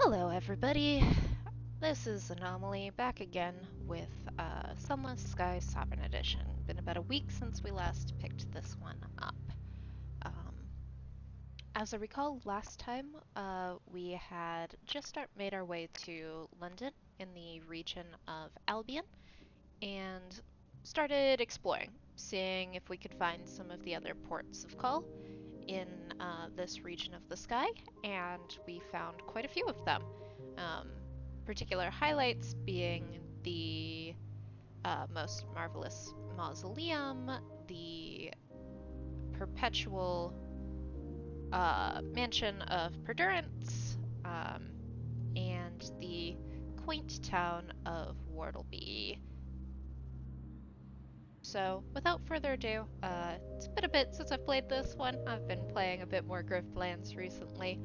Hello everybody, this is Anomaly back again with Sunless Sky Sovereign Edition. Been about a week since we last picked this one up. Um, as I recall, last time we had just made our way to London in the region of Albion and started exploring, seeing if we could find some of the other ports of call in this region of the sky, and we found quite a few of them. Um, Particular highlights being the most marvelous mausoleum, the perpetual mansion of Perdurance, and the quaint town of Wardleby. So, without further ado, it's been a bit since I've played this one. I've been playing a bit more Griftlands recently.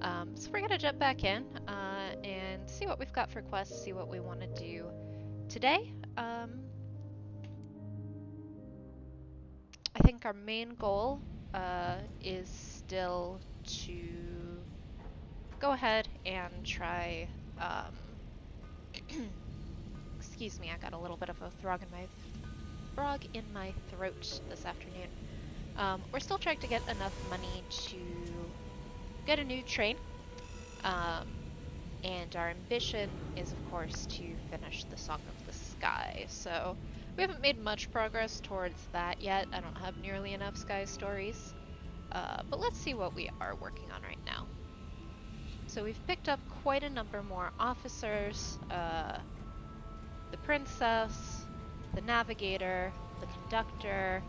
So we're gonna jump back in and see what we've got for quests, see what we want to do today. I think our main goal is still to go ahead and try. Excuse me, I got a little bit of a frog in my throat this afternoon. We're still trying to get enough money to get a new train. And our ambition is, of course, to finish the Song of the Sky. So we haven't made much progress towards that yet. I don't have nearly enough Sky stories. But let's see what we are working on right now. So we've picked up quite a number more officers. The princess, the navigator, the conductor,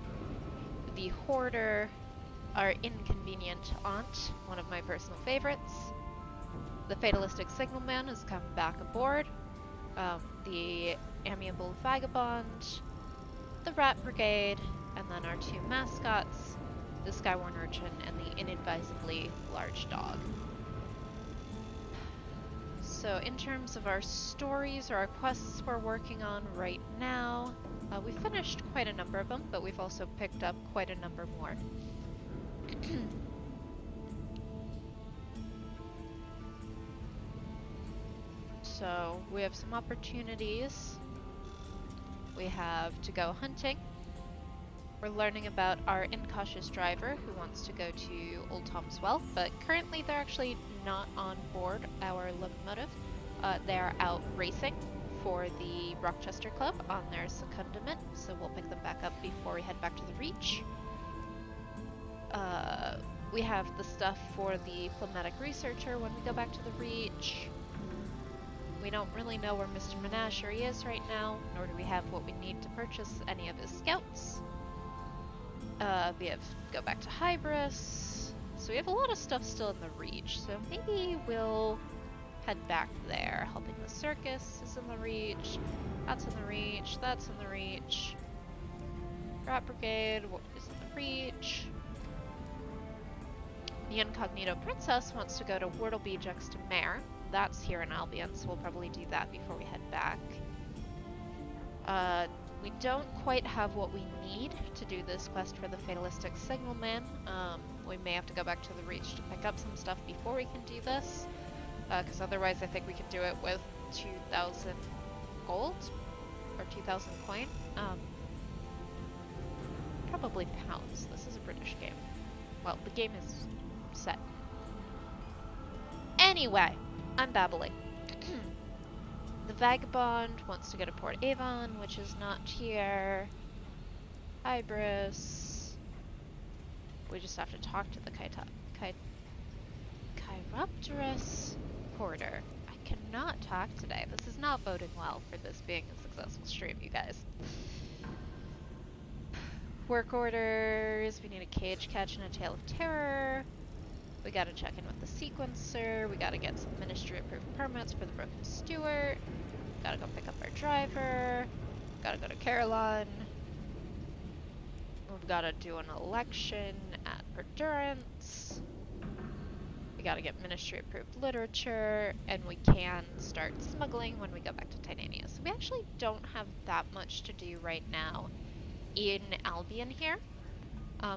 the hoarder, our inconvenient aunt, one of my personal favorites. The fatalistic signalman has come back aboard. The amiable vagabond, the rat brigade, and then our two mascots, the skyworn urchin and the inadvisably large dog. So in terms of our stories or our quests we're working on right now, we finished quite a number of them, but we've also picked up quite a number more. So we have some opportunities. We have to go hunting. We're learning about our incautious driver who wants to go to Old Tom's Well, but currently they're actually not on board our locomotive. They're out racing for the Rochester Club on their secundament, so we'll pick them back up before we head back to the Reach. We have the stuff for the phlegmatic researcher when we go back to the Reach. We don't really know where Mr. Menagerie is right now, nor do we have what we need to purchase any of his scouts. We have to go back to Hybris. So we have a lot of stuff still in the Reach, so maybe we'll head back there. Helping the circus is in the Reach. That's in the Reach. That's in the Reach. Rat Brigade is in the Reach. The Incognito Princess wants to go to Wardleby Juxta Mare. That's here in Albion, so we'll probably do that before we head back. We don't quite have what we need to do this quest for the fatalistic signalman. We may have to go back to the Reach to pick up some stuff before we can do this, because otherwise I think we can do it with 2,000 gold, or 2,000 coin. Probably pounds. This is a British game. Well, the game is set. Anyway, I'm babbling. The vagabond wants to go to Port Avon, which is not here. Hybris. We just have to talk to the Chiropterous Porter. I cannot talk today. This is not boding well for this being a successful stream, you guys. Work orders. We need a cage catch and a tale of terror. We gotta check in with the sequencer. We gotta get some ministry-approved permits for the Broken Stewart. Gotta go pick up our driver. Gotta go to Caroline. We've gotta do an election at Perdurance. We gotta get ministry-approved literature, and we can start smuggling when we go back to Titania. So we actually don't have that much to do right now in Albion here.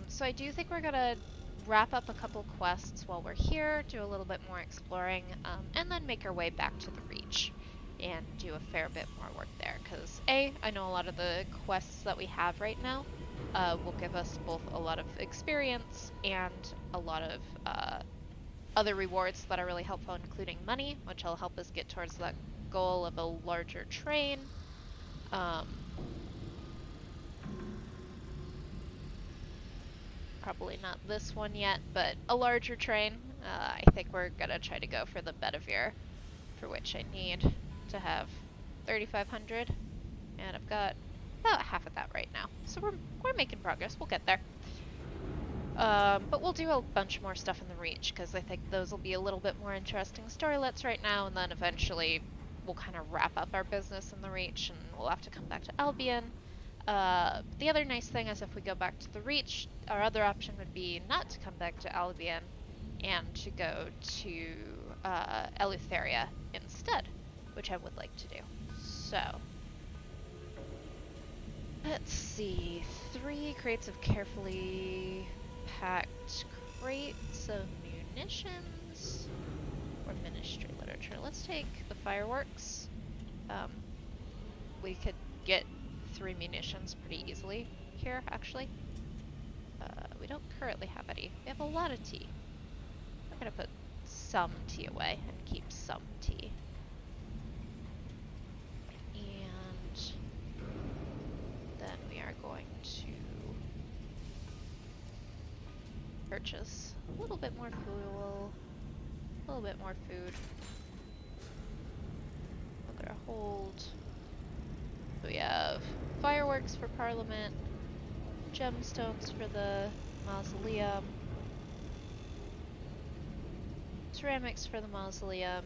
So I do think we're gonna wrap up a couple quests while we're here, do a little bit more exploring, and then make our way back to the Reach and do a fair bit more work there. Because I know a lot of the quests that we have right now will give us both a lot of experience and a lot of other rewards that are really helpful, including money, which will help us get towards that goal of a larger train. Um, Probably not this one yet, but a larger train. I think we're gonna try to go for the Bedivere, for which I need to have 3,500, and I've got about half of that right now. So we're making progress. We'll get there. But we'll do a bunch more stuff in the Reach, because I think those will be a little bit more interesting storylets right now, and then eventually we'll kind of wrap up our business in the Reach, and we'll have to come back to Albion. The other nice thing is if we go back to the Reach, our other option would be not to come back to Albion and to go to Eleutheria instead, which I would like to do. So, let's see. 3 crates of carefully packed crates of munitions or ministry literature. Let's take the fireworks. We could get 3 munitions pretty easily here, actually. We don't currently have any. We have a lot of tea. We're gonna put some tea away and keep some tea. And then we are going to purchase a little bit more fuel, a little bit more food. Look at our hold. So we have fireworks for Parliament, gemstones for the mausoleum, ceramics for the mausoleum,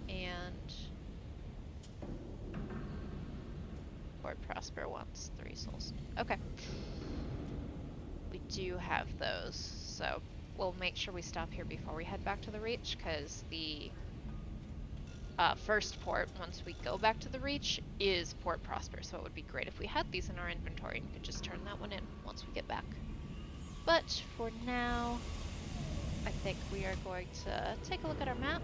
and Lord Prosper wants 3 souls. Okay. We do have those, so we'll make sure we stop here before we head back to the Reach, because the first port, once we go back to the Reach, is Port Prosper, so it would be great if we had these in our inventory and could just turn that one in once we get back. But for now, I think we are going to take a look at our map.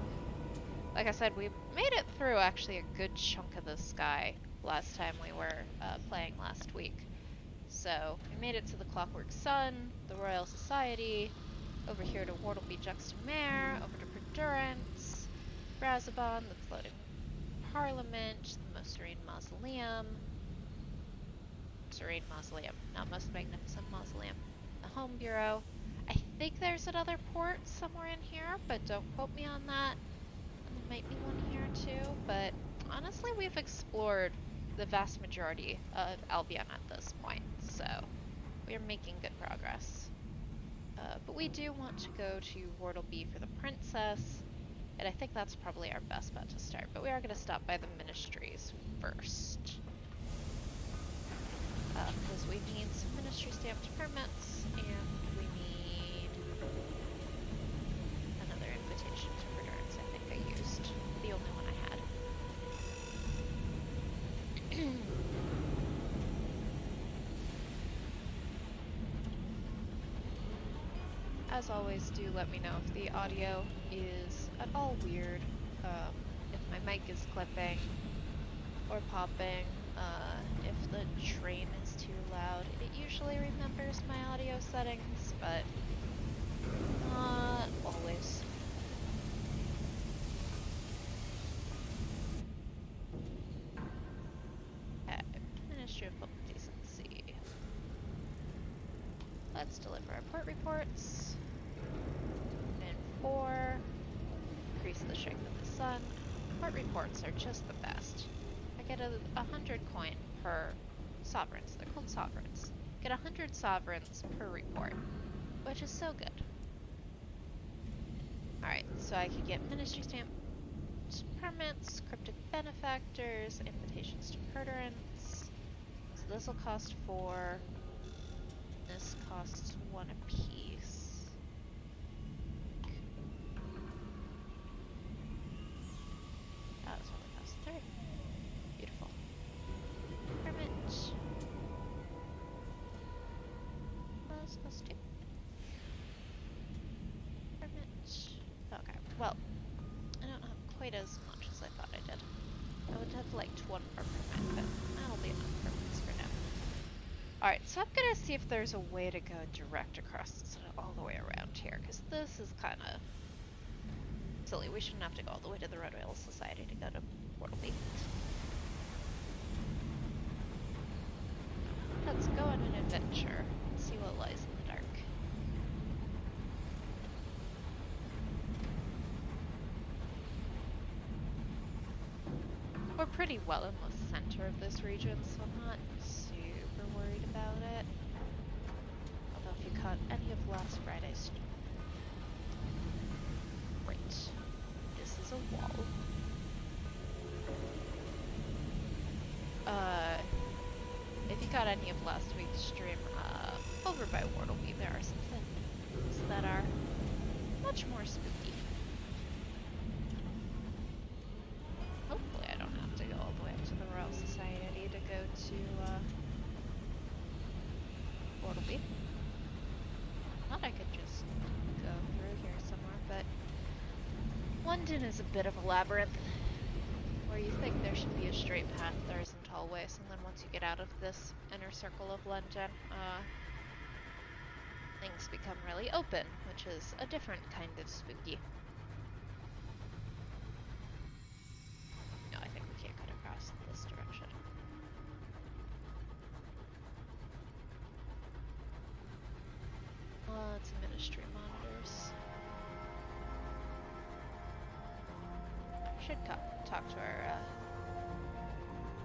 Like I said, we made it through actually a good chunk of the sky last time we were playing last week. So we made it to the Clockwork Sun, the Royal Society, over here to Wortleby Juxta-Mare, over to Perdurance, Razabon, the Floating Parliament, the Most Serene Mausoleum, not Most Magnificent Mausoleum, the Home Bureau. I think there's another port somewhere in here, but don't quote me on that. And there might be one here too, but honestly we've explored the vast majority of Albion at this point, so we are making good progress. But we do want to go to Wortleby for the Princess, and I think that's probably our best bet to start, but we are going to stop by the ministries first. Because we need some ministry stamped permits, and we need another invitation to Perdurance. I think I used the only one I had. As always, do let me know if the audio is at all weird, if my mic is clipping or popping, if the train is too loud. It usually remembers my audio settings, but not always. Okay, Ministry of Public Decency. Let's deliver our port reports. And 4, increase the strength of the sun. Port reports are just the best. I get 100 coin per sovereigns. They're called sovereigns. Get 100 sovereigns per report, which is so good. Alright, so I could get ministry stamp permits, cryptic benefactors, invitations to Perdurance. So this will cost 4. This costs 1 apiece. That was only cost 3. Beautiful. Permit. This costs 2. well, I don't have quite as much as I thought I did. I would have liked one more permit, but that'll be enough permits for now. Alright, so I'm gonna see if there's a way to go direct across instead of all the way around here, because this is kind of silly. We shouldn't have to go all the way to the Red Whale Society to go to Portalby. Let's go on an adventure and see what lies in the dark. We're pretty well in the center of this region, so I'm not super worried about it. Although if you caught any of last Friday's... Right. This is a wall. If you caught any of last week's stream, over by Wartleby, there are some things that are much more spooky. Hopefully I don't have to go all the way up to the Royal Society to go to, Wartleby. Thought I could just go through here somewhere, but London is a bit of a labyrinth. Where you think there should be a straight path, there isn't always, and then once you get out of this inner circle of London, things become really open, which is a different kind of spooky. No, I think we can't cut across in this direction. Lots of ministry monitors. I should talk to our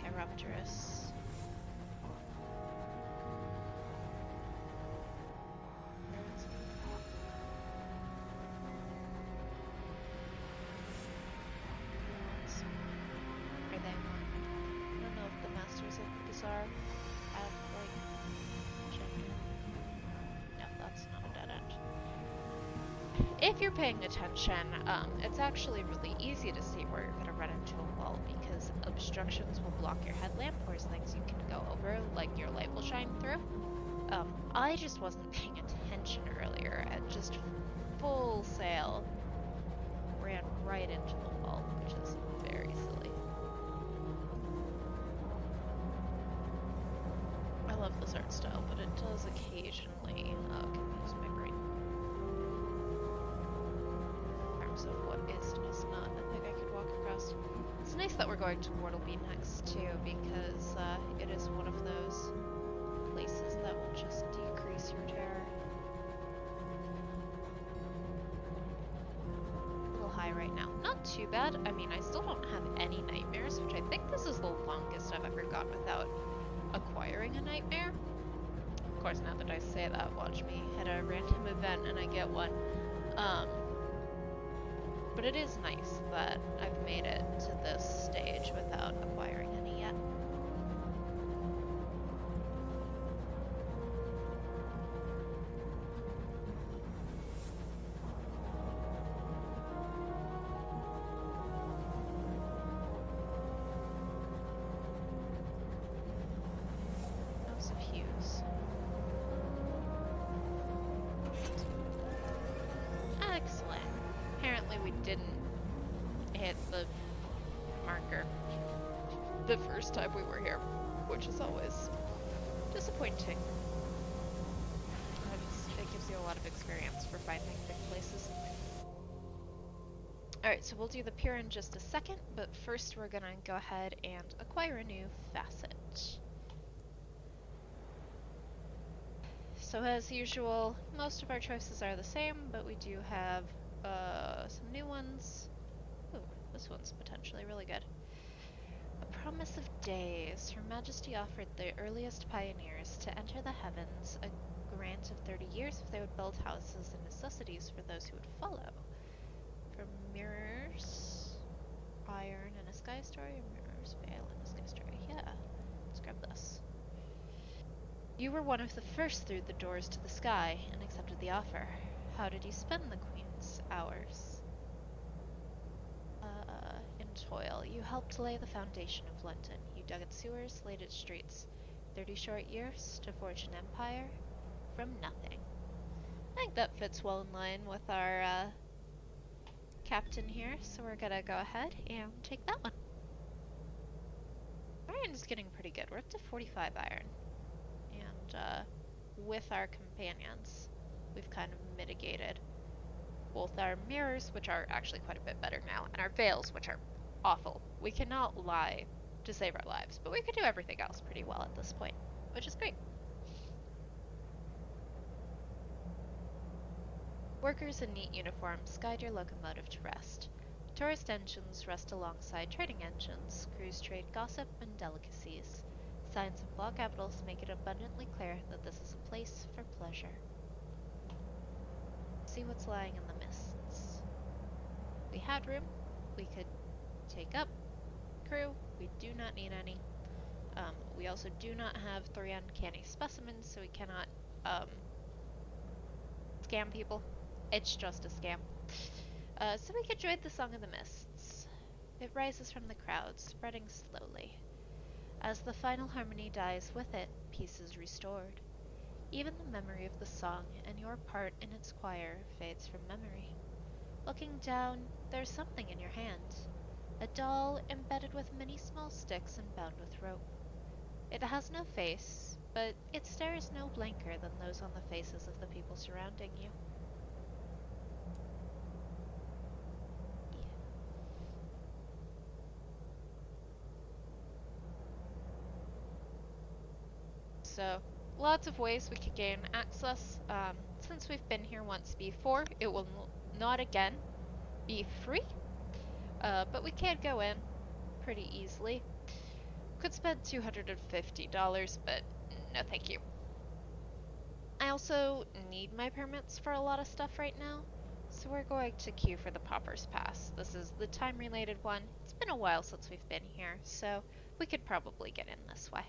chiropterist. If you're paying attention, it's actually really easy to see where you're going to run into a wall because obstructions will block your headlamp, whereas things you can go over, like your light will shine through. I just wasn't paying attention earlier and just full sail ran right into the wall, which is very silly. I love this art style, but it does occasionally confuse my brain. Of what is and is not. I think I could walk across. It's nice that we're going to Wartleby next too, because it is one of those places that will just decrease your terror. A little high right now. Not too bad. I mean, I still don't have any nightmares, which I think this is the longest I've ever gone without acquiring a nightmare. Of course, now that I say that, watch me hit a random event and I get one. But it is nice that I've made it to this stage without acquiring any yet. House of Hughes. Excellent. Apparently we didn't hit the marker the first time we were here, which is always disappointing. It gives you a lot of experience for finding big places. Alright, so we'll do the pier in just a second, but first we're gonna go ahead and acquire a new facet. So as usual, most of our choices are the same, but we do have some new ones. Ooh, this one's potentially really good. A promise of days. Her Majesty offered the earliest pioneers to enter the heavens a grant of 30 years if they would build houses and necessities for those who would follow. From mirrors, iron, and a sky story, or mirrors, veil, and a sky story. Yeah, let's grab this. You were one of the first through the doors to the sky and accepted the offer. How did you spend the Queen's hours? In toil. You helped lay the foundation of London. You dug its sewers, laid its streets. 30 short years to forge an empire from nothing. I think that fits well in line with our captain here, so we're gonna go ahead and take that one. Iron is getting pretty good. We're up to 45 iron. And with our companions, we've kind of mitigated both our mirrors, which are actually quite a bit better now, and our veils, which are awful. We cannot lie to save our lives, but we could do everything else pretty well at this point, which is great. Workers in neat uniforms guide your locomotive to rest. Tourist engines rest alongside trading engines. Crews trade gossip and delicacies. Signs and block capitals make it abundantly clear that this is a place for pleasure. See what's lying in the mists. We had room. We could take up crew. We do not need any. We also do not have 3 uncanny specimens, so we cannot scam people. It's just a scam. So we could join the Song of the Mists. It rises from the crowd, spreading slowly. As the final harmony dies with it, peace is restored. Even the memory of the song and your part in its choir fades from memory. Looking down, there's something in your hand. A doll embedded with many small sticks and bound with rope. It has no face, but its stare is no blanker than those on the faces of the people surrounding you. So, lots of ways we could gain access. Since we've been here once before, it will not again be free, but we can go in pretty easily. Could spend $250, but no thank you. I also need my permits for a lot of stuff right now, so we're going to queue for the Pauper's Pass. This is the time-related one. It's been a while since we've been here, so we could probably get in this way.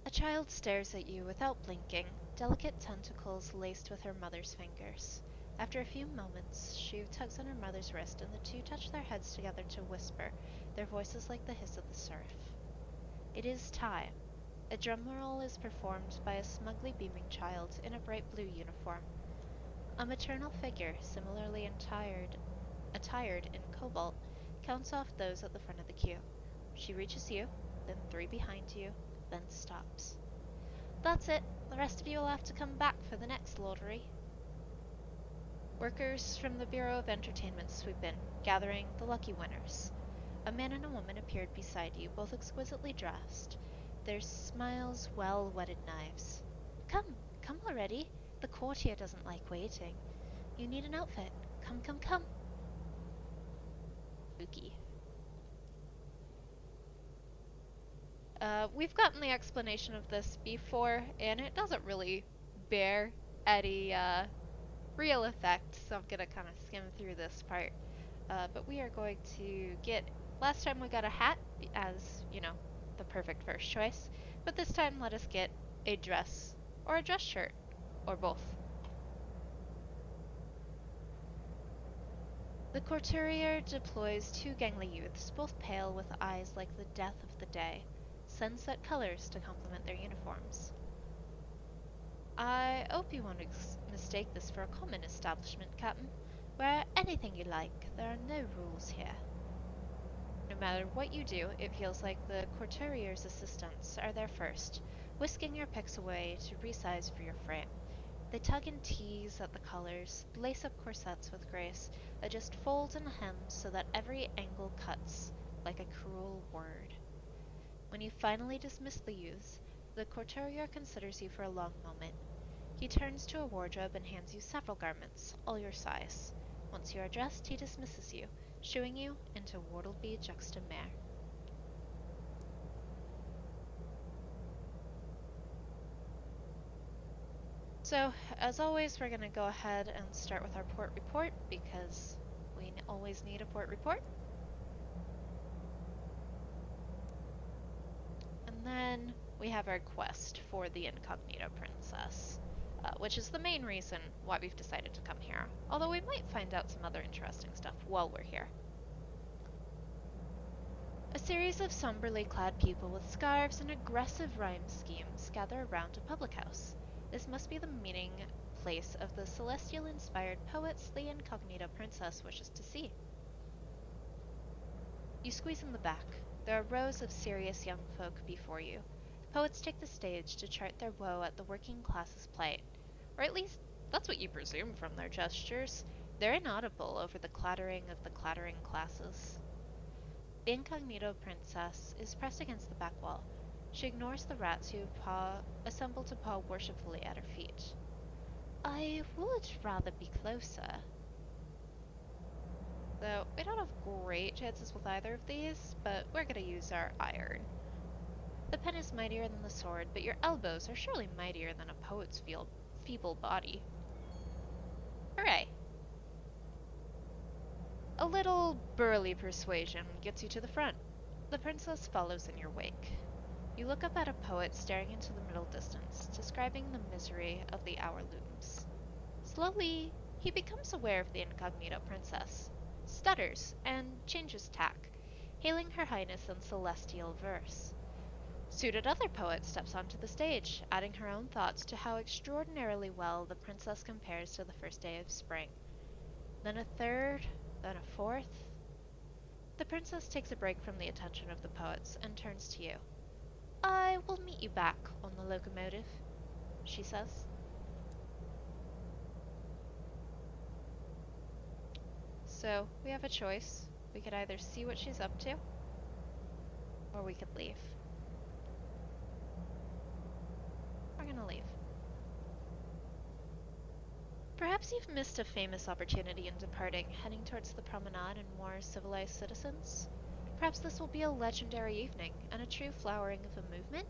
A child stares at you without blinking, delicate tentacles laced with her mother's fingers. After a few moments, she tugs on her mother's wrist and the two touch their heads together to whisper, their voices like the hiss of the surf. It is time. A drum roll is performed by a smugly beaming child in a bright blue uniform. A maternal figure, similarly attired in cobalt, counts off those at the front of the queue. She reaches you, then 3 behind you, then stops. That's it. The rest of you will have to come back for the next lottery. Workers from the Bureau of Entertainment sweep in, gathering the lucky winners. A man and a woman appeared beside you, both exquisitely dressed, their smiles well-whetted knives. Come, come already. The courtier doesn't like waiting. You need an outfit. Come, come, come. Spooky. We've gotten the explanation of this before, and it doesn't really bear any real effect, so I'm gonna kind of skim through this part. But we are going to get, last time we got a hat as, you know, the perfect first choice, but this time let us get a dress, or a dress shirt, or both. The couturier deploys 2 gangly youths, both pale with eyes like the death of the day, sunset colors to complement their uniforms. I hope you won't mistake this for a common establishment, Captain. Wear anything you like. There are no rules here. No matter what you do, it feels like the courtierier's assistants are there first, whisking your picks away to resize for your frame. They tug and tease at the colors, lace up corsets with grace, adjust folds and hems so that every angle cuts like a cruel word. When you finally dismiss the youths, the couturier considers you for a long moment. He turns to a wardrobe and hands you several garments, all your size. Once you are dressed, he dismisses you, shooing you into Wortleby Juxta-Mare. So, as always, we're going to go ahead and start with our port report, because we always need a port report. And then we have our quest for the Incognito Princess, which is the main reason why we've decided to come here, although we might find out some other interesting stuff while we're here. A series of somberly clad people with scarves and aggressive rhyme schemes gather around a public house. This must be the meeting place of the celestial-inspired poets the incognito princess wishes to see. You squeeze in the back. There are rows of serious young folk before you. The poets take the stage to chart their woe at the working classes' plight. Or at least, that's what you presume from their gestures. They're inaudible over the clattering of the clattering classes. The incognito princess is pressed against the back wall. She ignores the rats who assemble to paw worshipfully at her feet. I would rather be closer. So, we don't have great chances with either of these, but we're gonna use our iron. The pen is mightier than the sword, but your elbows are surely mightier than a poet's feeble body. Hooray! A little burly persuasion gets you to the front. The princess follows in your wake. You look up at a poet staring into the middle distance, describing the misery of the hour looms. Slowly, he becomes aware of the incognito princess, stutters, and changes tack, hailing Her Highness in celestial verse. Soon another poet steps onto the stage, adding her own thoughts to how extraordinarily well the princess compares to the first day of spring. Then a third, then a fourth. The princess takes a break from the attention of the poets and turns to you. I will meet you back on the locomotive, she says. So, we have a choice. We could either see what she's up to, or we could leave. We're gonna leave. Perhaps you've missed a famous opportunity in departing, heading towards the promenade and more civilized citizens. Perhaps this will be a legendary evening, and a true flowering of a movement?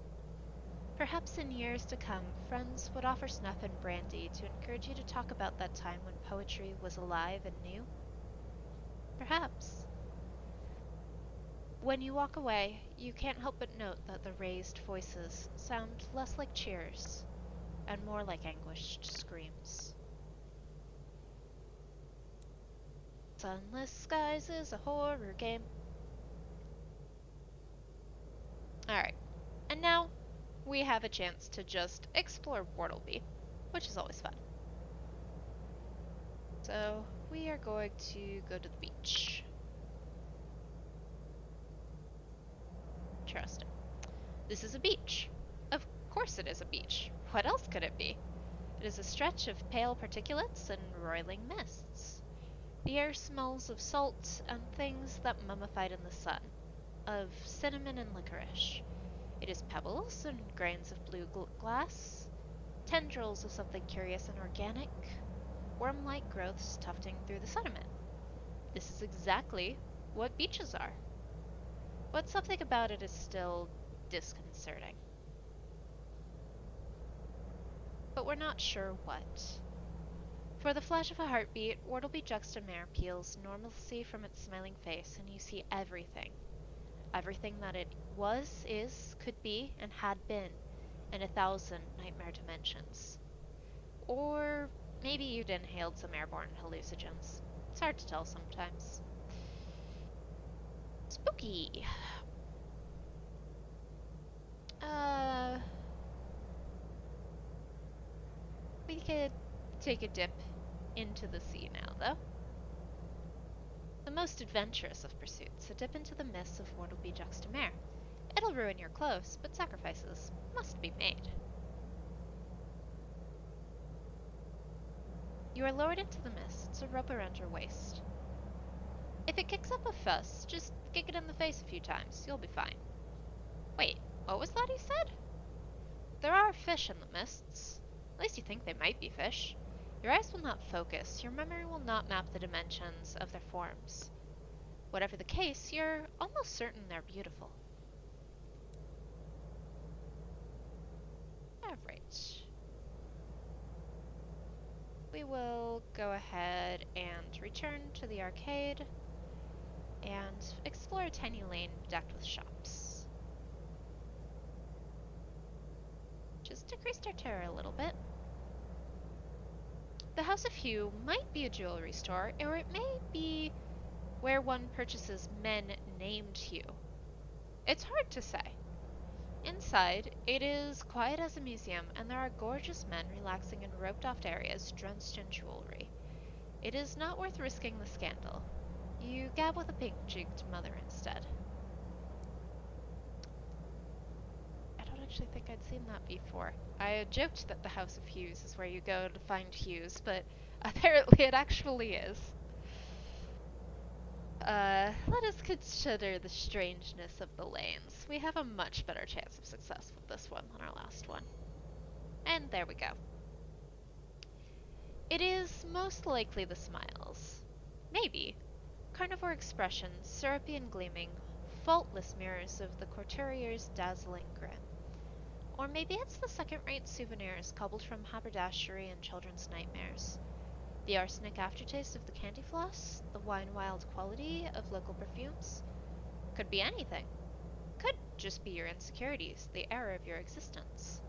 Perhaps in years to come, friends would offer snuff and brandy to encourage you to talk about that time when poetry was alive and new? Perhaps. When you walk away, you can't help but note that the raised voices sound less like cheers and more like anguished screams. Sunless skies is a horror game. Alright, and now we have a chance to just explore Wortleby, which is always fun. So, we are going to go to the beach. Interesting. This is a beach. Of course it is a beach. What else could it be? It is a stretch of pale particulates and roiling mists. The air smells of salt and things that mummified in the sun, of cinnamon and licorice. It is pebbles and grains of blue glass, tendrils of something curious and organic, worm-like growths tufting through the sediment. This is exactly what beaches are. But something about it is still disconcerting. But we're not sure what. For the flash of a heartbeat, Wortleby Juxtamare peels normalcy from its smiling face, and you see everything. Everything that it was, is, could be, and had been in 1,000 nightmare dimensions. Or maybe you'd inhaled some airborne hallucinogens. It's hard to tell sometimes. Spooky! We could take a dip into the sea now, though. The most adventurous of pursuits, a dip into the mists of Wortleby Juxtamare. It'll ruin your clothes, but sacrifices must be made. You are lowered into the mists, a rope around your waist. If it kicks up a fuss, just kick it in the face a few times. You'll be fine. Wait, what was that he said? There are fish in the mists. At least you think they might be fish. Your eyes will not focus. Your memory will not map the dimensions of their forms. Whatever the case, you're almost certain they're beautiful. Alright. We will go ahead and return to the arcade and explore a tiny lane decked with shops. Just decreased our terror a little bit. The House of Hue might be a jewelry store, or it may be where one purchases men named Hue. It's hard to say. Inside, it is quiet as a museum, and there are gorgeous men relaxing in roped-off areas drenched in jewelry. It is not worth risking the scandal. You gab with a pink-cheeked mother instead. I don't actually think I'd seen that before. I had joked that the House of Hughes is where you go to find Hughes, but apparently it actually is. Let us consider the strangeness of the lanes. We have a much better chance of success with this one than our last one. And there we go. It is most likely the smiles. Maybe. Carnivore expressions, syrupy and gleaming, faultless mirrors of the courtier's dazzling grin. Or maybe it's the second-rate souvenirs cobbled from haberdashery and children's nightmares. The arsenic aftertaste of the candy floss, the wine-wild quality of local perfumes. Could be anything. Could just be your insecurities, the error of your existence.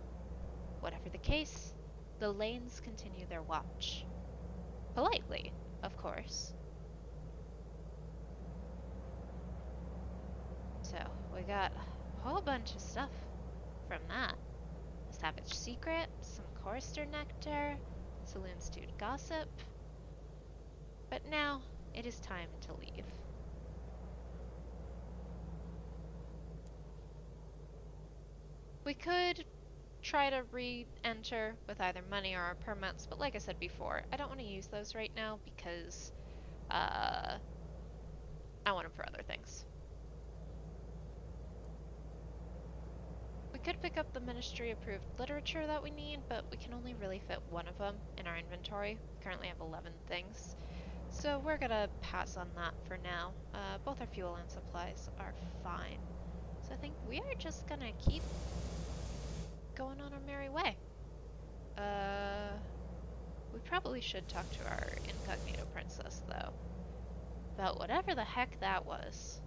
Whatever the case, the lanes continue their watch. Politely, of course. So, we got a whole bunch of stuff from that. A savage secret, some chorister nectar, saloon stewed gossip. But now, it is time to leave. We could try to re-enter with either money or our permits, but like I said before, I don't want to use those right now because I want them for other things. We could pick up the ministry-approved literature that we need, but we can only really fit one of them in our inventory. We currently have 11 things. So we're gonna pass on that for now. Both our fuel and supplies are fine. So I think we are just gonna keep going on our merry way. We probably should talk to our incognito princess, though. About whatever the heck that was.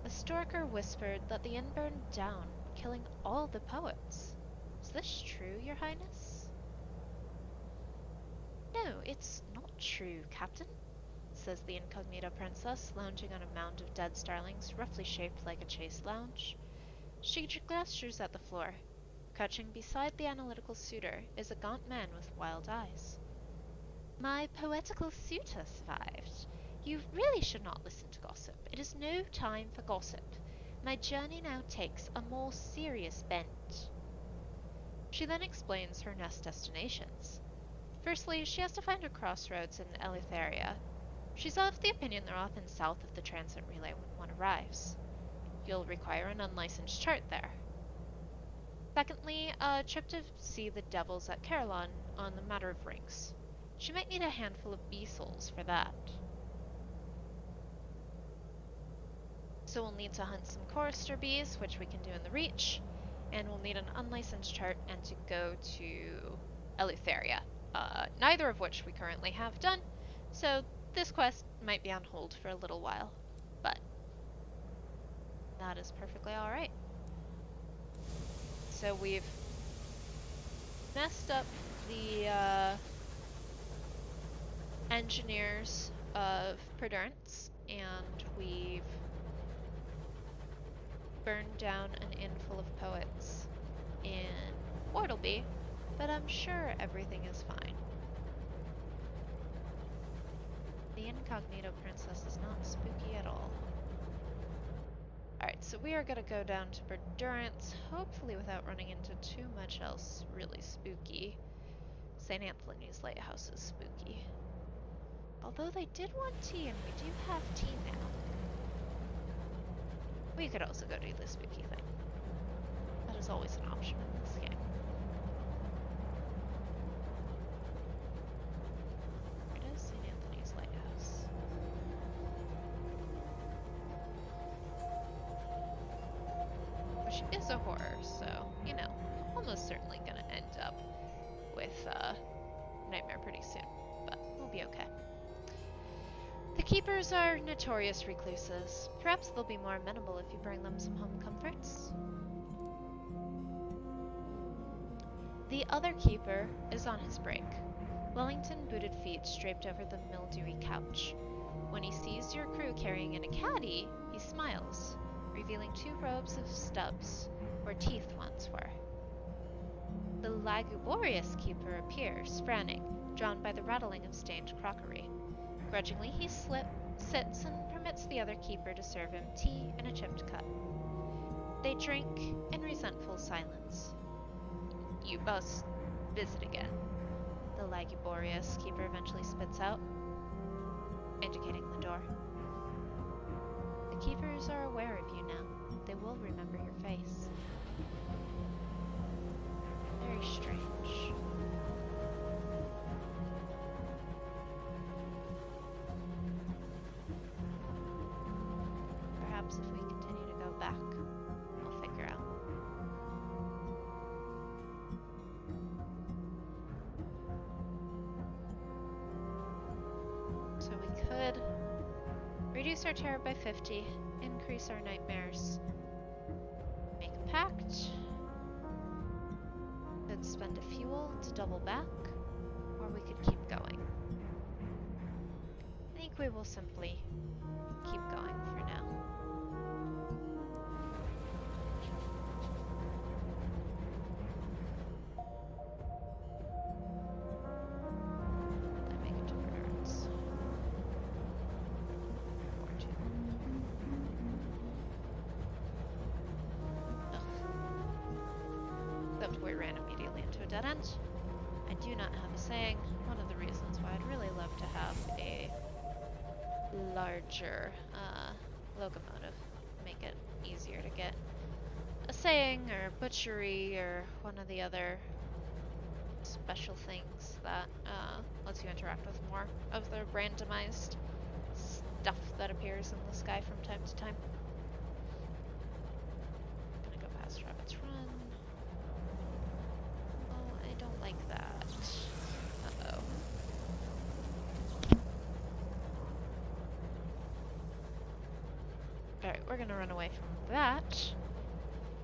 A Storker whispered that the inn burned down, killing all the poets. Is this true, your highness? No, it's not true, Captain, says the incognito princess, lounging on a mound of dead starlings, roughly shaped like a chase lounge. She gestures at the floor. Crouching beside the analytical suitor is a gaunt man with wild eyes. My poetical suitor survived. You really should not listen to gossip. It is no time for gossip. My journey now takes a more serious bent. She then explains her next destinations. Firstly, she has to find a crossroads in Eleutheria. She's of the opinion they're often south of the transit relay when one arrives. You'll require an unlicensed chart there. Secondly, a trip to see the devils at Carillon on the Matter of Rings. She might need a handful of bee souls for that. So we'll need to hunt some chorister bees, which we can do in the Reach, and we'll need an unlicensed chart and to go to Eleutheria, neither of which we currently have done, so this quest might be on hold for a little while, but that is perfectly alright. So we've messed up the engineers of Perdurance, and we've burned down an inn full of poets in Wardleby, but I'm sure everything is fine. The incognito princess is not spooky at all. Alright, so we are gonna go down to Perdurance, hopefully without running into too much else really spooky. St. Anthony's Lighthouse is spooky. Although they did want tea, and we do have tea now. We could also go do the spooky thing. That is always an option in this game. Where it is? St. Anthony's Lighthouse. Which is a horror, so, you know, almost certainly gonna end up with Nightmare pretty soon, but we'll be okay. The keepers are notorious recluses. Perhaps they'll be more amenable if you bring them some home comforts. The other keeper is on his break. Wellington booted feet draped over the mildewy couch. When he sees your crew carrying in a caddy, he smiles. revealing 2 rows of stubs where teeth once were. The lugubrious keeper appears, frowning, drawn by the rattling of stained crockery. Grudgingly, he sits and permits the other keeper to serve him tea in a chipped cup. They drink in resentful silence. You must visit again, the lugubrious keeper eventually spits out, indicating the door. The keepers are aware of you now. They will remember your face. Very strange. Perhaps if we continue to go back, we'll figure out. So we could reduce our terror by 50, increase our nightmares, make a pact, could spend a fuel to double back, or we could keep going. I think we will simply keep going for now. Did I make it to Endurance? 14. Ugh. Except we ran immediately into a dead end. I do not have a saying. One of the reasons why I'd really love to have a larger locomotive. Make it easier to get a saying or butchery or one of the other special things that lets you interact with more of the randomized stuff that appears in the sky from time to time. Gonna go past Rabbit's Run. Oh, I don't like that. Uh-oh. Alright, we're gonna run away from that.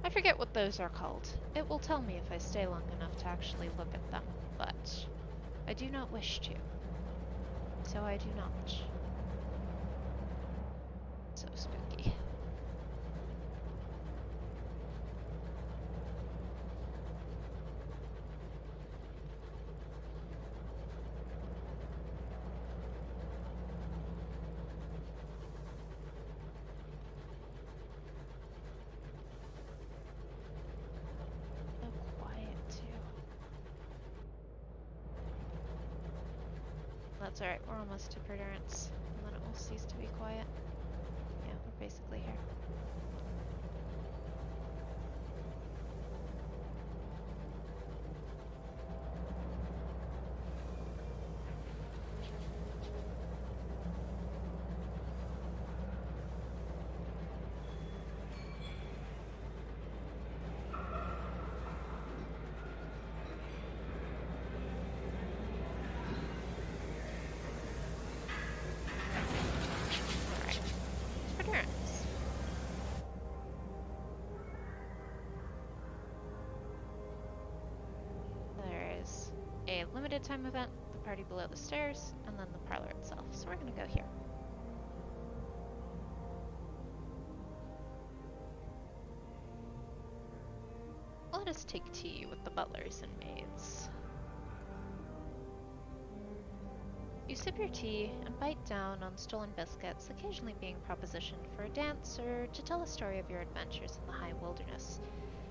I forget what those are called. It will tell me if I stay long enough to actually look at them, but I do not wish to. So I do not. So spooky. That's alright, we're almost to Endurance, and then it will cease to be quiet. Yeah, we're basically here. A limited time event, the party below the stairs, and then the parlor itself. So we're gonna go here. Let us take tea with the butlers and maids. You sip your tea and bite down on stolen biscuits, occasionally being propositioned for a dance or to tell a story of your adventures in the high wilderness.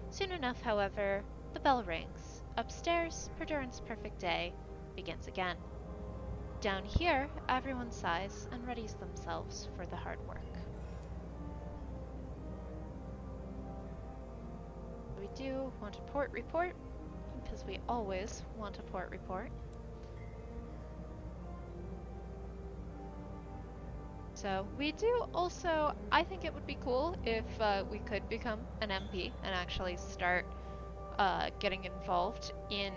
Soon enough, however, the bell rings. Upstairs, Perdurant's perfect day begins again. Down here, everyone sighs and readies themselves for the hard work. We do want a port report, because we always want a port report. So we do also, I think it would be cool if we could become an MP and actually start getting involved in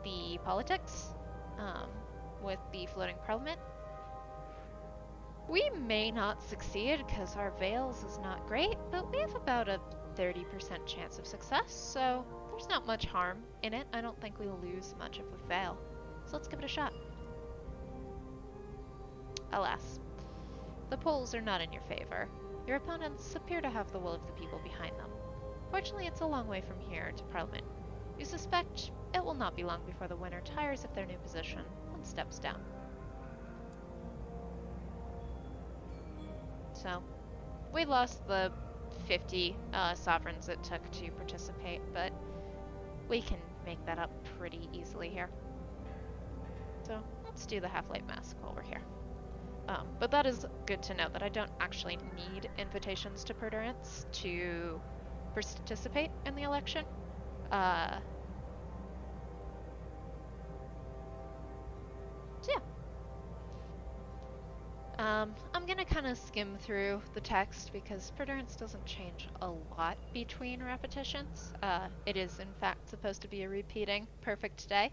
the politics with the floating parliament. We may not succeed because our Veils is not great, but we have about a 30% chance of success, so there's not much harm in it. I don't think we'll lose much of a Veil. So let's give it a shot. Alas, the polls are not in your favor. Your opponents appear to have the will of the people behind them. Fortunately, it's a long way from here to Parliament. You suspect it will not be long before the winner tires of their new position and steps down. So, we lost the 50 sovereigns it took to participate, but we can make that up pretty easily here. So, let's do the Half-Light Mask while we're here. But that is good to know that I don't actually need invitations to Perdurance to participate in the election. So yeah. I'm gonna kind of skim through the text because Perdurance doesn't change a lot between repetitions. It is in fact supposed to be a repeating perfect day.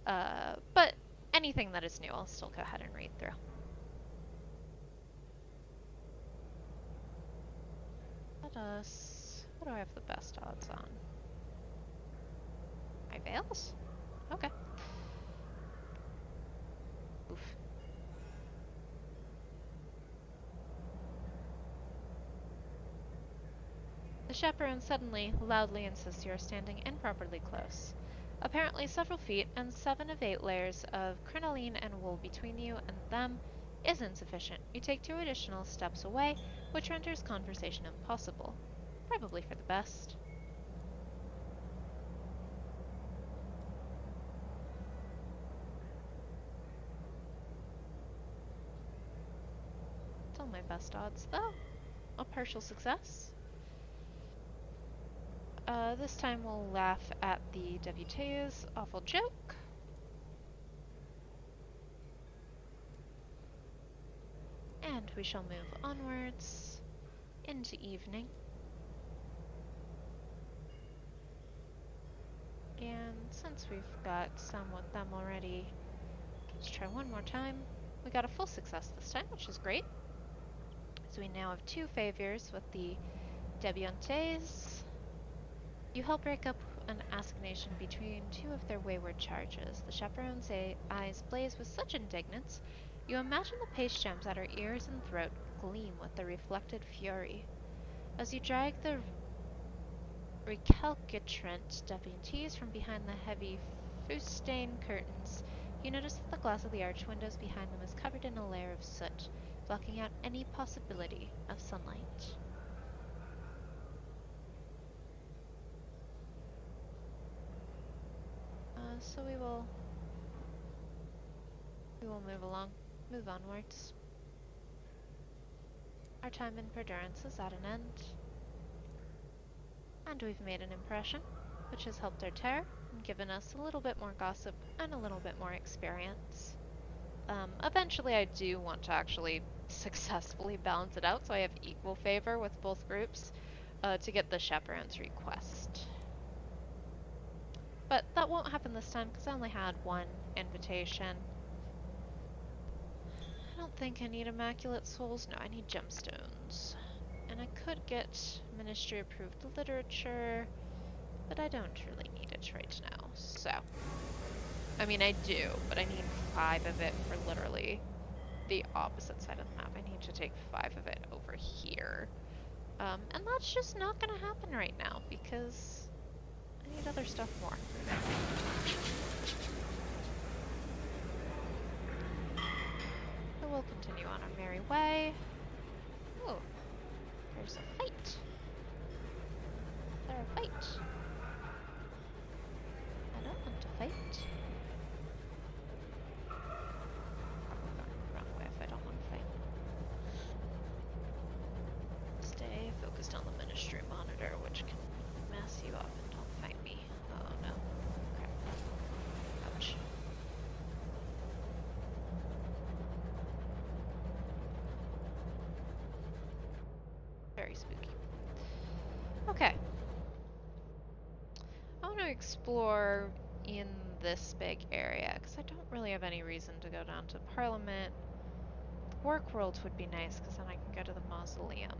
But anything that is new, I'll still go ahead and read through. What do I have the best odds on? My veils? Okay. Oof. The chaperone suddenly, loudly insists you are standing improperly close. Apparently several feet and 7 of 8 layers of crinoline and wool between you and them is insufficient. You take 2 additional steps away, which renders conversation impossible. Probably for the best. Still my best odds, though. A partial success. This time we'll laugh at the WT's awful joke. And we shall move onwards into evening. And since we've got some with them already, let's try one more time. We got a full success this time, which is great. So we now have 2 favors with the Debutantes. You help break up an assignation between 2 of their wayward charges. The chaperone's eyes blaze with such indignance, you imagine the paste gems at her ears and throat gleam with the reflected fury. As you drag the recalcitrant debutantes from behind the heavy fustian curtains, you notice that the glass of the arch windows behind them is covered in a layer of soot, blocking out any possibility of sunlight. So we will move onwards. Our time in Perdurance is at an end. And we've made an impression, which has helped our terror and given us a little bit more gossip and a little bit more experience. Eventually I do want to actually successfully balance it out so I have equal favor with both groups to get the chaperone's request. But that won't happen this time because I only had 1 invitation. I don't think I need Immaculate Souls. No, I need gemstones. And I could get Ministry Approved Literature, but I don't really need it right now, so. I mean, I do, but I need 5 of it for literally the opposite side of the map. I need to take 5 of it over here. And that's just not gonna happen right now because I need other stuff more. So we'll continue on our merry way. Oh, there's a fight. Is there a fight? I don't want to fight. Probably going the wrong way if I don't want to fight. Stay focused on the ministry monitor, which can mess you up and don't fight me. Oh no. Crap. Ouch. Very spooky. Okay. I want to explore in this big area, because I don't really have any reason to go down to Parliament. Work World would be nice, because then I can go to the Mausoleum.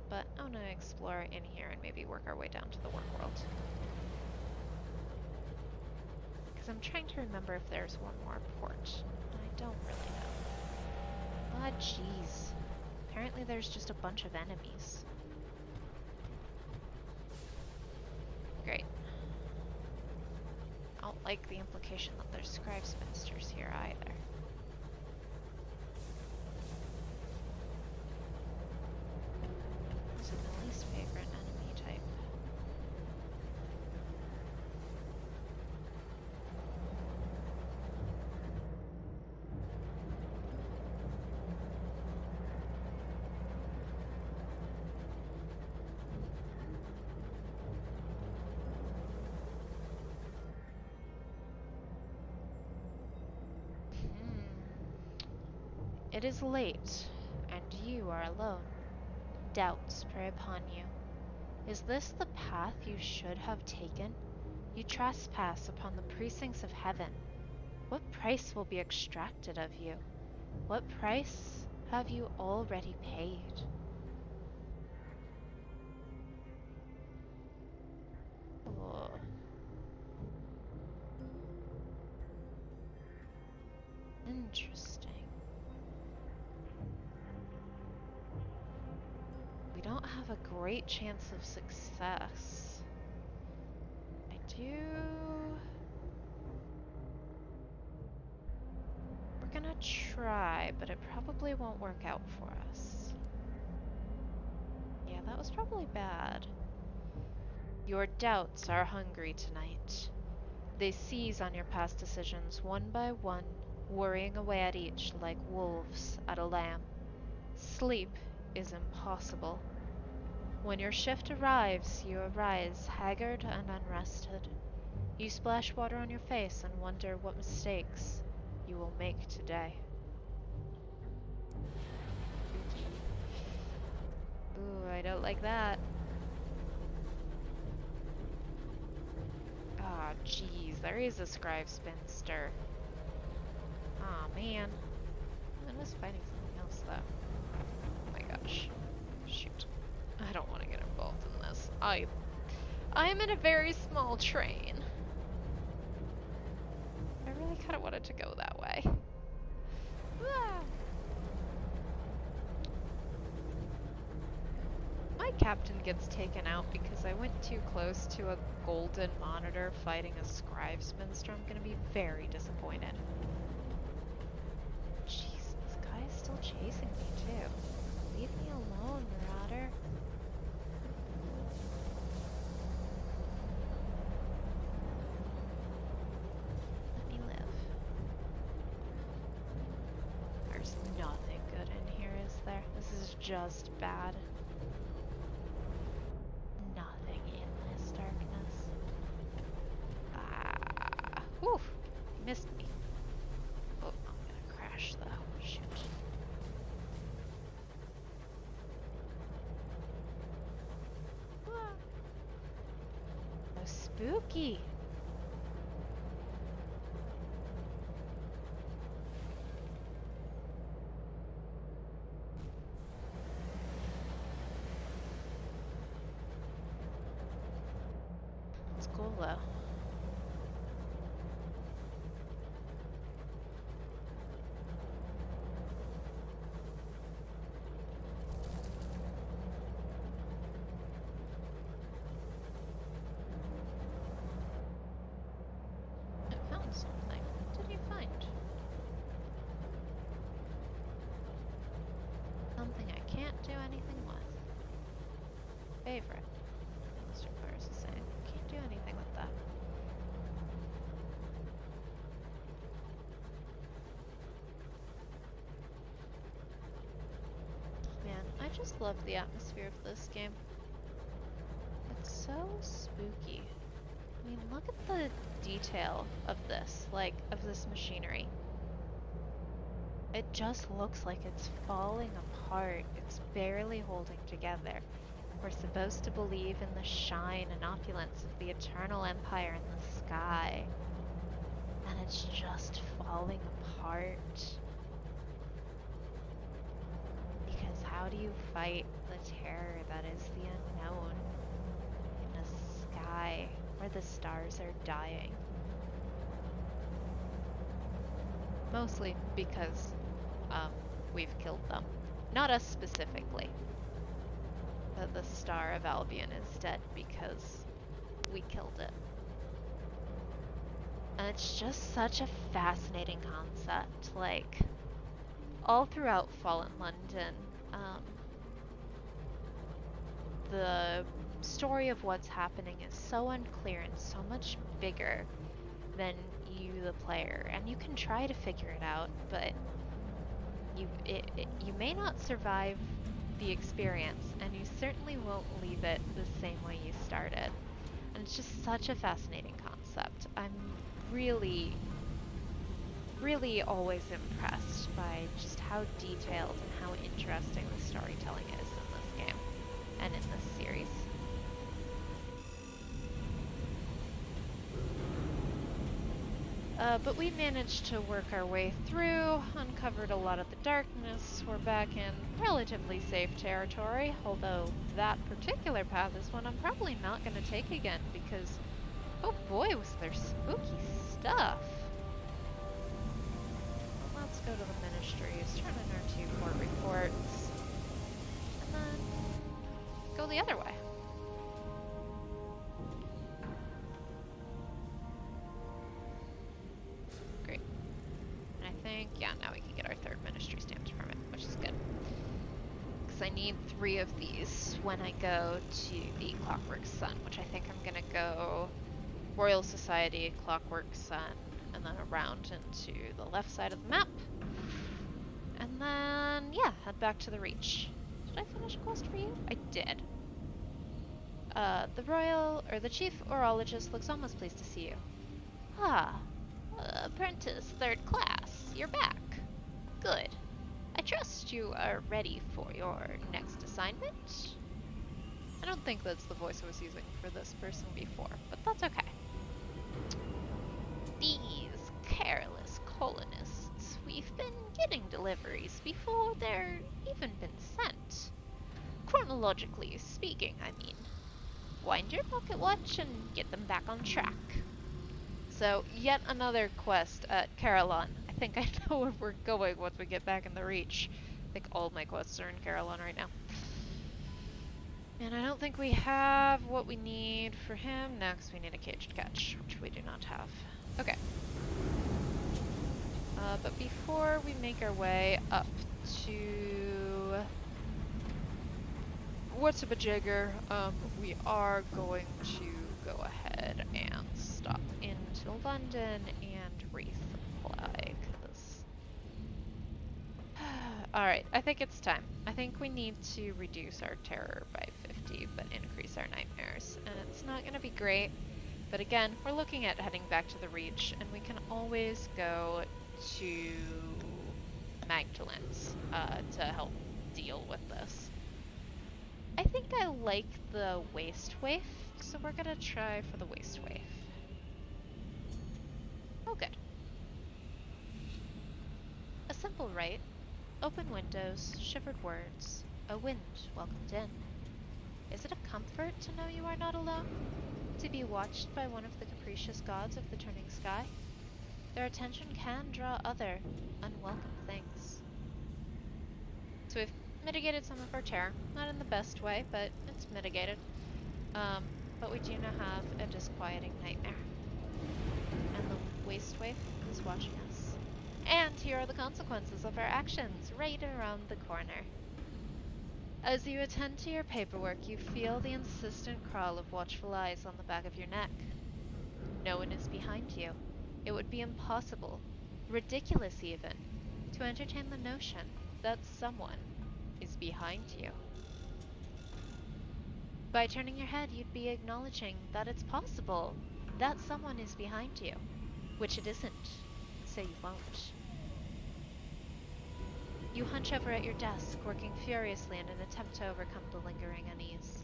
But I want to explore in here and maybe work our way down to the Work World. Because I'm trying to remember if there's one more port, and I don't really know. Ah, jeez. apparently there's just a bunch of enemies. Great. I don't like the implication that there's scribe spinsters here either. This is my least favorite enemy type. It is late, and you are alone. Doubts prey upon you. Is this the path you should have taken? You trespass upon the precincts of heaven. What price will be extracted of you? What price have you already paid? Oh. Interesting. We don't have a great chance of success. I do... We're gonna try, but it probably won't work out for us. Yeah, that was probably bad. Your doubts are hungry tonight. They seize on your past decisions one by one, worrying away at each like wolves at a lamb. Sleep is impossible. When your shift arrives, you arise haggard and unrested. You splash water on your face and wonder what mistakes you will make today. Ooh, I don't like that. Ah, jeez, there is a scribe spinster. Aw, man. I was fighting something else, though. Oh my gosh. Shoot. I don't want to get involved in this. I'm in a very small train. I really kind of wanted to go that way. Ah. My captain gets taken out because I went too close to a golden monitor fighting a scribe spinster. I'm gonna be very disappointed. Jeez, this guy is still chasing me too. Leave me alone, Marauder. Let me live. There's nothing good in here, is there? This is just bad. Nothing in this darkness. Ah, whew, you missed me. Oh, I'm gonna crash though. Shoot. Ah. So spooky. It's cool though. I found something. What did you find? Something I can't do anything with. Favorite. Mr. Clares is saying, can't do anything with that. Man, I just love the atmosphere of this game. It's so spooky. I mean, look at the detail of this, like, of this machinery. It just looks like it's falling apart. It's barely holding together. We're supposed to believe in the shine and opulence of the eternal empire in the sky. And it's just falling apart. Because how do you fight the terror that is the unknown in a sky where the stars are dying? Mostly because we've killed them. Not us specifically, but the Star of Albion is dead because we killed it. And it's just such a fascinating concept. Like, all throughout Fallen London, um, the story of what's happening is so unclear and so much bigger than you, the player. And you can try to figure it out, but you may not survive the experience, and you certainly won't leave it the same way you started. And it's just such a fascinating concept. I'm really, really always impressed by just how detailed and how interesting the storytelling is in this game and in this series. But we managed to work our way through, uncovered a lot of the darkness. We're back in relatively safe territory, although that particular path is one I'm probably not going to take again because, oh boy, was there spooky stuff. Well, let's go to the ministries, turn in our 2 court reports, and then go the other way. Yeah, now we can get our 3rd ministry stamped permit, which is good. Because I need 3 of these when I go to the Clockwork Sun, which I think I'm gonna go Royal Society, Clockwork Sun, and then around into the left side of the map. And then, yeah, head back to the Reach. Did I finish a quest for you? I did. The Chief Orologist looks almost pleased to see you. Ah, apprentice 3rd class, you're back. Good. I trust you are ready for your next assignment? I don't think that's the voice I was using for this person before, but that's okay. These careless colonists. We've been getting deliveries before they're even been sent. Chronologically speaking, I mean. Wind your pocket watch and get them back on track. So, yet another quest at Carillon. I think I know where we're going once we get back in the Reach. I think all my quests are in Carillon right now. And I don't think we have what we need for him. Next, we need a caged catch, which we do not have. Okay. But before we make our way up to Whatsabajigger, we are going to go ahead and stop into London and resupply this. Alright, I think it's time. I think we need to reduce our terror by 50, but increase our nightmares. And it's not going to be great, but again, we're looking at heading back to the Reach, and we can always go to Magdalene's to help deal with this. I think I like the waste waif, so we're gonna try for the waste waif. Oh, good. A simple rite. Open windows, shivered words, a wind welcomed in. Is it a comfort to know you are not alone? To be watched by one of the capricious gods of the turning sky? Their attention can draw other, unwelcome things. So we've mitigated some of our terror. Not in the best way, but it's mitigated. But we do now have a disquieting nightmare. And the waste waif is watching us. And here are the consequences of our actions, right around the corner. As you attend to your paperwork, you feel the insistent crawl of watchful eyes on the back of your neck. No one is behind you. It would be impossible, ridiculous even, to entertain the notion that someone is behind you. By turning your head, you'd be acknowledging that it's possible that someone is behind you, which it isn't, so you won't. You hunch over at your desk, working furiously in an attempt to overcome the lingering unease.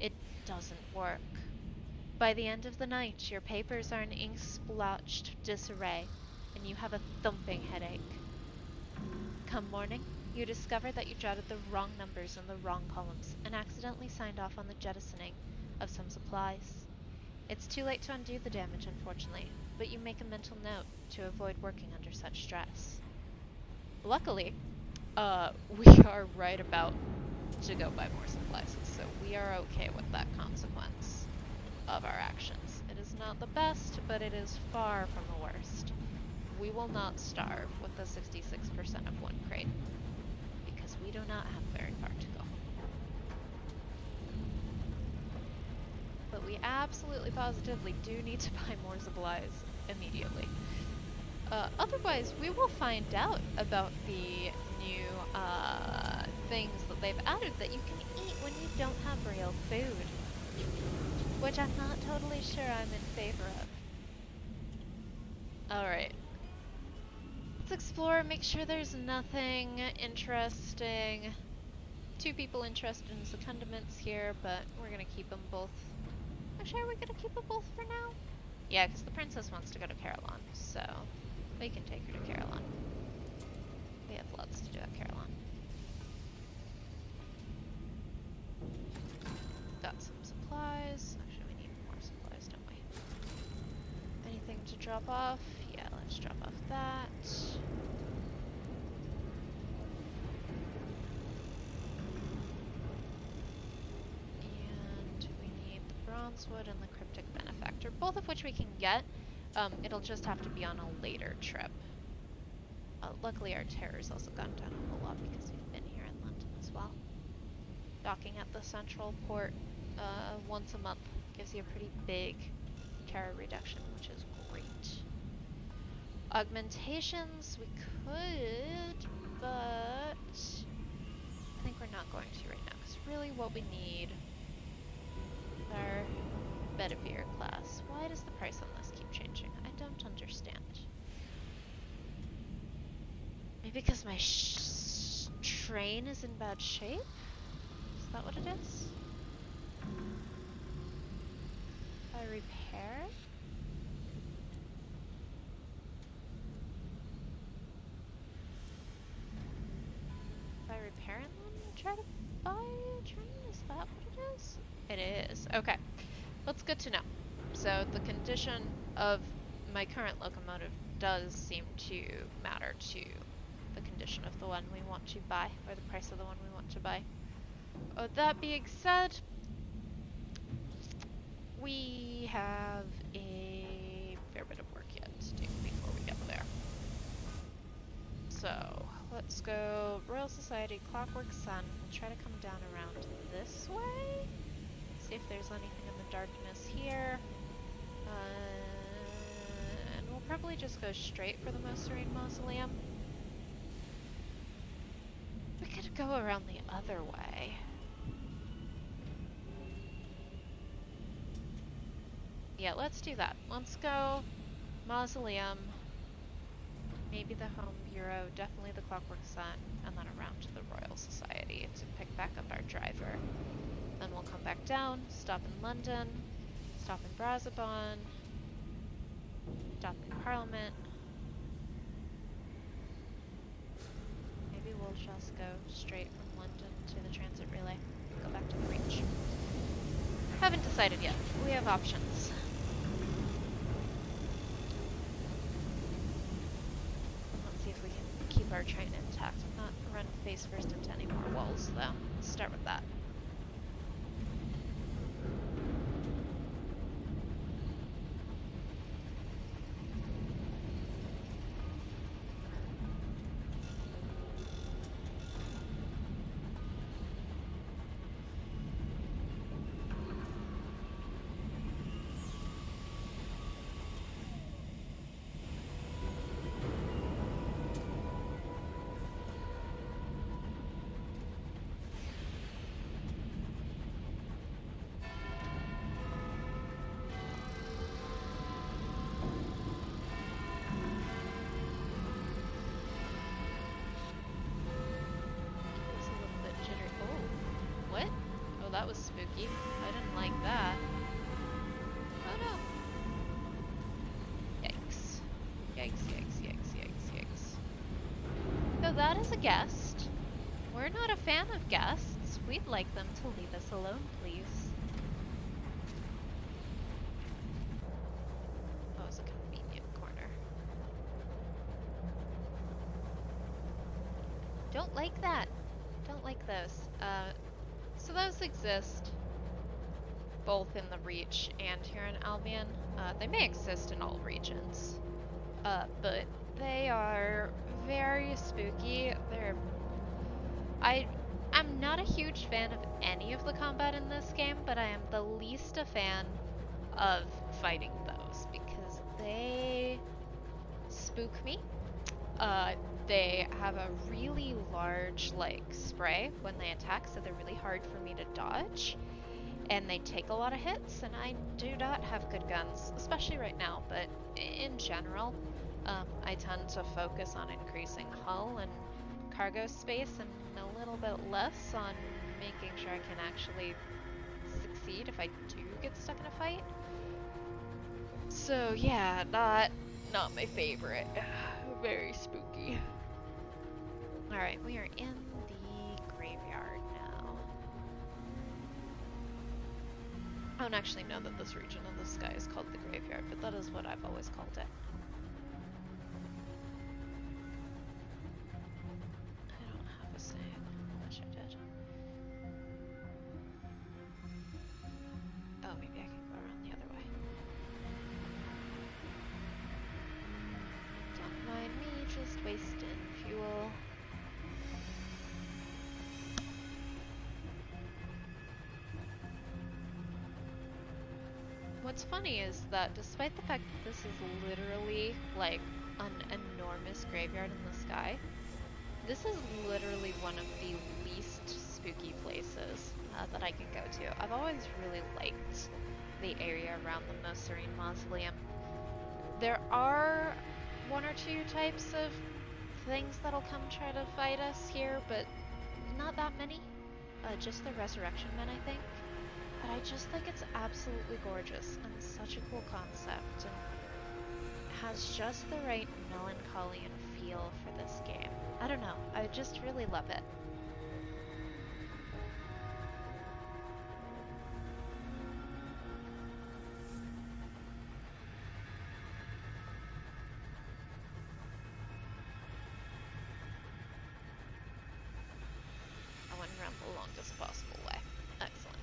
It doesn't work. By the end of the night, your papers are in ink-splotched disarray, and you have a thumping headache. Come morning, you discover that you jotted the wrong numbers in the wrong columns and accidentally signed off on the jettisoning of some supplies. It's too late to undo the damage, unfortunately, but you make a mental note to avoid working under such stress. Luckily, we are right about to go buy more supplies, so we are okay with that consequence of our actions. It is not the best, but it is far from the worst. We will not starve with the 66% of one crate, because we do not have very far to go. But we absolutely positively do need to buy more supplies immediately. Otherwise, we will find out about the new things that they've added that you can eat when you don't have real food. Which I'm not totally sure I'm in favor of. Alright. Let's explore, make sure there's nothing interesting. 2 people interested in secondaments here, but we're gonna keep them both. Actually, are we gonna keep them both for now? Yeah, because the princess wants to go to Carillon, so we can take her to Carillon. We have lots to do at Carillon. Got some supplies. Actually, we need more supplies, don't we? Anything to drop off? Yeah, let's drop off that. And we need the bronzewood and the cryptic benefactor, both of which we can get. It'll just have to be on a later trip. Luckily our terror's also gone down a whole lot because we've been here in London as well. Docking at the central port once a month gives you a pretty big terror reduction, which is great. Augmentations, we could, but I think we're not going to right now, because really what we need is our Bedivere class. Why does the price on this keep changing? I don't understand. Maybe because my train is in bad shape? Is that what it is? If I repair it? If I repair it and try to buy a train? Is that what it is? It is. Okay. That's good to know. So the condition of my current locomotive does seem to matter to the condition of the one we want to buy, or the price of the one we want to buy. That being said, we have a fair bit of work yet to do before we get there. So, let's go Royal Society, Clockwork Sun. We'll try to come down around this way. See if there's anything in the darkness here. And we'll probably just go straight for the Most Serene Mausoleum. We could go around the other way. Yeah, let's do that. Let's go Mausoleum, maybe the Home Bureau, definitely the Clockwork Sun, and then around to the Royal Society to pick back up our driver. Then we'll come back down, stop in London, stop in Brazabon, stop in Parliament. Maybe we'll just go straight from London to the transit relay, go back to the Reach. Haven't decided yet. We have options. Let's see if we can keep our train intact. Not run face first into any more walls, though. Let's start with that. That was spooky. I didn't like that. Oh no. Yikes. Yikes, yikes, yikes, yikes, yikes. So that is a guest. We're not a fan of guests. We'd like them to leave us alone, please. That was a convenient corner. don't like that. Don't like those. So those exist both in the Reach and here in Albion. They may exist in all regions, but they are very spooky. I I'm not a huge fan of any of the combat in this game, but I am the least a fan of fighting those because they spook me. Uh, they have a really large like spray when they attack, so they're really hard for me to dodge. And they take a lot of hits, and I do not have good guns, especially right now, but in general, I tend to focus on increasing hull and cargo space and a little bit less on making sure I can actually succeed if I do get stuck in a fight. So yeah, not my favorite. Very spooky. Alright, we are in the graveyard now. I don't actually know that this region of the sky is called the graveyard, but that is what I've always called it. I don't have a saying. I wish I did. Oh, maybe I can go around the other way. Don't mind me just wasting fuel. What's funny is that despite the fact that this is literally like an enormous graveyard in the sky, this is literally one of the least spooky places that I can go to. I've always really liked the area around the Most Serene Mausoleum. There are one or two types of things that'll come try to fight us here, but not that many. Just the Resurrection Men, I think. But I just think it's absolutely gorgeous and such a cool concept, and has just the right melancholy and feel for this game. I don't know, I just really love it. I went around the longest possible way. Excellent.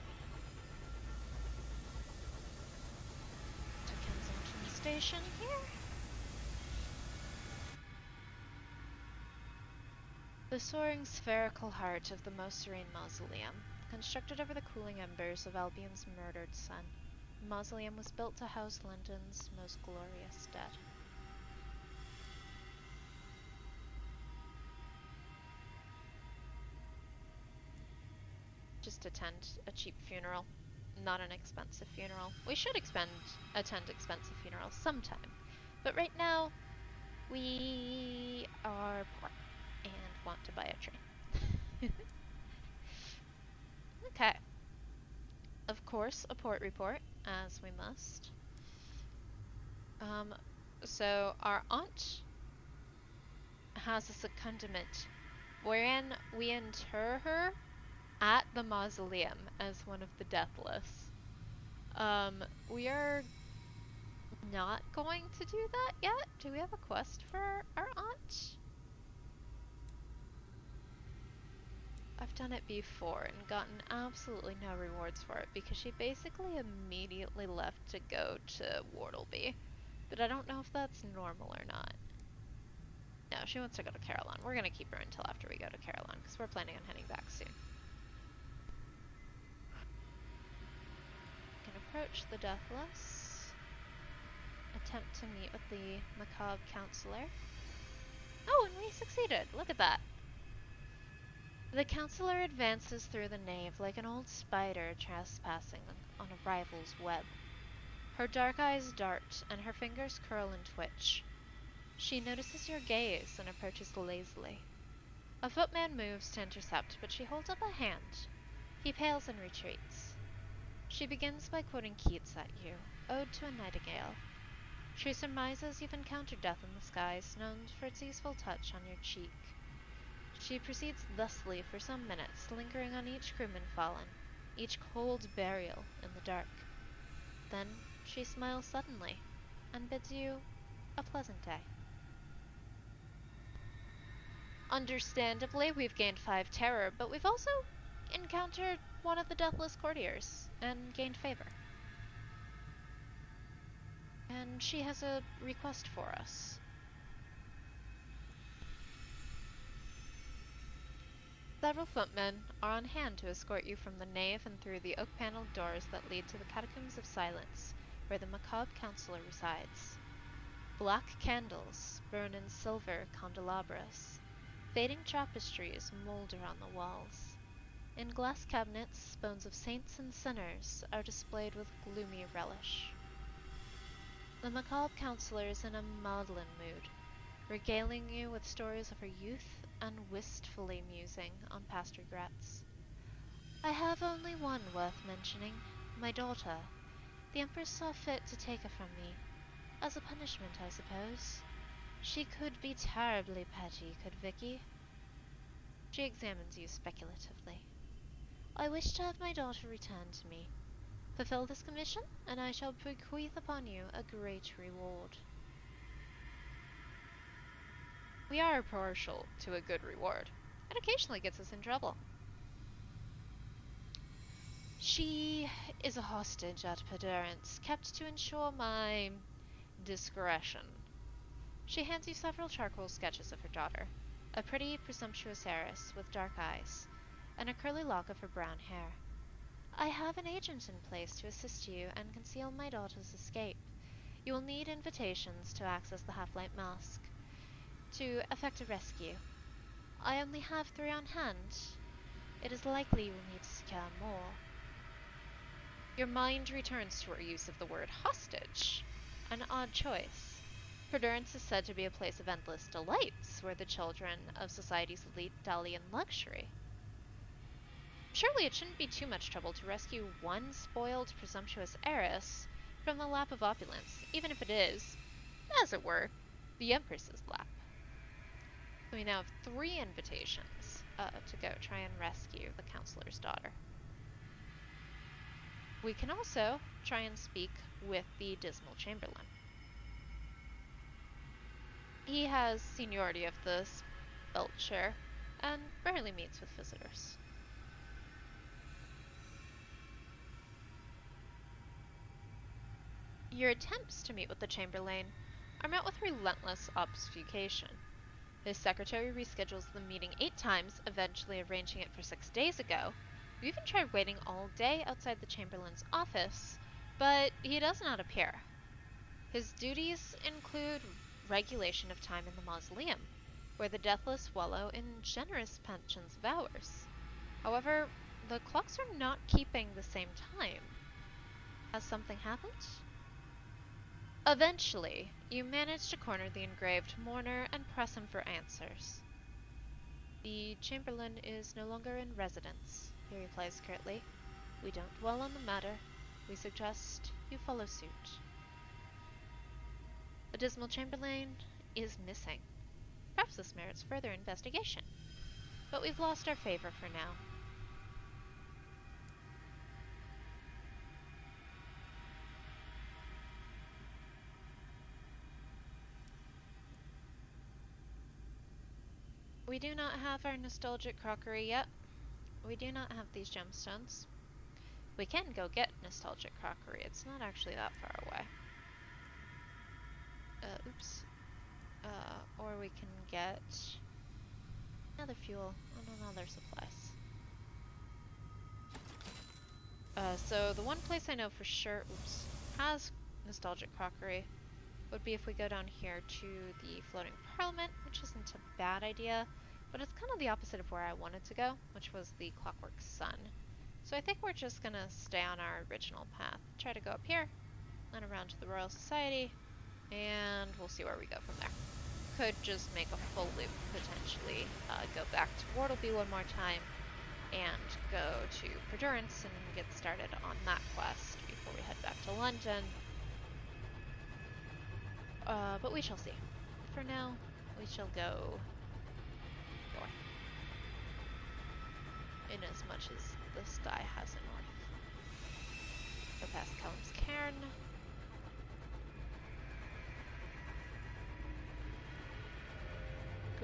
To Kensington Station here. The soaring spherical heart of the Most Serene Mausoleum, constructed over the cooling embers of Albion's murdered son. The mausoleum was built to house London's most glorious dead. Just attend a cheap funeral, not an expensive funeral. We should attend expensive funerals sometime, but right now we are poor and want to buy a train. Okay. Of course, a port report, as we must. So our aunt has a secondment wherein we inter her at the mausoleum as one of the deathless. We are not going to do that yet. Do we have a quest for our aunt? I've done it before and gotten absolutely no rewards for it because she basically immediately left to go to Wartleby. But I don't know if that's normal or not. No, she wants to go to Caroline. We're gonna keep her until after we go to Caroline because we're planning on heading back soon. Can approach the Deathless. Attempt to meet with the macabre counselor. Oh, and we succeeded! Look at that! The counselor advances through the nave like an old spider trespassing on a rival's web. Her dark eyes dart, and her fingers curl and twitch. She notices your gaze and approaches lazily. A footman moves to intercept, but she holds up a hand. He pales and retreats. She begins by quoting Keats at you, Ode to a Nightingale. She surmises you've encountered death in the skies, known for its easeful touch on your cheek. She proceeds thusly for some minutes, lingering on each crewman fallen, each cold burial in the dark. Then she smiles suddenly, and bids you a pleasant day. Understandably, we've gained 5 terror, but we've also encountered one of the Deathless Courtiers and gained favor. And she has a request for us. Several footmen are on hand to escort you from the nave and through the oak-paneled doors that lead to the Catacombs of Silence, where the macabre counselor resides. Black candles burn in silver candelabras. Fading tapestries molder on the walls. In glass cabinets, bones of saints and sinners are displayed with gloomy relish. The macabre counselor is in a maudlin mood, regaling you with stories of her youth and wistfully musing on past regrets. I have only one worth mentioning, my daughter. The Empress saw fit to take her from me. As a punishment, I suppose. She could be terribly petty, could Vicky? She examines you speculatively. I wish to have my daughter returned to me. Fulfill this commission, and I shall bequeath upon you a great reward. We are partial to a good reward. It occasionally gets us in trouble. She is a hostage at Pedurance, kept to ensure my discretion. She hands you several charcoal sketches of her daughter, a pretty, presumptuous heiress with dark eyes, and a curly lock of her brown hair. I have an agent in place to assist you and conceal my daughter's escape. You will need invitations to access the Half-Light Mask, to effect a rescue. I only have 3 on hand. It is likely you will need to secure more. Your mind returns to our use of the word hostage. An odd choice. Perdurance is said to be a place of endless delights, where the children of society's elite dally in luxury. Surely it shouldn't be too much trouble to rescue one spoiled, presumptuous heiress from the lap of opulence, even if it is, as it were, the Empress's lap. So we now have 3 invitations to go try and rescue the counselor's daughter. We can also try and speak with the Dismal Chamberlain. He has seniority of the Belcher and rarely meets with visitors. Your attempts to meet with the Chamberlain are met with relentless obfuscation. His secretary reschedules the meeting 8 times, eventually arranging it for 6 days ago. You even tried waiting all day outside the Chamberlain's office, but he does not appear. His duties include regulation of time in the mausoleum, where the deathless wallow in generous pensions of hours. However, the clocks are not keeping the same time. Has something happened? Eventually, you manage to corner the engraved mourner and press him for answers. The Chamberlain is no longer in residence, he replies curtly. We don't dwell on the matter. We suggest you follow suit. The Dismal Chamberlain is missing. Perhaps this merits further investigation. But we've lost our favor for now. We do not have our nostalgic crockery yet. We do not have these gemstones. We can go get nostalgic crockery. It's not actually that far away. Oops. Or we can get another fuel and another supplies. So the one place I know for sure, has nostalgic crockery would be if we go down here to the floating parliament, which isn't a bad idea, but it's kind of the opposite of where I wanted to go, which was the Clockwork Sun. So I think we're just gonna stay on our original path. Try to go up here, then around to the Royal Society, and we'll see where we go from there. Could just make a full loop, potentially. Go back to Wortleby one more time, and go to Perdurance and get started on that quest before we head back to London. But we shall see. For now, we shall go north. In as much as the sky has a north. Go past Callum's Cairn.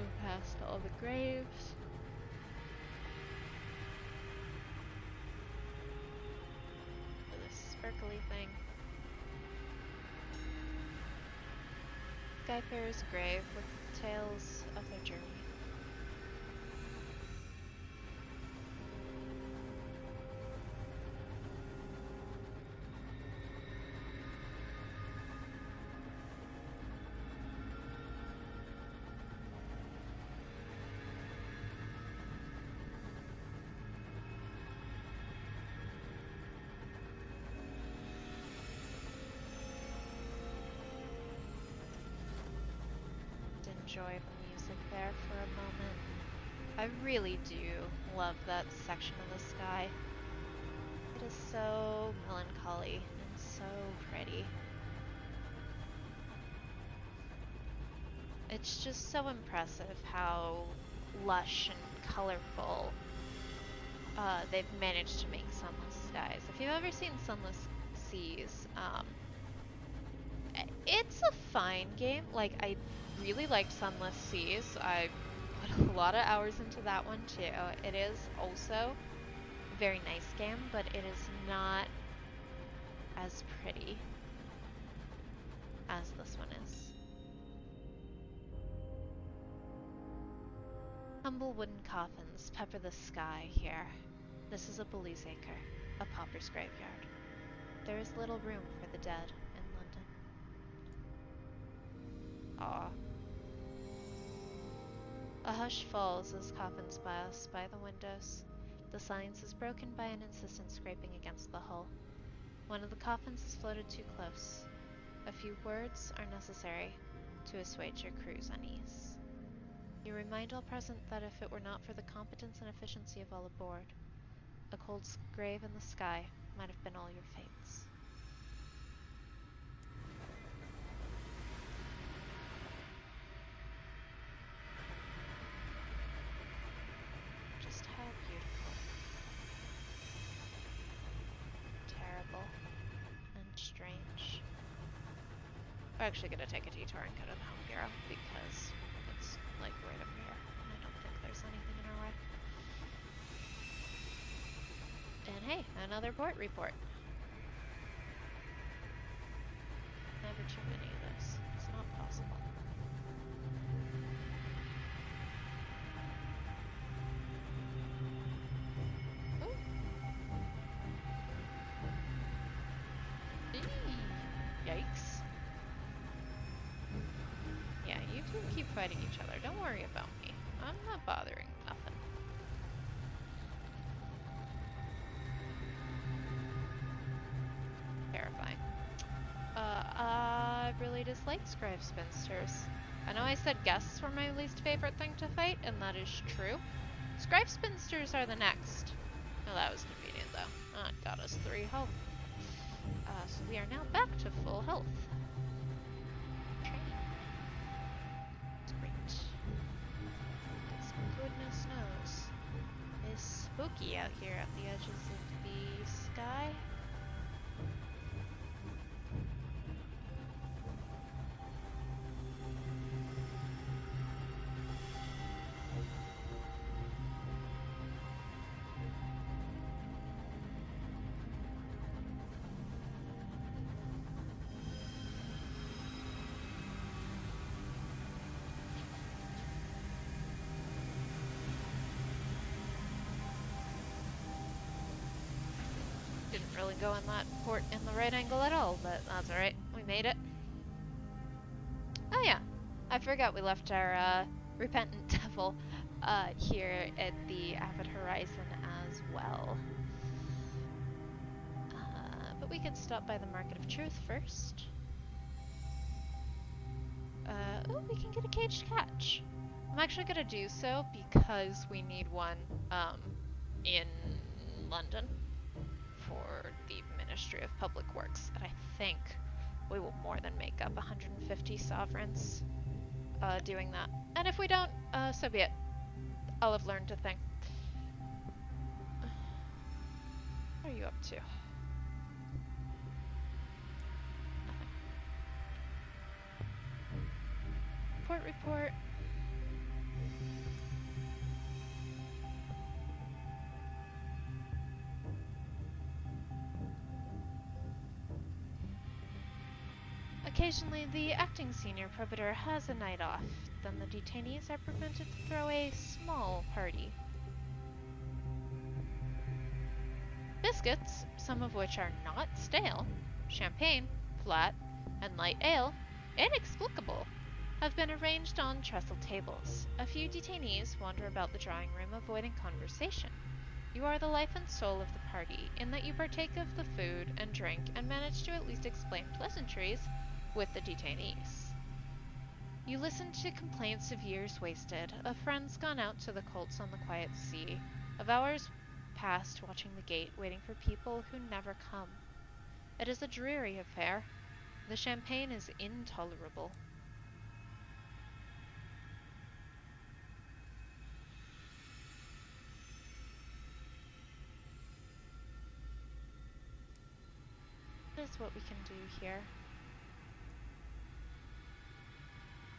Go past all the graves. This sparkly thing. Skyfarer's grave with tales of their journey. Enjoy the music there for a moment. I really do love that section of the sky. It is so melancholy and so pretty. It's just so impressive how lush and colorful they've managed to make Sunless skies. If you've ever seen Sunless Seas, it's a fine game. Like, I really liked Sunless Seas. I put a lot of hours into that one too. It is also a very nice game, but it is not as pretty as this one is. Humble wooden coffins pepper the sky here. This is a Belize acre, a pauper's graveyard. There is little room for the dead in London. Aw. A hush falls as coffins pass by the windows. The silence is broken by an insistent scraping against the hull. One of the coffins is floated too close. A few words are necessary to assuage your crew's unease. You remind all present that if it were not for the competence and efficiency of all aboard, a cold grave in the sky might have been all your fates. Just how beautiful. Terrible. And strange. We're actually gonna take a detour and go to the Home Bureau because it's like right over here and I don't think there's anything in our way. And hey, another port report. Never too many of those. It's not possible. Ooh. Yikes. Yeah, you two keep fighting each other. Don't worry about me. I'm not bothering nothing. Terrifying. I really dislike Scribe Spinsters. I know I said guests were my least favorite thing to fight, and that is true. Scribe Spinsters are the next. Oh, that was convenient, though. That got us 3 health. So we are now back to full health. Training. It's great. Because goodness knows, it's spooky out here at the edges of the sky. Didn't really go in that port in the right angle at all, but that's alright. We made it. Oh yeah, I forgot we left our Repentant Devil here at the Avid Horizon as well. But we could stop by the Market of Truth first. Oh, we can get a caged catch. I'm actually gonna do so because we need one in London for the Ministry of Public Works, and I think we will more than make up 150 sovereigns doing that. And if we don't, so be it. I'll have learned a thing. What are you up to? Nothing. Port report. Occasionally, the acting senior probator has a night off. Then the detainees are permitted to throw a small party. Biscuits, some of which are not stale, champagne, flat, and light ale, inexplicable, have been arranged on trestle tables. A few detainees wander about the drawing room avoiding conversation. You are the life and soul of the party, in that you partake of the food and drink and manage to at least explain pleasantries with the detainees. You listen to complaints of years wasted, of friends gone out to the colts on the quiet sea, of hours passed watching the gate, waiting for people who never come. It is a dreary affair. The champagne is intolerable. That is what we can do here.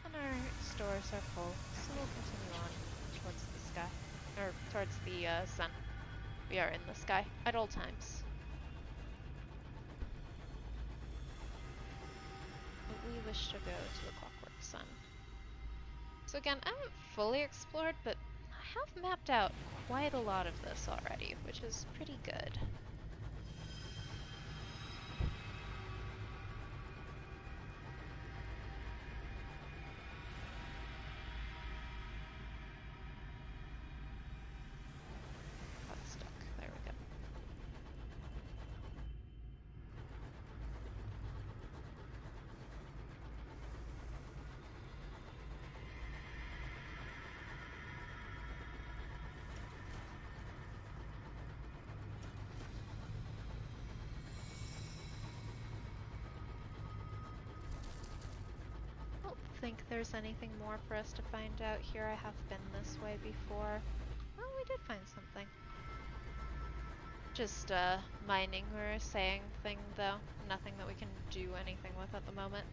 And our stores are full, so we'll continue on towards the sky, or towards the sun. We are in the sky at all times. But we wish to go to the Clockwork Sun. So again, I haven't fully explored, but I have mapped out quite a lot of this already, which is pretty good. Got stuck. There we go. I don't think there's anything more for us to find out here. I have been this way before. Well, we did find something. Just mining or saying thing though. Nothing that we can do anything with at the moment.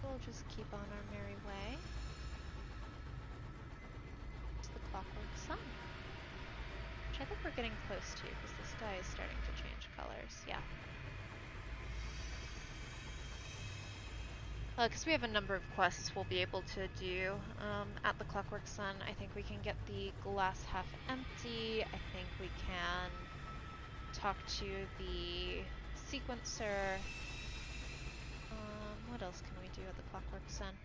We'll just keep on our merry way to the Clockwork Sun. Which I think we're getting close to because the sky is starting to change colors. Yeah. Because we have a number of quests we'll be able to do at the Clockwork Sun. I think we can get the glass half empty. I think we can talk to the sequencer. What else can we do at the Clockwork Sun?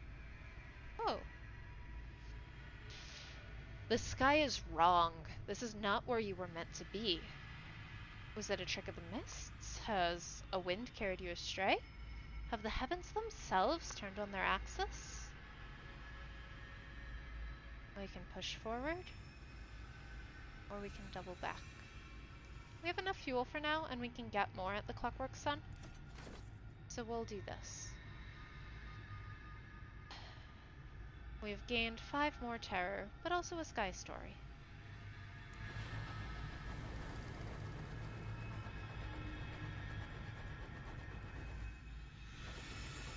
Oh. The sky is wrong. This is not where you were meant to be. Was it a trick of the mists? Has a wind carried you astray? Have the heavens themselves turned on their axis? We can push forward, or we can double back. We have enough fuel for now, and we can get more at the Clockwork Sun. So we'll do this. We have gained 5 more terror, but also a sky story.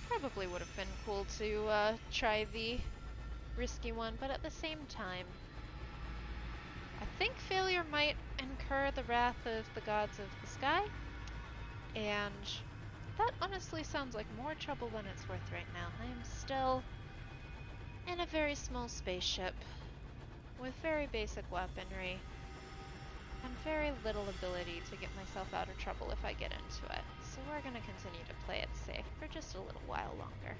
Probably would have been cool to try the risky one, but at the same time, I think failure might incur the wrath of the gods of the sky, and that honestly sounds like more trouble than it's worth right now. I am still in a very small spaceship with very basic weaponry and very little ability to get myself out of trouble if I get into it. So we're gonna continue to play it safe for just a little while longer.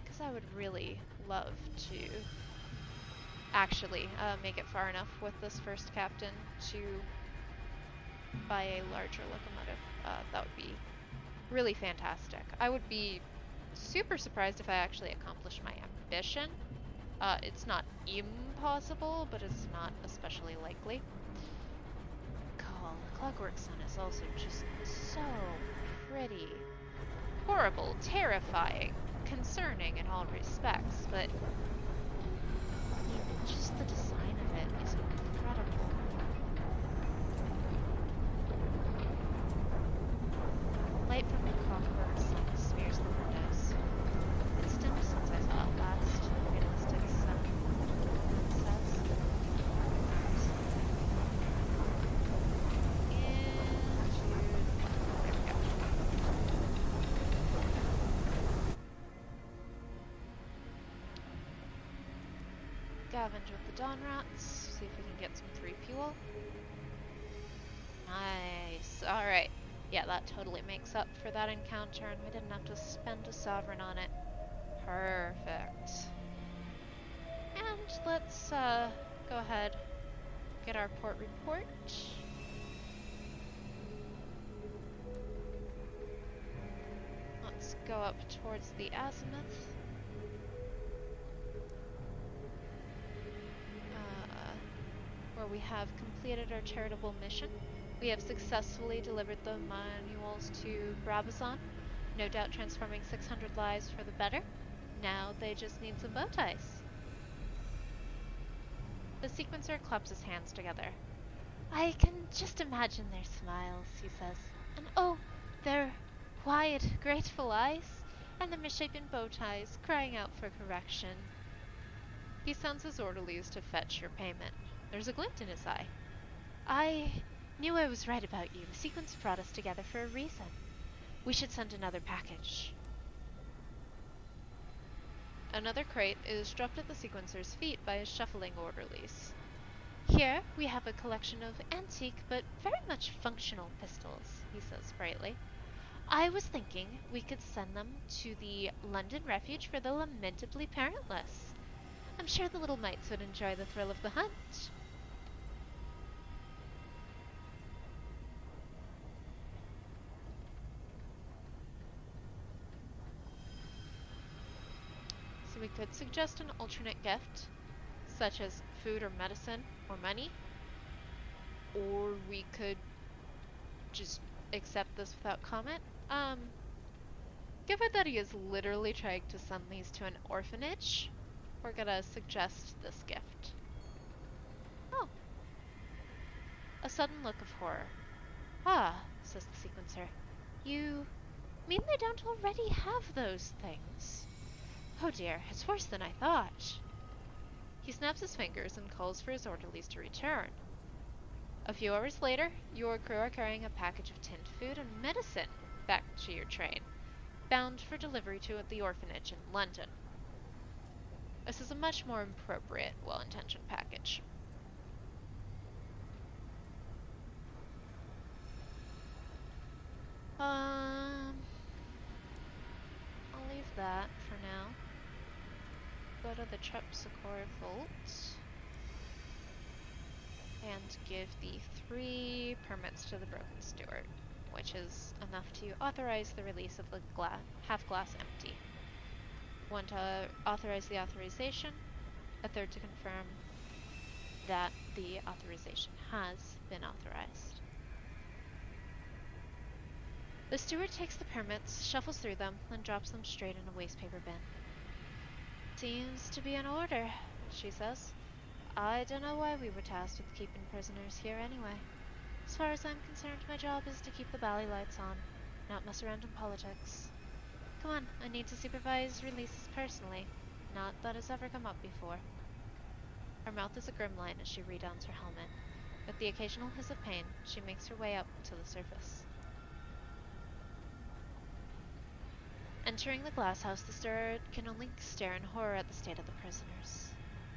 Because I would really love to actually make it far enough with this first captain to buy a larger locomotive. That would be really fantastic. I would be super surprised if I actually accomplished my ambition. It's not impossible, but it's not especially likely. The Clockwork Sun is also just so pretty. Horrible, terrifying, concerning in all respects, but just the design of it is incredible. Light from the Clockwork Sun smears the windows. It's dimmed since I saw it last. Realistic sun. Says. Into scavenge with the Dawn Rats, see if we can get some 3 fuel. Nice. Alright. Yeah, that totally makes up for that encounter, and we didn't have to spend a sovereign on it. Perfect. And let's go ahead, get our port report. Let's go up towards the azimuth. Where we have completed our charitable mission. We have successfully delivered the manuals to Brabazon, no doubt transforming 600 lives for the better. Now they just need some bow ties. The sequencer claps his hands together. I can just imagine their smiles, he says. And oh, their wide, grateful eyes, and the misshapen bow ties crying out for correction. He sends his orderlies to fetch your payment. There's a glint in his eye. I knew I was right about you. The sequence brought us together for a reason. We should send another package. Another crate is dropped at the sequencer's feet by his shuffling orderlies. Here we have a collection of antique but very much functional pistols, he says brightly. I was thinking we could send them to the London Refuge for the lamentably parentless. I'm sure the little mites would enjoy the thrill of the hunt. So we could suggest an alternate gift, such as food or medicine or money, or we could just accept this without comment. Given that he is literally trying to send these to an orphanage, we're gonna suggest this gift. Oh. A sudden look of horror. Ah, says the sequencer. You mean they don't already have those things? Oh dear, it's worse than I thought. He snaps his fingers and calls for his orderlies to return. A few hours later, your crew are carrying a package of tinned food and medicine back to your train, bound for delivery to the orphanage in London. This is a much more appropriate, well-intentioned package. I'll leave that for now. Go to the Trepsicore Vault and give the 3 permits to the Broken Steward, which is enough to authorize the release of the half-glass empty. 1 to authorize the authorization, a 3rd to confirm that the authorization has been authorized. The steward takes the permits, shuffles through them, and drops them straight in a wastepaper bin. Seems to be in order, she says. I don't know why we were tasked with keeping prisoners here anyway. As far as I'm concerned, my job is to keep the bally lights on, not mess around in politics. Come on, I need to supervise releases personally. Not that has ever come up before. Her mouth is a grim line as she redons her helmet. With the occasional hiss of pain, she makes her way up to the surface. Entering the glass house, the steward can only stare in horror at the state of the prisoners.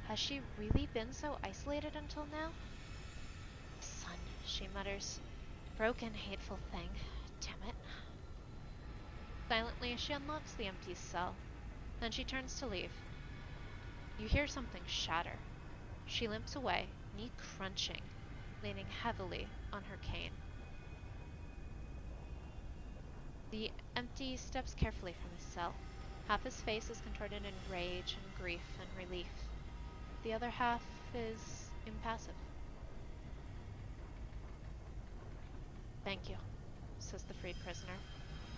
Has she really been so isolated until now? Son, she mutters. Broken, hateful thing. Damn it. Silently, she unlocks the empty cell. Then she turns to leave. You hear something shatter. She limps away, knee crunching, leaning heavily on her cane. The empty steps carefully from his cell. Half his face is contorted in rage and grief and relief. The other half is impassive. Thank you, says the freed prisoner.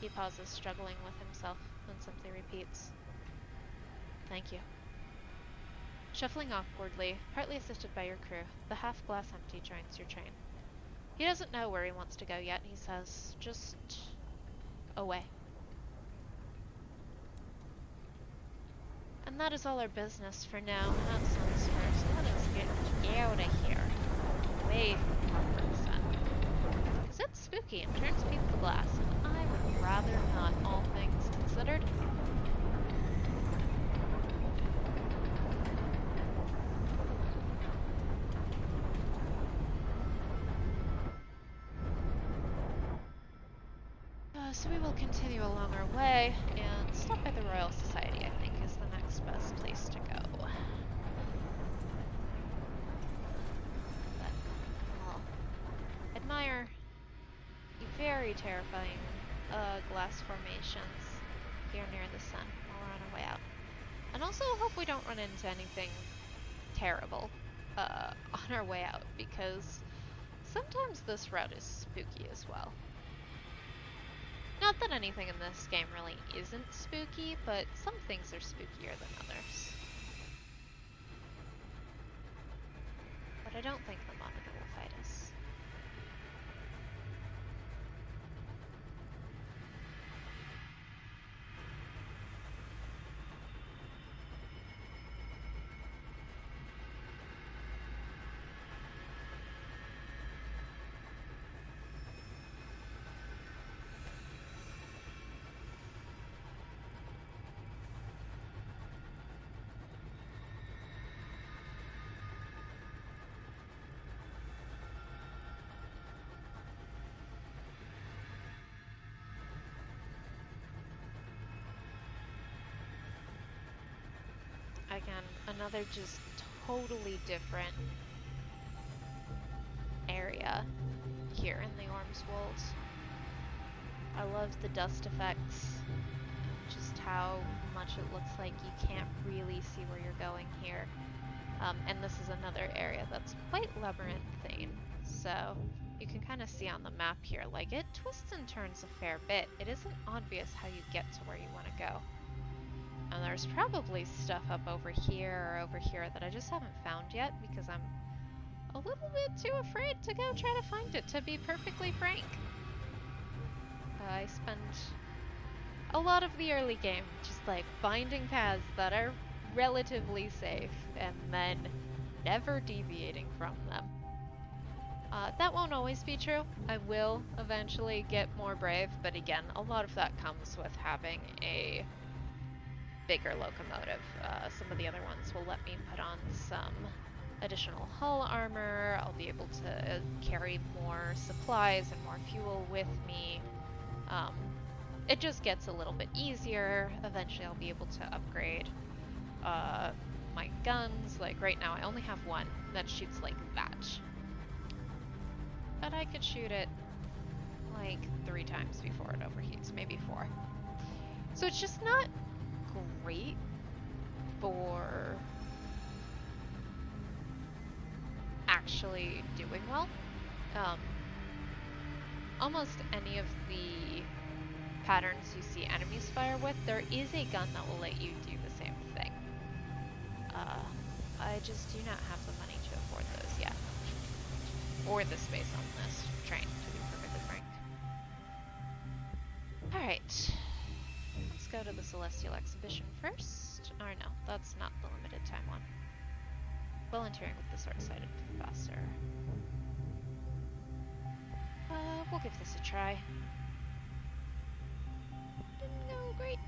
He pauses, struggling with himself, then simply repeats, thank you. Shuffling awkwardly, partly assisted by your crew, the half-glass empty joins your train. He doesn't know where he wants to go yet, he says, just away. And that is all our business for now. Not Sun's first. Let us get out of here. Away from corporate sun. Because it's spooky and turns people glass, and I would rather not, all things considered. So we will continue along our way and stop by the Royal Society, I think, is the next best place to go. But I'll admire the very terrifying glass formations here near the sun while we're on our way out. And also hope we don't run into anything terrible on our way out, because sometimes this route is spooky as well. Not that anything in this game really isn't spooky, but some things are spookier than others. But I don't think the monitor will fight us. Again, another just totally different area here in the Ormswold. I love the dust effects and just how much it looks like you can't really see where you're going here. And this is another area that's quite labyrinthine, so you can kind of see on the map here, like, it twists and turns a fair bit. It isn't obvious how you get to where you want to go. And there's probably stuff up over here or over here that I just haven't found yet because I'm a little bit too afraid to go try to find it, to be perfectly frank. I spend a lot of the early game just like finding paths that are relatively safe and then never deviating from them. That won't always be true. I will eventually get more brave, but again, a lot of that comes with having a bigger locomotive. Some of the other ones will let me put on some additional hull armor. I'll be able to carry more supplies and more fuel with me. It just gets a little bit easier. Eventually I'll be able to upgrade my guns. Like right now I only have one that shoots like that. But I could shoot it like 3 times before it overheats, maybe 4. So it's just not great for actually doing well. Almost any of the patterns you see enemies fire with, there is a gun that will let you do the same thing. I just do not have the money to afford those yet. Or the space on this train, to be perfectly frank. Alright. Let's go to the Celestial Exhibition first. Or no, that's not the limited time one. Volunteering with the Sword-Sighted Professor. We'll give this a try. Didn't go great.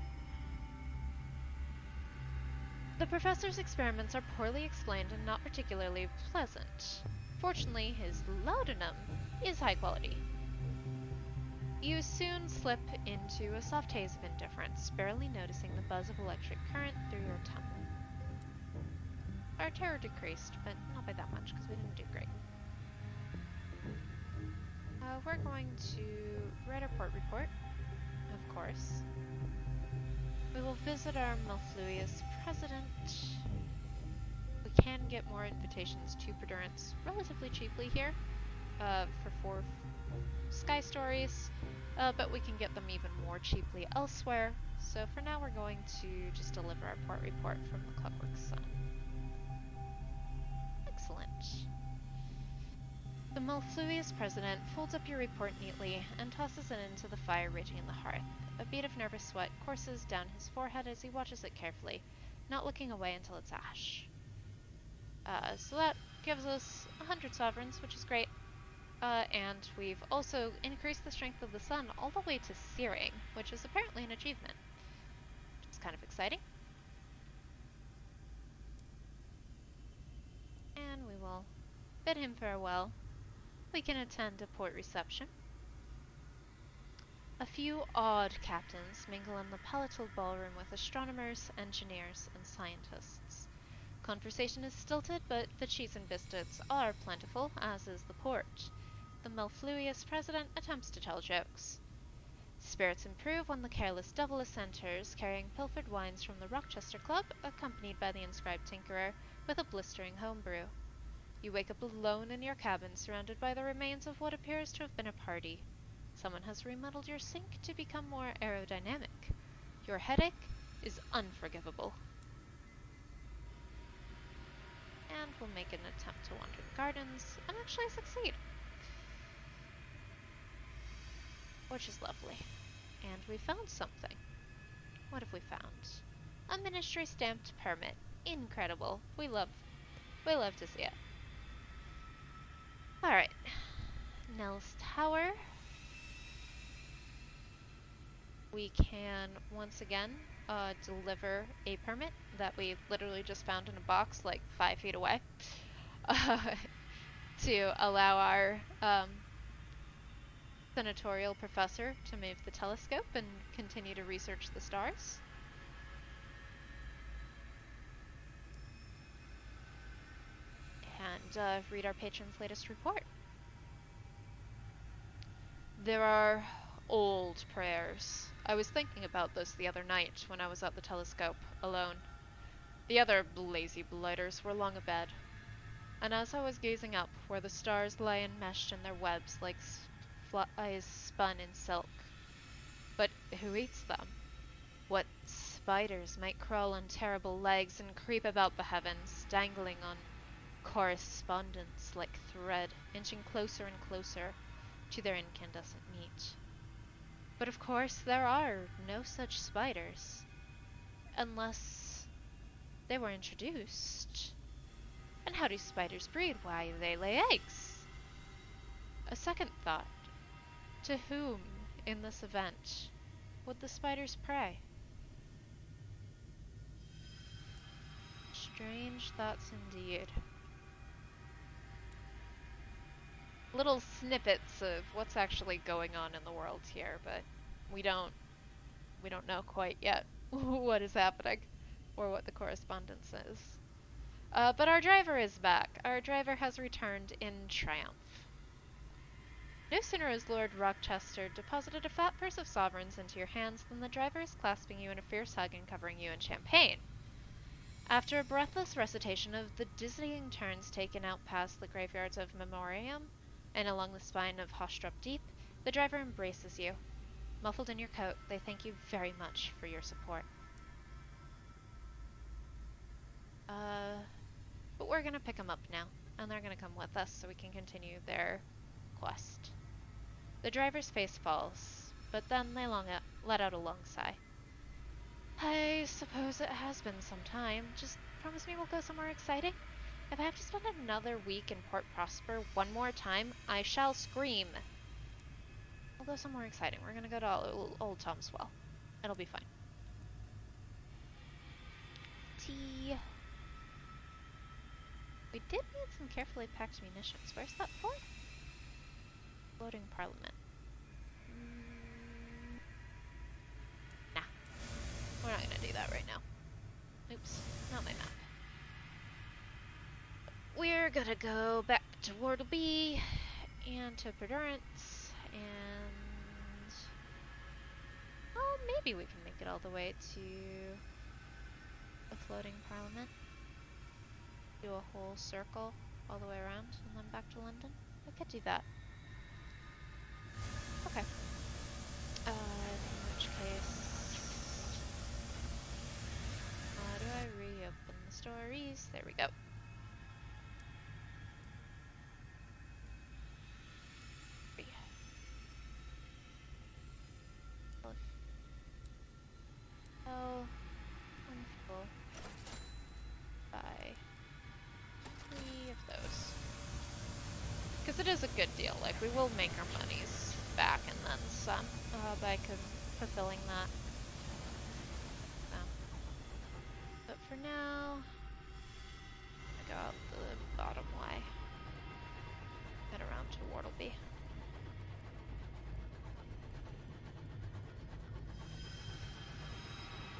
The professor's experiments are poorly explained and not particularly pleasant. Fortunately, his laudanum is high quality. You soon slip into a soft haze of indifference, barely noticing the buzz of electric current through your tongue. Our terror decreased, but not by that much, because we didn't do great. We're going to write our port report, of course. We will visit our mellifluous president. We can get more invitations to Perdurance relatively cheaply here, for 4 sky stories, but we can get them even more cheaply elsewhere. So for now we're going to just deliver our port report from the Clockwork Sun. Excellent. The mellifluous president folds up your report neatly and tosses it into the fire raging in the hearth. A bead of nervous sweat courses down his forehead as he watches it carefully, not looking away until it's ash. So that gives us 100 sovereigns, which is great. And we've also increased the strength of the sun all the way to searing, which is apparently an achievement. Which is kind of exciting. And we will bid him farewell. We can attend a port reception. A few odd captains mingle in the palatal ballroom with astronomers, engineers, and scientists. Conversation is stilted, but the cheese and biscuits are plentiful, as is the port. The mellifluous president attempts to tell jokes. Spirits improve when the careless doublist enters, carrying pilfered wines from the Rochester Club, accompanied by the inscribed tinkerer, with a blistering homebrew. You wake up alone in your cabin, surrounded by the remains of what appears to have been a party. Someone has remodeled your sink to become more aerodynamic. Your headache is unforgivable. And we'll make an attempt to wander the gardens, and actually succeed. Which is lovely. And we found something. What have we found? A ministry stamped permit. Incredible. We love to see it. Alright. Nell's Tower. We can once again deliver a permit that we literally just found in a box like 5 feet away to allow our senatorial professor to move the telescope and continue to research the stars. And read our patron's latest report. There are old prayers. I was thinking about this the other night when I was at the telescope, alone. The other lazy blighters were long abed, and as I was gazing up where the stars lay enmeshed in their webs like flies spun in silk. But who eats them? What spiders might crawl on terrible legs and creep about the heavens, dangling on correspondence like thread, inching closer and closer to their incandescent meat? But of course there are no such spiders, unless they were introduced. And how do spiders breed? Why, they lay eggs. A second thought. To whom, in this event, would the spiders prey? Strange thoughts indeed. Little snippets of what's actually going on in the world here, but we don't know quite yet what is happening or what the correspondence is. But our driver is back. Our driver has returned in triumph. No sooner has Lord Rochester deposited a fat purse of sovereigns into your hands than the driver is clasping you in a fierce hug and covering you in champagne. After a breathless recitation of the dizzying turns taken out past the graveyards of Memoriam and along the spine of Hostrup Deep, the driver embraces you. Muffled in your coat, they thank you very much for your support. But we're gonna pick them up now, and they're gonna come with us so we can continue their quest. The driver's face falls, but then they let out a long sigh. I suppose it has been some time. Just promise me we'll go somewhere exciting? If I have to spend another week in Port Prosper one more time, I shall scream. We'll go somewhere exciting. We're gonna go to Old Tom's Well. It'll be fine. Tea. We did need some carefully packed munitions. Where's that for? Floating Parliament. Nah. We're not gonna do that right now. Oops, not my map. We're gonna go back to Wardleby and to Perdurance, and oh, maybe we can make it all the way to the floating Parliament. Do a whole circle all the way around and then back to London. We could do that. Okay. In which case, how do I reopen the stories? There we go. Oh, wonderful. Buy 3 of those. Because it is a good deal. Like, we will make our monies back and then some by fulfilling that. So. But for now, I go out the bottom way. Head around to Wardleby.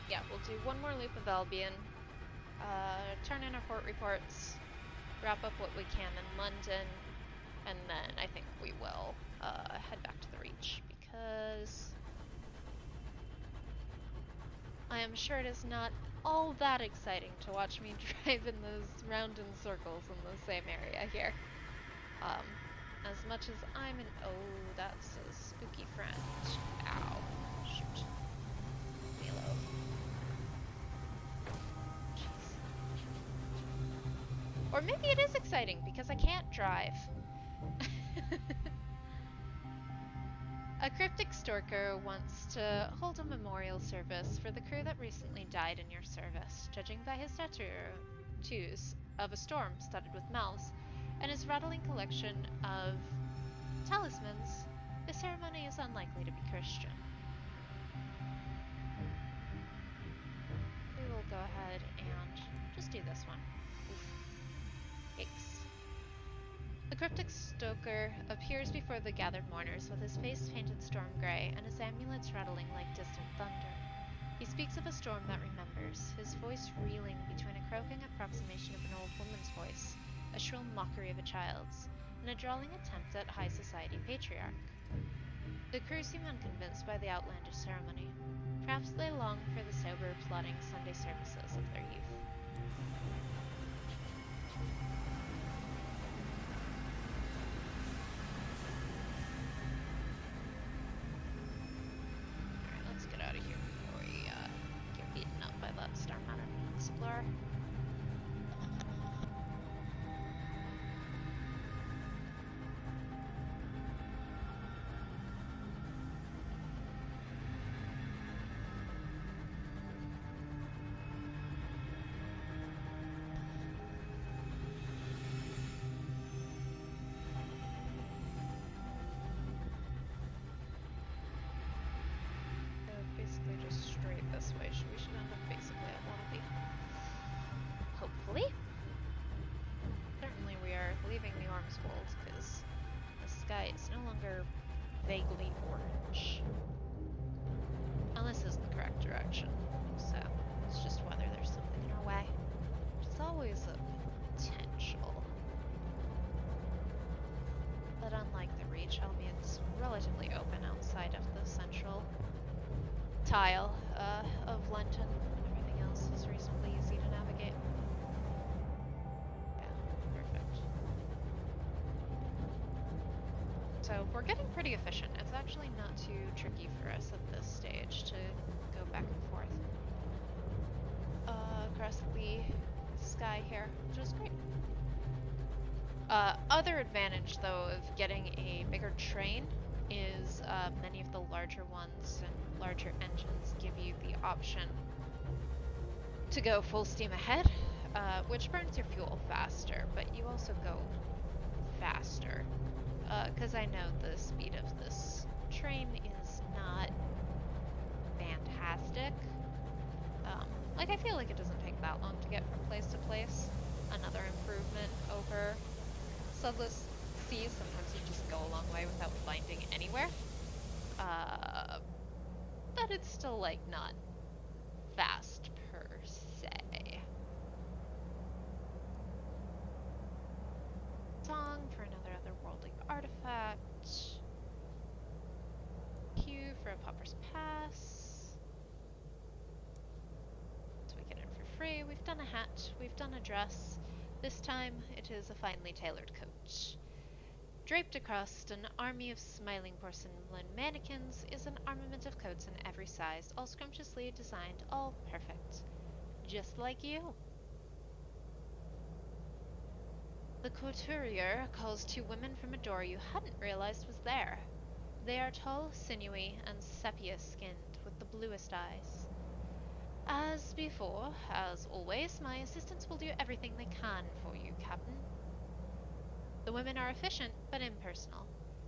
yeah, we'll do one more loop of Albion, turn in our port reports, wrap up what we can in London, and then I think we will head back to the Reach, because I am sure it is not all that exciting to watch me drive in those round in circles in the same area here. As much as I'm an— oh, that's a spooky friend. Ow. Shoot. Milo. Jeez. Or maybe it is exciting because I can't drive. A cryptic stalker wants to hold a memorial service for the crew that recently died in your service. Judging by his tattoos of a storm studded with mouths and his rattling collection of talismans, the ceremony is unlikely to be Christian. We will go ahead and just do this one. Oof. Yikes. The cryptic stoker appears before the gathered mourners with his face painted storm gray and his amulets rattling like distant thunder. He speaks of a storm that remembers, his voice reeling between a croaking approximation of an old woman's voice, a shrill mockery of a child's, and a drawling attempt at high society patriarch. The crew seem unconvinced by the outlandish ceremony. Perhaps they long for the sober, plodding Sunday services of their youth. Alright, let's get out of here before we get beaten up by that Star Matter Explorer. Basically just straight this way. We should end up basically at Wallaby. Hopefully. Certainly we are leaving the Ormswold because the sky is no longer vaguely orange. And this is the correct direction. So it's just whether there's something in our way. Which is always a potential. But unlike the Reach, Albion's relatively open outside of the central tile of London. Everything else is reasonably easy to navigate. Yeah, perfect. So we're getting pretty efficient. It's actually not too tricky for us at this stage to go back and forth across the sky here, which is great. Other advantage, though, of getting a bigger train is many of the larger ones and larger engines give you the option to go full steam ahead, which burns your fuel faster, but you also go faster. Because I know the speed of this train is not fantastic. Like, I feel like it doesn't take that long to get from place to place. Another improvement over Sunless seas. Sometimes you just go a long way without finding anywhere. But it's still, like, not fast per se. Song for another otherworldly artifact. Q for a Pauper's Pass. So we get in for free. We've done a hat. We've done a dress. This time it is a finely tailored coat. Draped across an army of smiling porcelain mannequins is an armament of coats in every size, all scrumptiously designed, all perfect. Just like you. The couturier calls two women from a door you hadn't realized was there. They are tall, sinewy, and sepia-skinned, with the bluest eyes. As before, as always, my assistants will do everything they can for you, Captain. The women are efficient, but impersonal,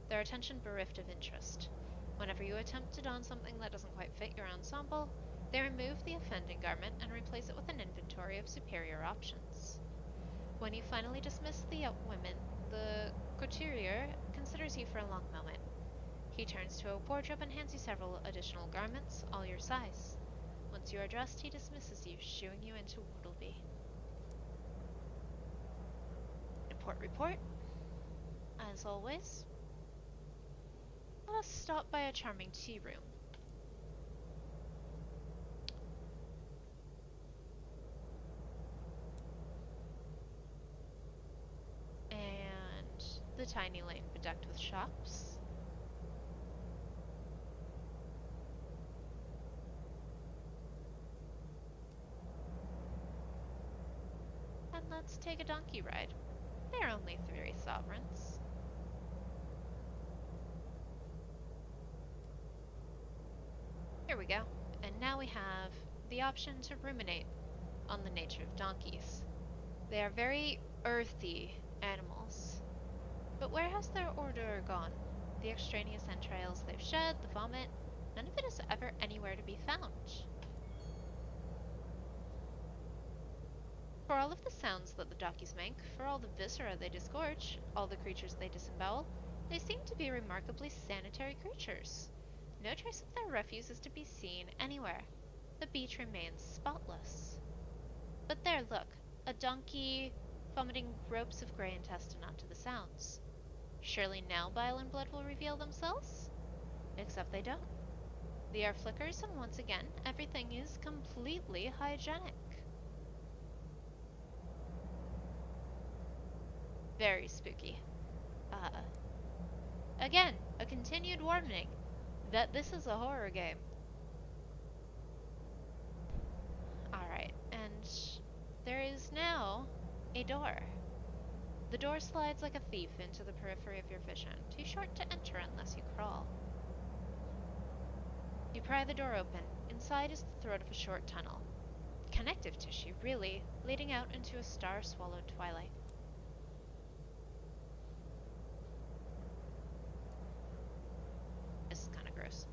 their attention bereft of interest. Whenever you attempt to don something that doesn't quite fit your ensemble, they remove the offending garment and replace it with an inventory of superior options. When you finally dismiss the women, the couturier considers you for a long moment. He turns to a wardrobe and hands you several additional garments, all your size. Once Once you are dressed, he dismisses you, shooing you into Wardleby. Report. As always, let us stop by a charming tea room. And the tiny lane bedecked with shops. And let's take a donkey ride. They're only 3 sovereigns. Here we go. And now we have the option to ruminate on the nature of donkeys. They are very earthy animals. But where has their odor gone? The extraneous entrails they've shed, the vomit, none of it is ever anywhere to be found. For all of the sounds that the donkeys make, for all the viscera they disgorge, all the creatures they disembowel, they seem to be remarkably sanitary creatures. No trace of their refuse is to be seen anywhere. The beach remains spotless. But there, look, a donkey vomiting ropes of grey intestine onto the sounds. Surely now bile and blood will reveal themselves? Except they don't. The air flickers, and once again, everything is completely hygienic. Very spooky. Again, a continued warning that this is a horror game. Alright, and there is now a door. The door slides like a thief into the periphery of your vision, too short to enter unless you crawl. You pry the door open. Inside is the throat of a short tunnel. Connective tissue, really, leading out into a star-swallowed twilight. This is kind of gross.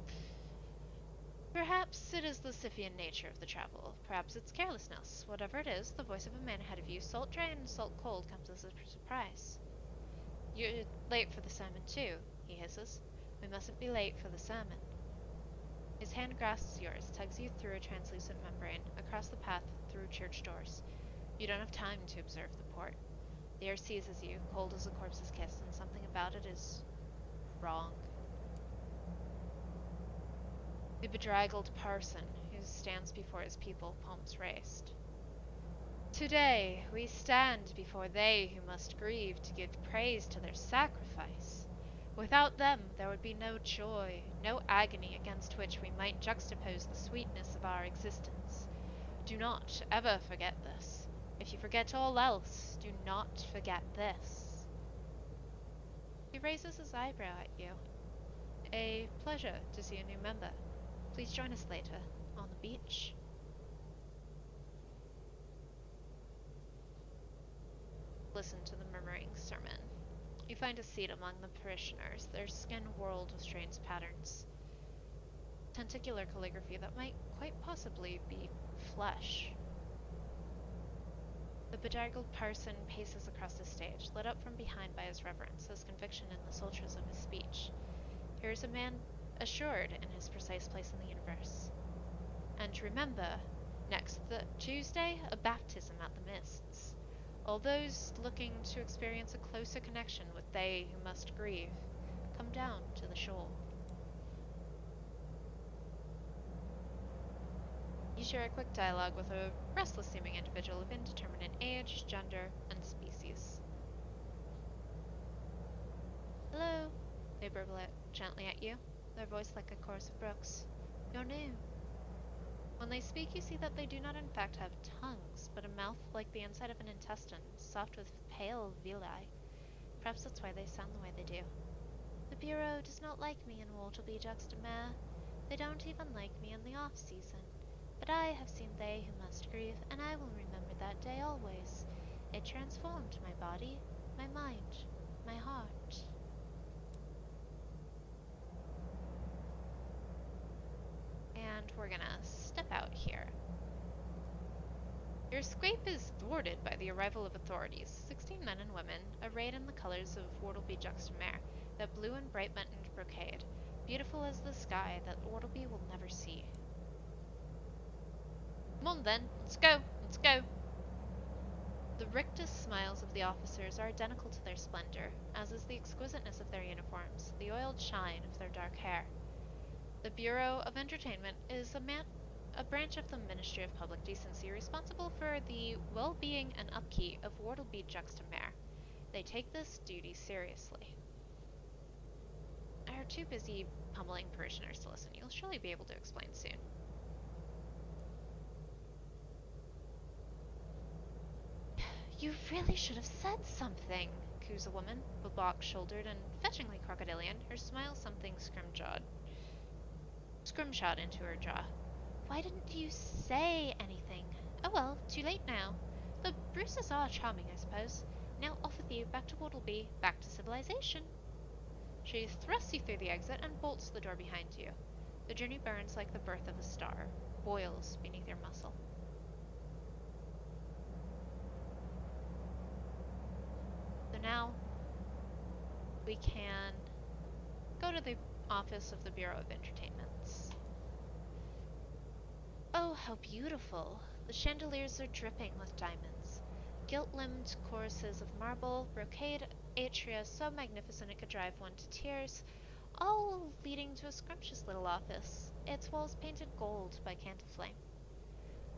Perhaps it is the Scythian nature of the travel. Perhaps it's carelessness. Whatever it is, the voice of a man ahead of you, salt dry and salt cold, comes as a surprise. You're late for the sermon too, he hisses. We mustn't be late for the sermon. His hand grasps yours, tugs you through a translucent membrane, across the path, through church doors. You don't have time to observe the port. The air seizes you, cold as a corpse's kiss, and something about it is wrong. The bedraggled parson, who stands before his people, palms raised. Today we stand before they who must grieve to give praise to their sacrifice. Without them there would be no joy, no agony against which we might juxtapose the sweetness of our existence. Do not ever forget this. If you forget all else, do not forget this. He raises his eyebrow at you. A pleasure to see a new member. Please join us later, on the beach. Listen to the murmuring sermon. You find a seat among the parishioners, their skin whorled with strange patterns. Tentacular calligraphy that might quite possibly be flesh. The bedraggled parson paces across the stage, lit up from behind by his reverence, his conviction in the sultras of his speech. Here is a man assured in his precise place in the universe. And remember, next Tuesday, a baptism at the Mists. All those looking to experience a closer connection with they who must grieve, come down to the shore. You share a quick dialogue with a restless-seeming individual of indeterminate age, gender, and species. Hello, they burble it gently at you, their voice like a chorus of brooks. You're new. When they speak, you see that they do not in fact have tongues, but a mouth like the inside of an intestine, soft with pale villi. Perhaps that's why they sound the way they do. The Bureau does not like me in Wardleby Juxtamare. They don't even like me in the off-season. But I have seen they who must grieve, and I will remember that day always. It transformed my body, my mind, my heart. And we're gonna step out here. Your escape is thwarted by the arrival of authorities, 16 men and women, arrayed in the colors of Wardleby Juxtamare, that blue and bright buttoned brocade, beautiful as the sky that Wardleby will never see. Come on then, let's go, let's go. The rictus smiles of the officers are identical to their splendor, as is the exquisiteness of their uniforms, the oiled shine of their dark hair. The Bureau of Entertainment is a branch of the Ministry of Public Decency responsible for the well-being and upkeep of Wortleby Juxtamare. They take this duty seriously. I are too busy pummeling parishioners to listen. You'll surely be able to explain soon. You really should have said something, coos a woman, box-shouldered and fetchingly crocodilian, her smile something scrimshot into her jaw. Why didn't you say anything? Oh well, too late now. The Bruces are charming, I suppose. Now off with you, back to Wortleby, back to civilization. She thrusts you through the exit and bolts the door behind you. The journey burns like the birth of a star, boils beneath your muscle. So now, we can go to the office of the Bureau of Entertainments. Oh, how beautiful! The chandeliers are dripping with diamonds. Gilt-limbed choruses of marble, brocade atria so magnificent it could drive one to tears, all leading to a scrumptious little office, its walls painted gold by Cantiflame.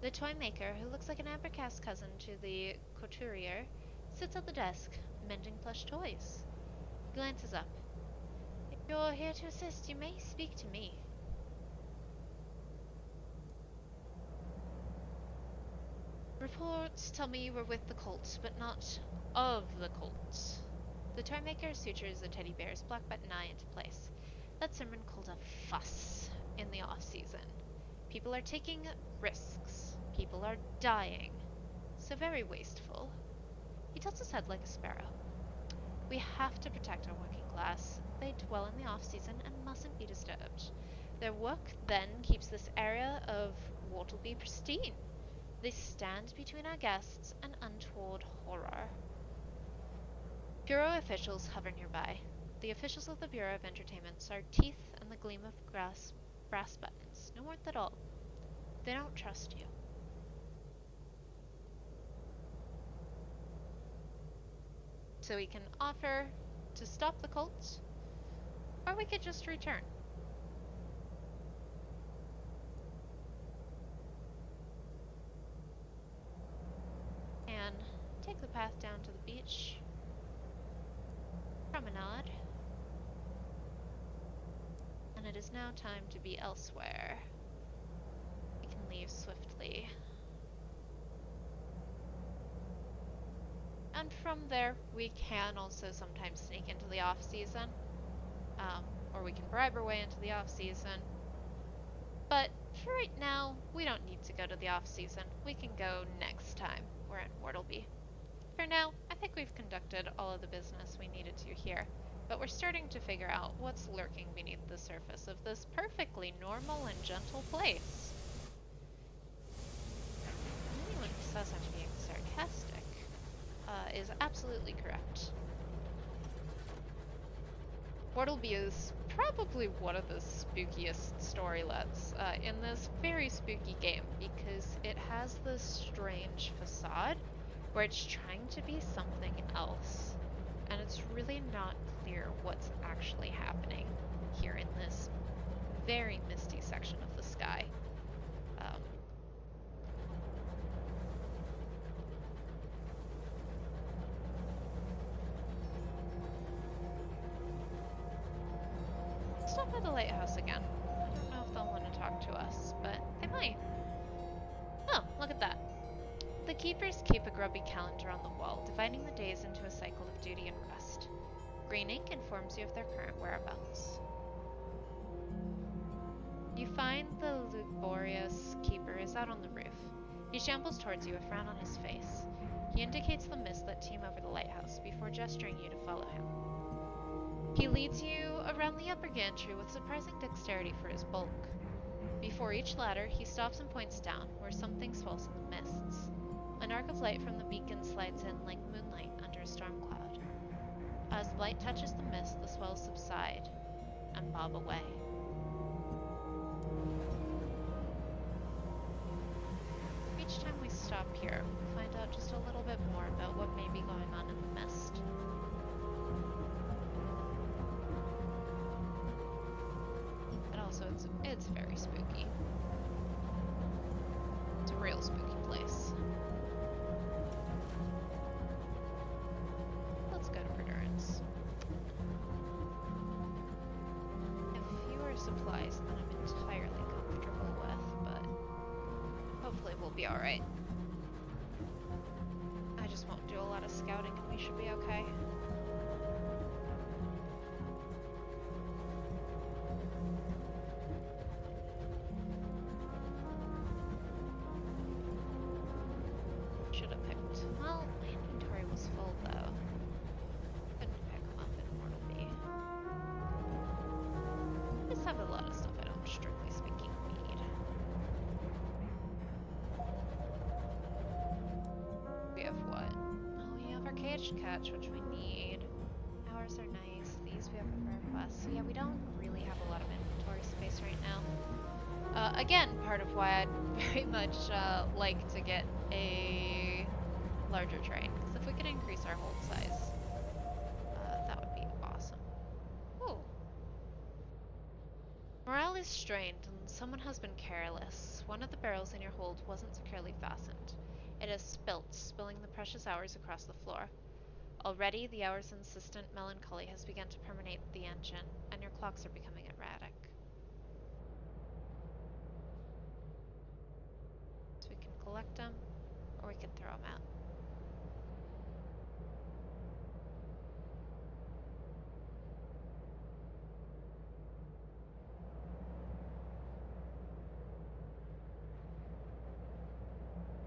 The toy maker, who looks like an Abercast cousin to the couturier, sits at the desk, mending plush toys. He glances up. If you're here to assist, you may speak to me. Reports tell me you were with the cult, but not of the cult. The toy maker sutures the teddy bear's black button eye into place. That's someone called a fuss in the off-season. People are taking risks. People are dying. So very wasteful. He tilts his head like a sparrow. We have to protect our working class. They dwell in the off-season and mustn't be disturbed. Their work then keeps this area of Wortleby pristine. They stand between our guests and untoward horror. Bureau officials hover nearby. The officials of the Bureau of Entertainments are teeth and the gleam of brass buttons. No worth at all. They don't trust you. So we can offer to stop the cult, or we could just return. And take the path down to the beach. Promenade. And it is now time to be elsewhere. We can leave swiftly. And from there, we can also sometimes sneak into the off-season. Or we can bribe our way into the off-season. But for right now, we don't need to go to the off-season. We can go next time we're in Wortleby. For now, I think we've conducted all of the business we needed to here. But we're starting to figure out what's lurking beneath the surface of this perfectly normal and gentle place. Anyone who says I'm being sarcastic is absolutely correct. Wortleby is probably one of the spookiest storylets in this very spooky game because it has this strange facade where it's trying to be something else, and it's really not clear what's actually happening here in this very misty section of the sky. Stop at the lighthouse again. I don't know if they'll want to talk to us, but they might. Oh, look at that. The keepers keep a grubby calendar on the wall, dividing the days into a cycle of duty and rest. Green ink informs you of their current whereabouts. You find the laborious keeper is out on the roof. He shambles towards you, a frown on his face. He indicates the mist that teem over the lighthouse before gesturing you to follow him. He leads you around the upper gantry with surprising dexterity for his bulk. Before each ladder, he stops and points down, where something swells in the mists. An arc of light from the beacon slides in like moonlight under a storm cloud. As the light touches the mist, the swells subside and bob away. stop here, we'll find out just a little bit more about what may be going on in the mist. And also, it's very spooky. It's a real spooky place. Let's go to Perdurance. A fewer supplies than I'm entirely comfortable with, but hopefully we'll be alright. I just won't do a lot of scouting and we should be okay. Should have picked. Well, my inventory was full though. Couldn't pick them up in Mortal B. I just have a lot of stuff I don't strictly speaking need. We have what? Oh, we have our caged catch, which we need. Ours are nice. These we have a rare quest. So yeah, we don't really have a lot of inventory space right now. Again, part of why I'd very much like to get a larger train, because if we could increase our hold size, that would be awesome. Ooh. Morale is strained and someone has been careless. One of the barrels in your hold wasn't securely fastened. It has spilt, spilling the precious hours across the floor. Already, the hour's insistent melancholy has begun to permeate the engine, and your clocks are becoming erratic. So we can collect them, or we can throw them out.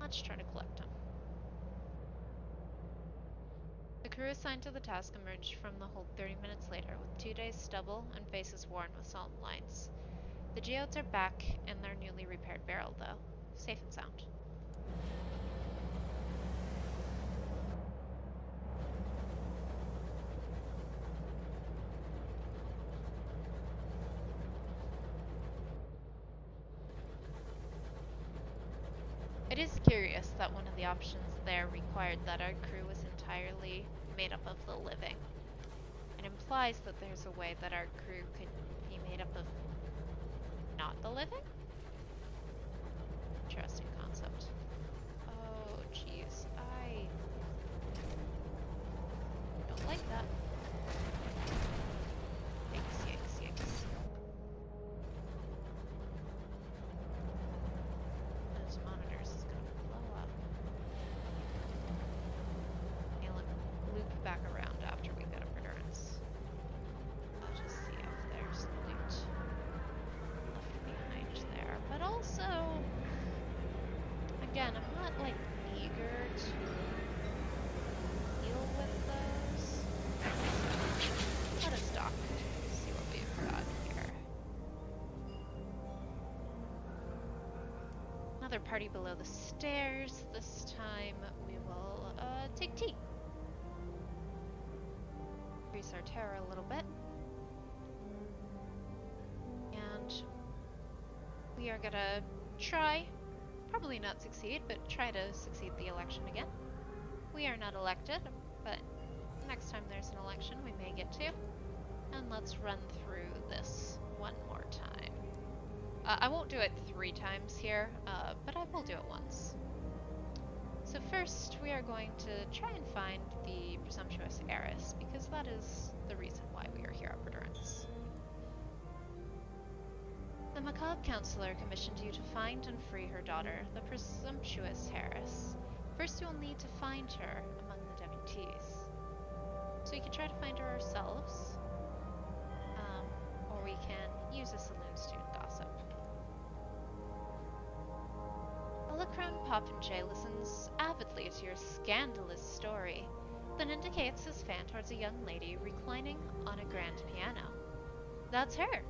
Let's try to collect them. The crew assigned to the task emerged from the hold 30 minutes later, with 2 days' stubble and faces worn with salt lines. The geodes are back in their newly repaired barrel, though. Safe and sound. It is curious that one of the options there required that our crew was entirely made up of the living. It implies that there's a way that our crew could be made up of not the living? Interesting concept. Oh, jeez. I don't like that. Yikes, yikes, yikes. Those monitors is gonna blow up. Okay, loop back around after we go to Perdurance. I'll just see if there's loot left behind there. But also, again, I'm not like eager to deal with those. Let us dock. See what we've got here. Another party below the stairs. This time we will take tea. Increase our terror a little bit. And we are gonna try, probably not succeed, but try to succeed the election again. We are not elected, but next time there's an election we may get to. And let's run through this one more time. I won't do it 3 times here, but I will do it once. So first we are going to try and find the presumptuous heiress, because that is the reason why we are here at Perdurance. The macabre counselor commissioned you to find and free her daughter, the presumptuous heiress. First you will need to find her among the devotees. So we can try to find her ourselves, or we can use a saloon student gossip. Holocron Popinjay listens avidly to your scandalous story, then indicates his fan towards a young lady reclining on a grand piano. That's her!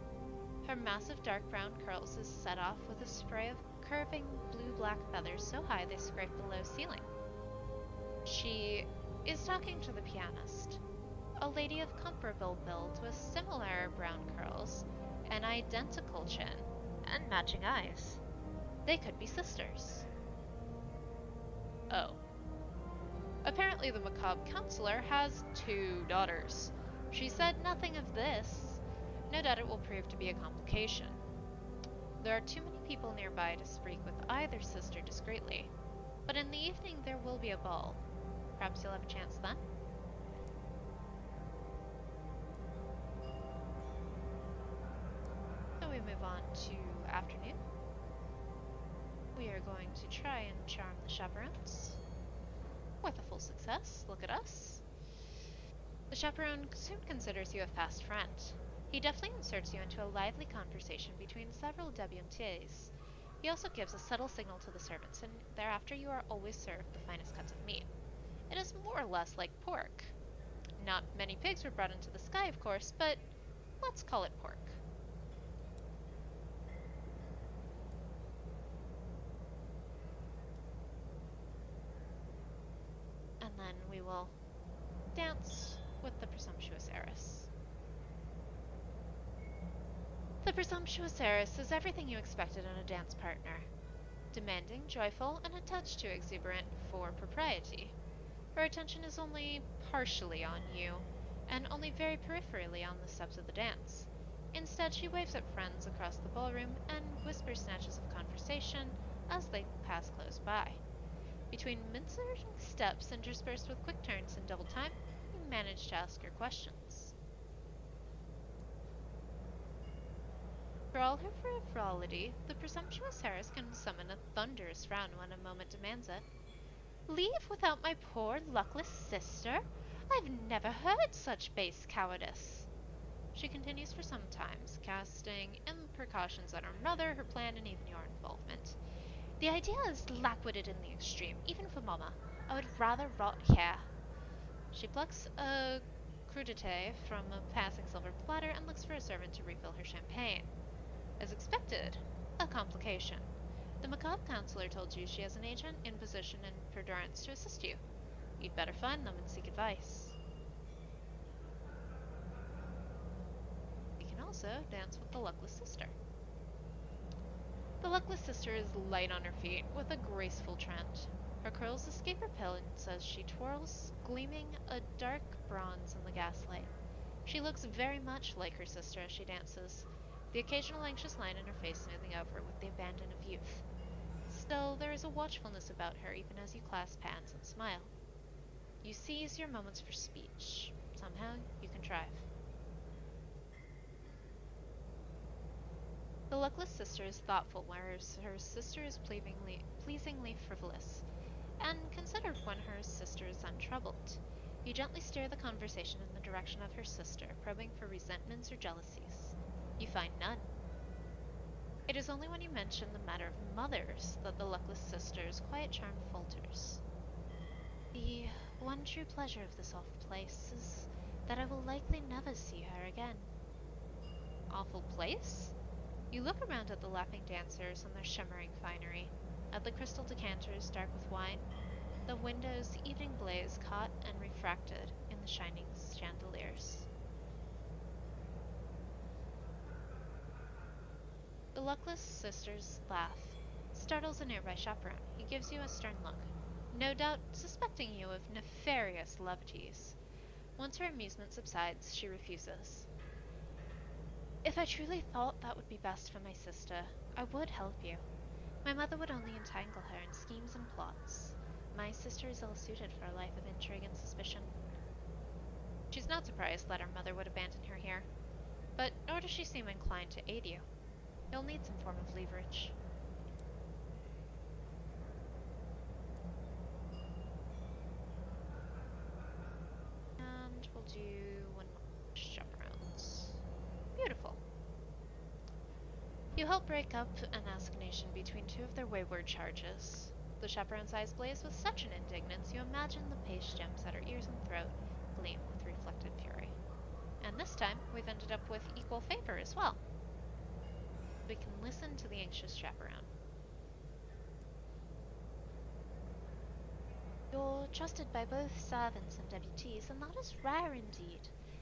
Her massive dark brown curls is set off with a spray of curving blue-black feathers so high they scrape the low ceiling. She is talking to the pianist, a lady of comparable build with similar brown curls, an identical chin, and matching eyes. They could be sisters. Apparently the macabre counselor has 2 daughters. She said nothing of this. No doubt it will prove to be a complication. There are too many people nearby to speak with either sister discreetly, but in the evening there will be a ball. Perhaps you'll have a chance then? So we move on to afternoon. We are going to try and charm the chaperones. With a full success, look at us. The chaperone soon considers you a fast friend. He deftly inserts you into a lively conversation between several debutantes. He also gives a subtle signal to the servants, and thereafter you are always served the finest cuts of meat. It is more or less like pork. Not many pigs were brought into the sky, of course, but let's call it pork. And then we will dance with the presumptuous heiress. The presumptuous heiress is everything you expected in a dance partner. Demanding, joyful, and a touch too exuberant for propriety. Her attention is only partially on you, and only very peripherally on the steps of the dance. Instead, she waves at friends across the ballroom and whispers snatches of conversation as they pass close by. Between mincing steps interspersed with quick turns in double time, you manage to ask her questions. For all her frivolity, the presumptuous heiress can summon a thunderous frown when a moment demands it. Leave without my poor luckless sister? I've never heard such base cowardice. She continues for some time, casting imprecations on her mother, her plan, and even your involvement. The idea is lackwitted in the extreme, even for Mama. I would rather rot here. She plucks a crudité from a passing silver platter and looks for a servant to refill her champagne. As expected, a complication. The macabre counselor told you she has an agent in position and perdurance to assist you. You'd better find them and seek advice. You can also dance with the luckless sister. The luckless sister is light on her feet, with a graceful trend. Her curls escape her pillars as she twirls, gleaming a dark bronze in the gaslight. She looks very much like her sister as she dances, the occasional anxious line in her face smoothing over with the abandon of youth. Still, there is a watchfulness about her even as you clasp hands and smile. You seize your moments for speech. Somehow, you contrive. The luckless sister is thoughtful, whereas her sister is pleasingly frivolous, and considered when her sister is untroubled. You gently steer the conversation in the direction of her sister, probing for resentments or jealousies. You find none. It is only when you mention the matter of mothers that the luckless sister's quiet charm falters. The one true pleasure of this awful place is that I will likely never see her again. Awful place? You look around at the laughing dancers and their shimmering finery, at the crystal decanters dark with wine, the windows' evening blaze caught and refracted in the shining chandeliers. The luckless sister's laugh startles a nearby chaperone. He gives you a stern look, no doubt suspecting you of nefarious levities. Once her amusement subsides, she refuses. If I truly thought that would be best for my sister, I would help you. My mother would only entangle her in schemes and plots. My sister is ill-suited for a life of intrigue and suspicion. She's not surprised that her mother would abandon her here, but nor does she seem inclined to aid you. You'll need some form of leverage. And we'll do one more chaperones. Beautiful. You help break up an assignation between two of their wayward charges. The chaperone's eyes blaze with such an indignance you imagine the paste gems at her ears and throat gleam with reflected fury. And this time, we've ended up with equal favor as well. We can listen to the anxious chaperone. You're trusted by both servants and debutees, and that is rare indeed.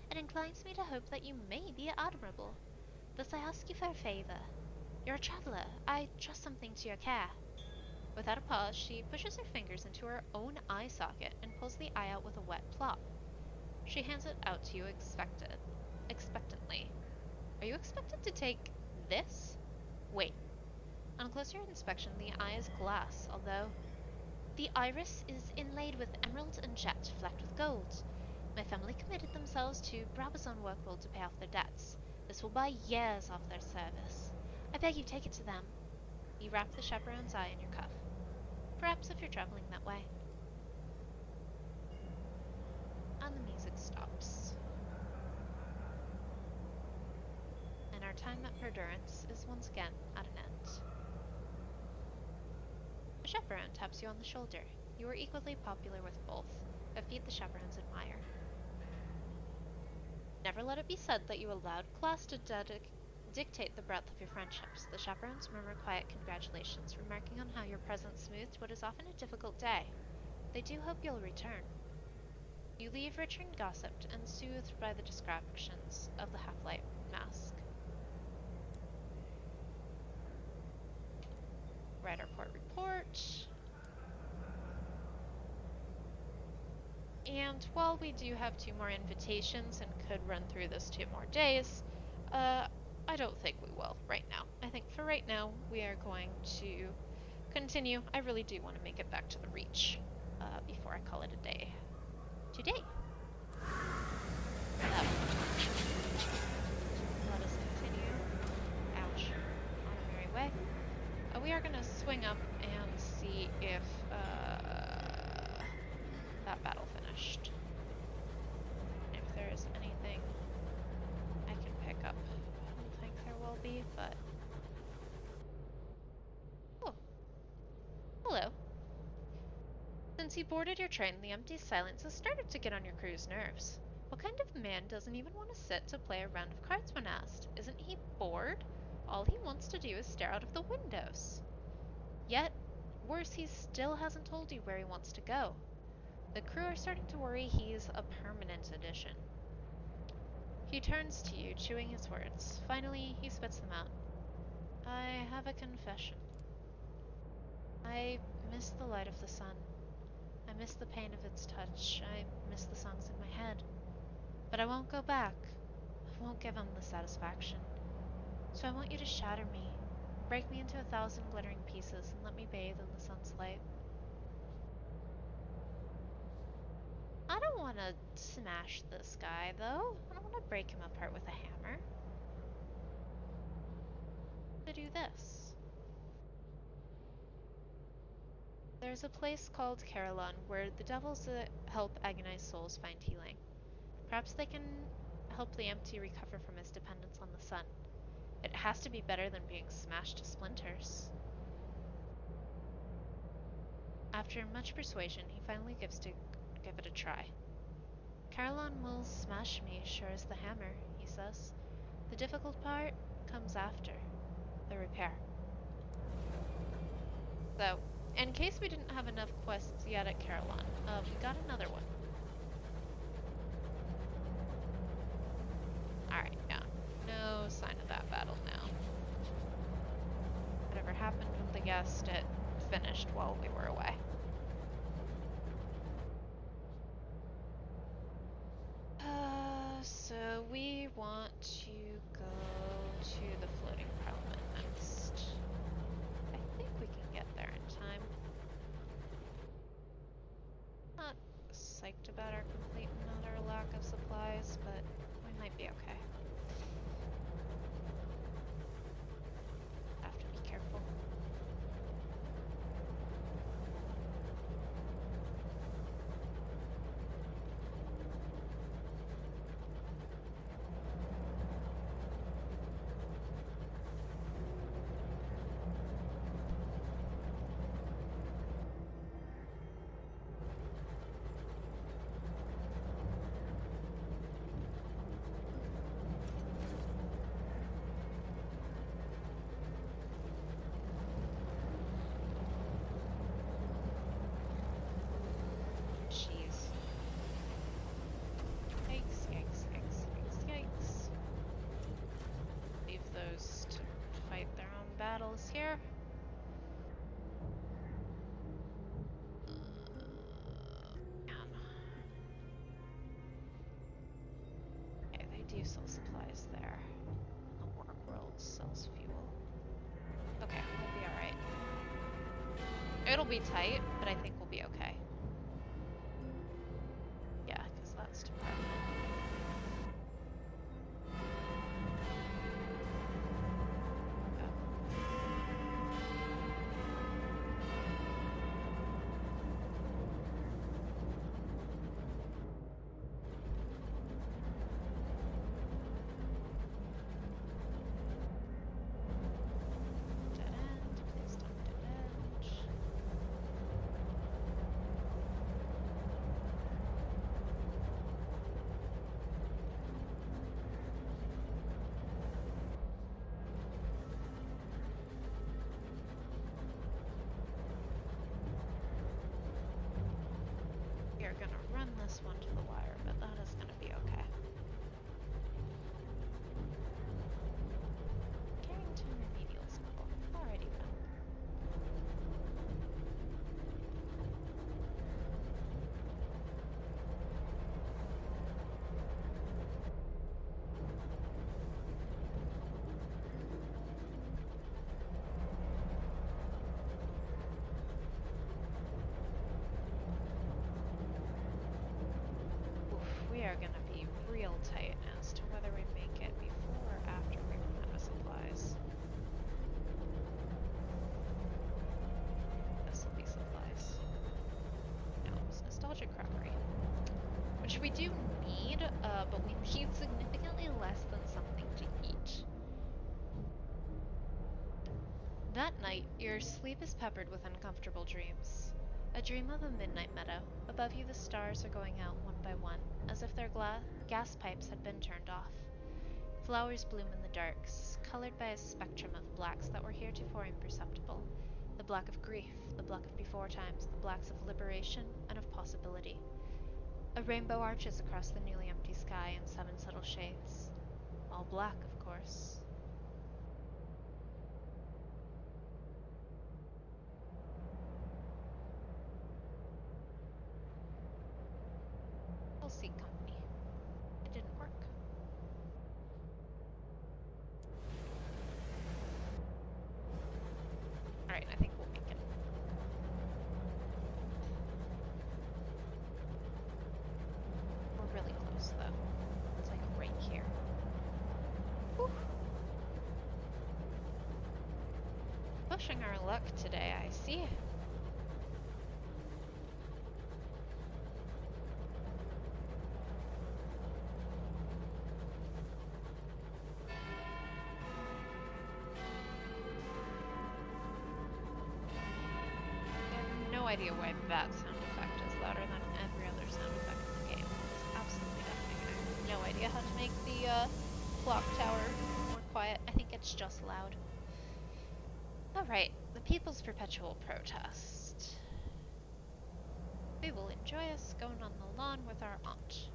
It inclines me to hope that you may be admirable. Thus I ask you for a favor. You're a traveler. I trust something to your care. Without a pause, she pushes her fingers into her own eye socket and pulls the eye out with a wet plop. She hands it out to you expectantly. Are you expected to take this? Wait. On closer inspection, the eye is glass, although the iris is inlaid with emerald and jet, flecked with gold. My family committed themselves to Brabazon workworld to pay off their debts. This will buy years off their service. I beg you, take it to them. You wrap the chaperone's eye in your cuff. Perhaps if you're traveling that way. And the music stops. And our time at Perdurance is once again at an end. A chaperone taps you on the shoulder. You are equally popular with both, a feat the chaperones admire. Never let it be said that you allowed class to dictate the breadth of your friendships. The chaperones murmur quiet congratulations, remarking on how your presence smoothed what is often a difficult day. They do hope you'll return. You leave richer and gossiped and soothed by the descriptions of the half-light mask. Write our port report. And while we do have 2 more invitations and could run through this 2 more days, I don't think we will right now. I think for right now, we are going to continue. I really do want to make it back to the Reach before I call it a day. Today. So, let us continue. Ouch. On our merry way. We are going to swing up and see if that battle finished. If there's anything I can pick up. I don't think there will be, but... Oh. Hello. Since you boarded your train, the empty silence has started to get on your crew's nerves. What kind of man doesn't even want to sit to play a round of cards when asked? Isn't he bored? All he wants to do is stare out of the windows. Yet, worse, he still hasn't told you where he wants to go. The crew are starting to worry he's a permanent addition. He turns to you, chewing his words. Finally, he spits them out. I have a confession. I miss the light of the sun. I miss the pain of its touch. I miss the songs in my head. But I won't go back. I won't give him the satisfaction. So I want you to shatter me. Break me into 1,000 glittering pieces and let me bathe in the sun's light. I don't want to smash this guy, though. I don't want to break him apart with a hammer. To do this. There's a place called Carillon where the devils help agonized souls find healing. Perhaps they can help the empty recover from his dependence on the sun. It has to be better than being smashed to splinters. After much persuasion, he finally gives to give it a try. Carillon will smash me sure as the hammer, he says. The difficult part comes after, the repair. So, in case we didn't have enough quests yet at Carillon, we got another one. Alright, yeah. No sign of that battle now. Whatever happened with the guest, it finished while we were away. So we want to go to the floating parliament next. I think we can get there in time. Not psyched about our complete and utter lack of supplies, but we might be okay. Have to be careful. Battles here. sell supplies there. The work world sells fuel. Okay, we'll be alright. It'll be tight, but I think we'll be okay. Yeah, because that's department. We're gonna run this one to the wire, but that is gonna be okay. Carrington Remedial School. Alrighty then. We are gonna be real tight as to whether we make it before or after we run out of supplies. This'll be supplies. No, it's nostalgic crockery. Which we do need, but we need significantly less than something to eat. That night, your sleep is peppered with uncomfortable dreams. A dream of a midnight meadow. Above you the stars are going out one by one, as if their gas pipes had been turned off. Flowers bloom in the darks, colored by a spectrum of blacks that were heretofore imperceptible. The black of grief, the black of before times, the blacks of liberation and of possibility. A rainbow arches across the newly empty sky in 7 subtle shades. All black, of course. We'll seek company. It didn't work. Alright, I think we'll make it. We're really close, though. It's like right here. Whew. Pushing our luck today, I see. No idea why that sound effect is louder than every other sound effect in the game. It's absolutely deafening. I have no idea how to make the clock tower more quiet. I think it's just loud. Alright, the People's Perpetual Protest. We will enjoy us going on the lawn with our aunt.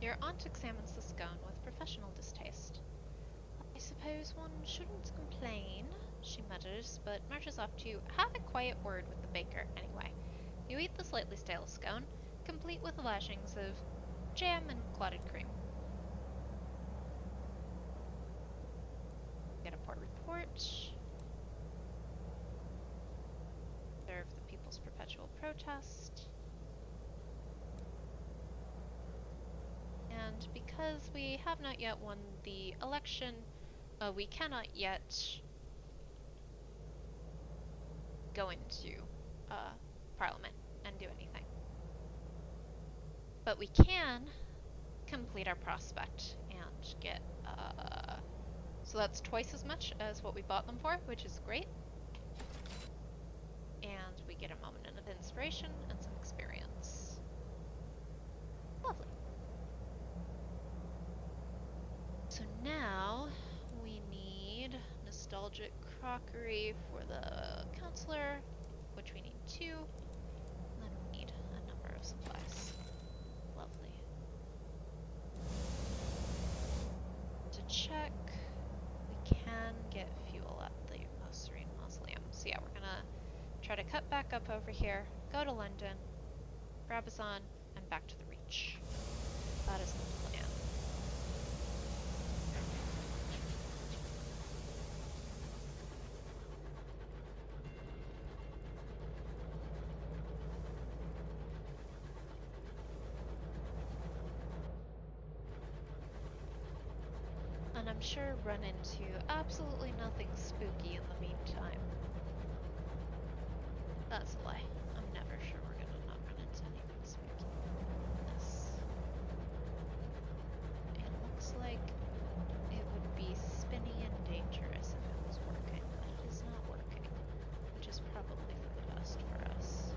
Your aunt examines the scone with professional distaste. I suppose one shouldn't complain, she mutters, but marches off to have a quiet word with the baker anyway. You eat the slightly stale scone, complete with lashings of jam and clotted cream. Get a port report. Observe the People's Perpetual Protest. And because we have not yet won the election, we cannot yet go into Parliament and do anything. But we can complete our prospect and get, so that's twice as much as what we bought them for, which is great. And we get a moment of inspiration and some experience. Lovely. So now we need nostalgic crockery for the counselor, which we need 2. And then we need a number of supplies. Lovely. To check, we can get fuel at the Most Serene Mausoleum. So yeah, we're gonna try to cut back up over here, go to London, Brabazon, and back to the Reach. That is the plan. And I'm sure run into absolutely nothing spooky in the meantime. That's a lie. I'm never sure we're gonna not run into anything spooky. This. It looks like it would be spinny and dangerous if it was working, but it is not working, which is probably for the best for us.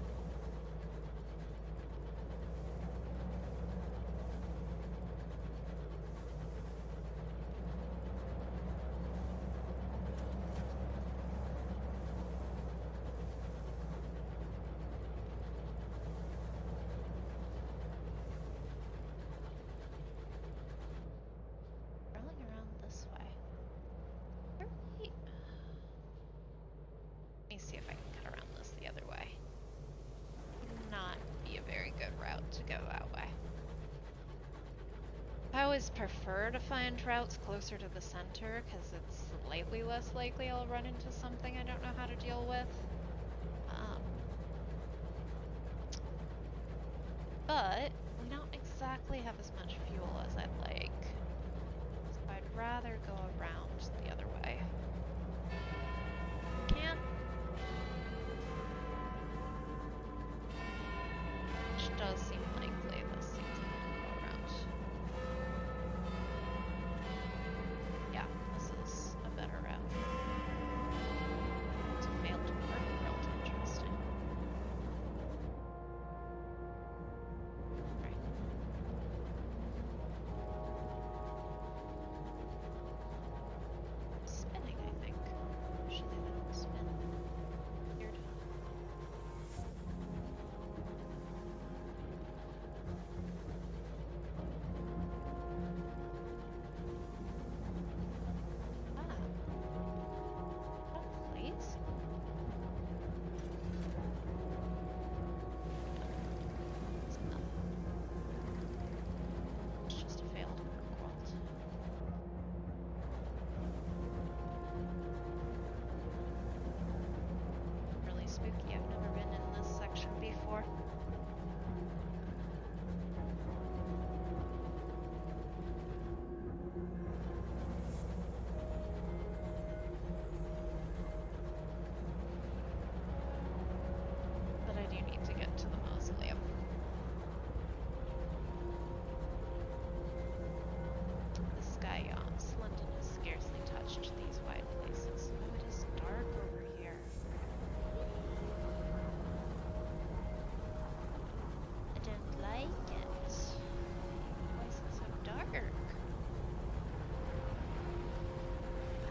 Rolling around this way. Really? Let me see if I can cut around this the other way. Would not be a very good route to go that way. I always prefer to find routes closer to the center because it's slightly less likely I'll run into something I don't know how to deal with. But we don't exactly have as much fuel as I'd like. So I'd rather go around the other way. Can't. Which does seem likely. This seems like we can go around. Yeah, this is a better route. It's a failed work world. Interesting. Right. Spinning, I think. Usually they don't spin. Weird. Ah. Oh, please. It's nothing. It's just a failed work world. Really spooky. I've never been in this section before. But I do need to get to the mausoleum. The sky yawns. London has scarcely touched these wide places. Oh, it is dark over here. I don't like it. Why is it so dark?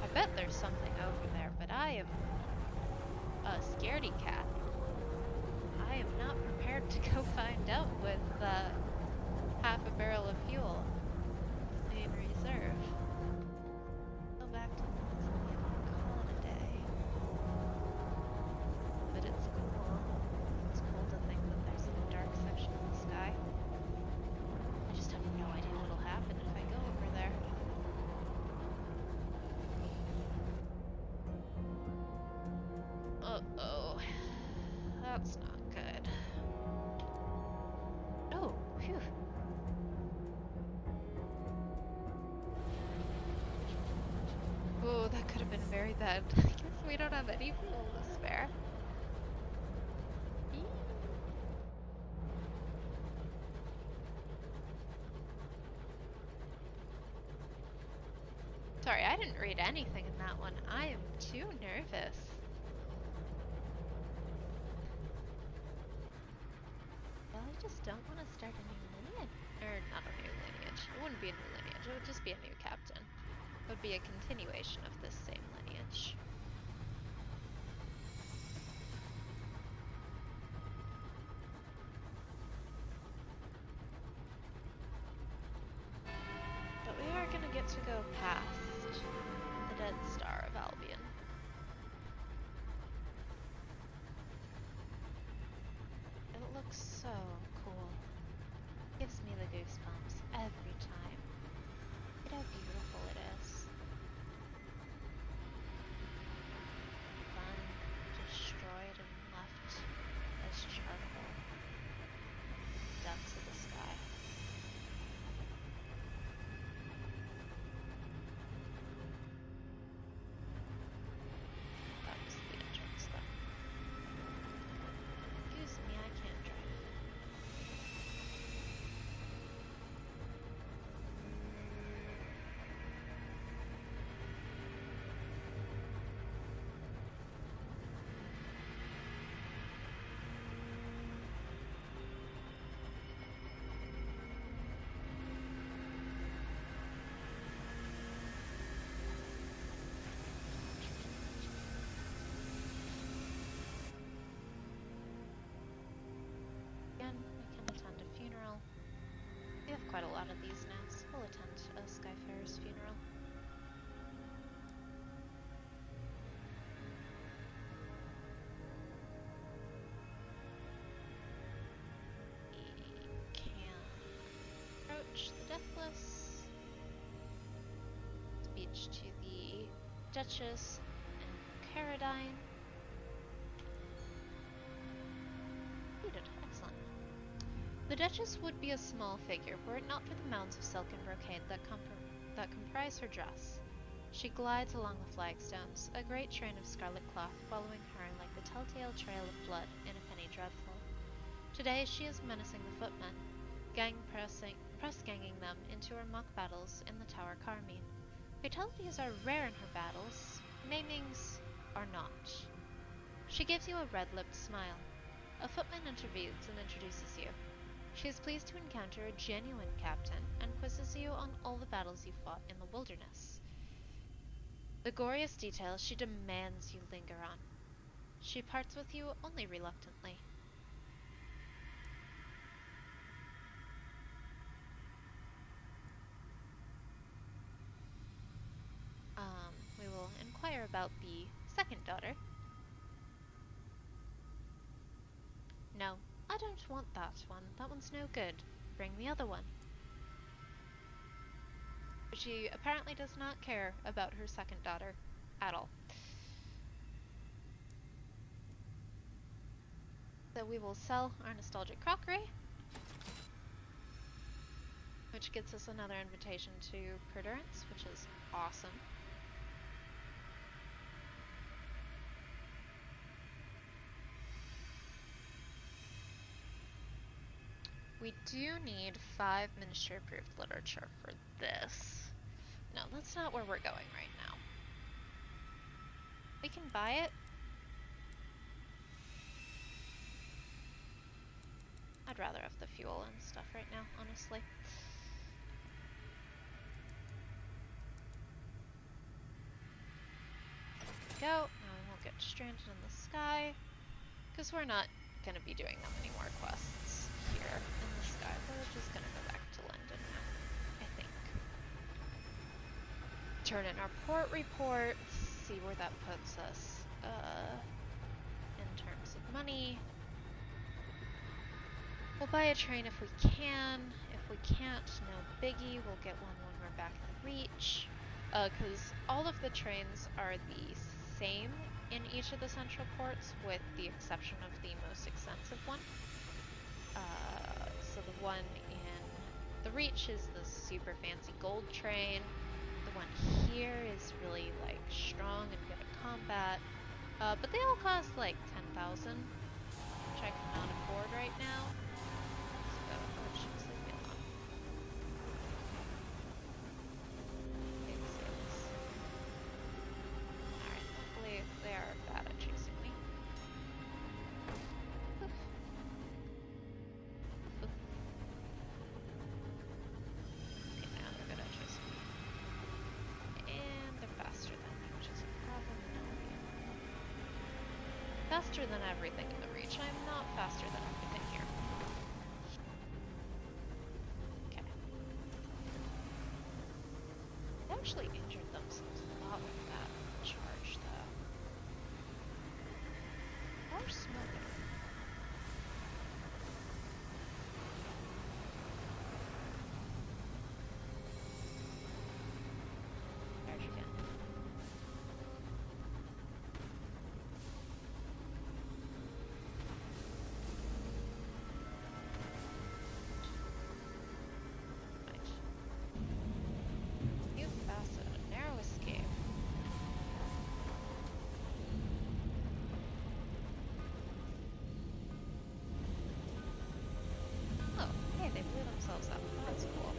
I bet there's something over there, but I am a scaredy cat. I am not prepared to go find out with half a barrel of fuel in reserve. Go back to the mausoleum and call it a day. But it's cool. It's cool to think that there's a dark section of the sky. I just have no idea what'll happen if I go over there. Uh-oh. That's not good. Oh, phew. Oh, that could have been very bad. I guess we don't have any fuel to spare. Eee. Sorry, I didn't read anything in that one. I am too nervous. Well, I just don't want to start a new lineage. Or not a new lineage. It wouldn't be a new lineage. It would just be a new captain. It would be a continuation of this same lineage. But we are going to get to go past the Dead Star of Albion. It looks so cool. Gives me the goosebumps Duchess and Caradine. Completed. Excellent. The Duchess would be a small figure were it not for the mounds of silk and brocade that comprise her dress. She glides along the flagstones, a great train of scarlet cloth following her like the telltale trail of blood in a penny dreadful. Today she is menacing the footmen, press-ganging them into her mock battles in the Tower Carmine. Fatalities are rare in her battles, maimings are not. She gives you a red-lipped smile. A footman intervenes and introduces you. She is pleased to encounter a genuine captain and quizzes you on all the battles you fought in the wilderness. The goriest details she demands you linger on. She parts with you only reluctantly. We will inquire about the second daughter. No, I don't want that one. That one's no good. Bring the other one. She apparently does not care about her second daughter at all. So we will sell our nostalgic crockery, which gets us another invitation to Perdurance, which is awesome. We do need 5 ministry-approved literature for this. No, that's not where we're going right now. We can buy it. I'd rather have the fuel and stuff right now, honestly. Go. Now we won't get stranded in the sky, because we're not going to be doing that many more quests here in the sky. We're just going to go back to London now, I think. Turn in our port reports, see where that puts us in terms of money. We'll buy a train if we can. If we can't, no biggie. We'll get one when we're back in Reach. Because all of the trains are the same in each of the central ports, with the exception of the most expensive one. So the one in the Reach is the super fancy gold train. The one here is really like strong and good at combat. But they all cost like 10,000, which I cannot afford right now. So, oh, jeez, leave me alone. Big six. Alright, luckily they are bad at chasing me. Oof. Oof. Okay, now they're good at chasing me. And they're faster than me, which is a problem. Faster than everything in the Reach. I'm not faster than everything here. Okay. They actually injured themselves a lot with that charge, though. Or smoking. Charge again. You passed a narrow escape. Oh, hey, they blew themselves up. That's cool.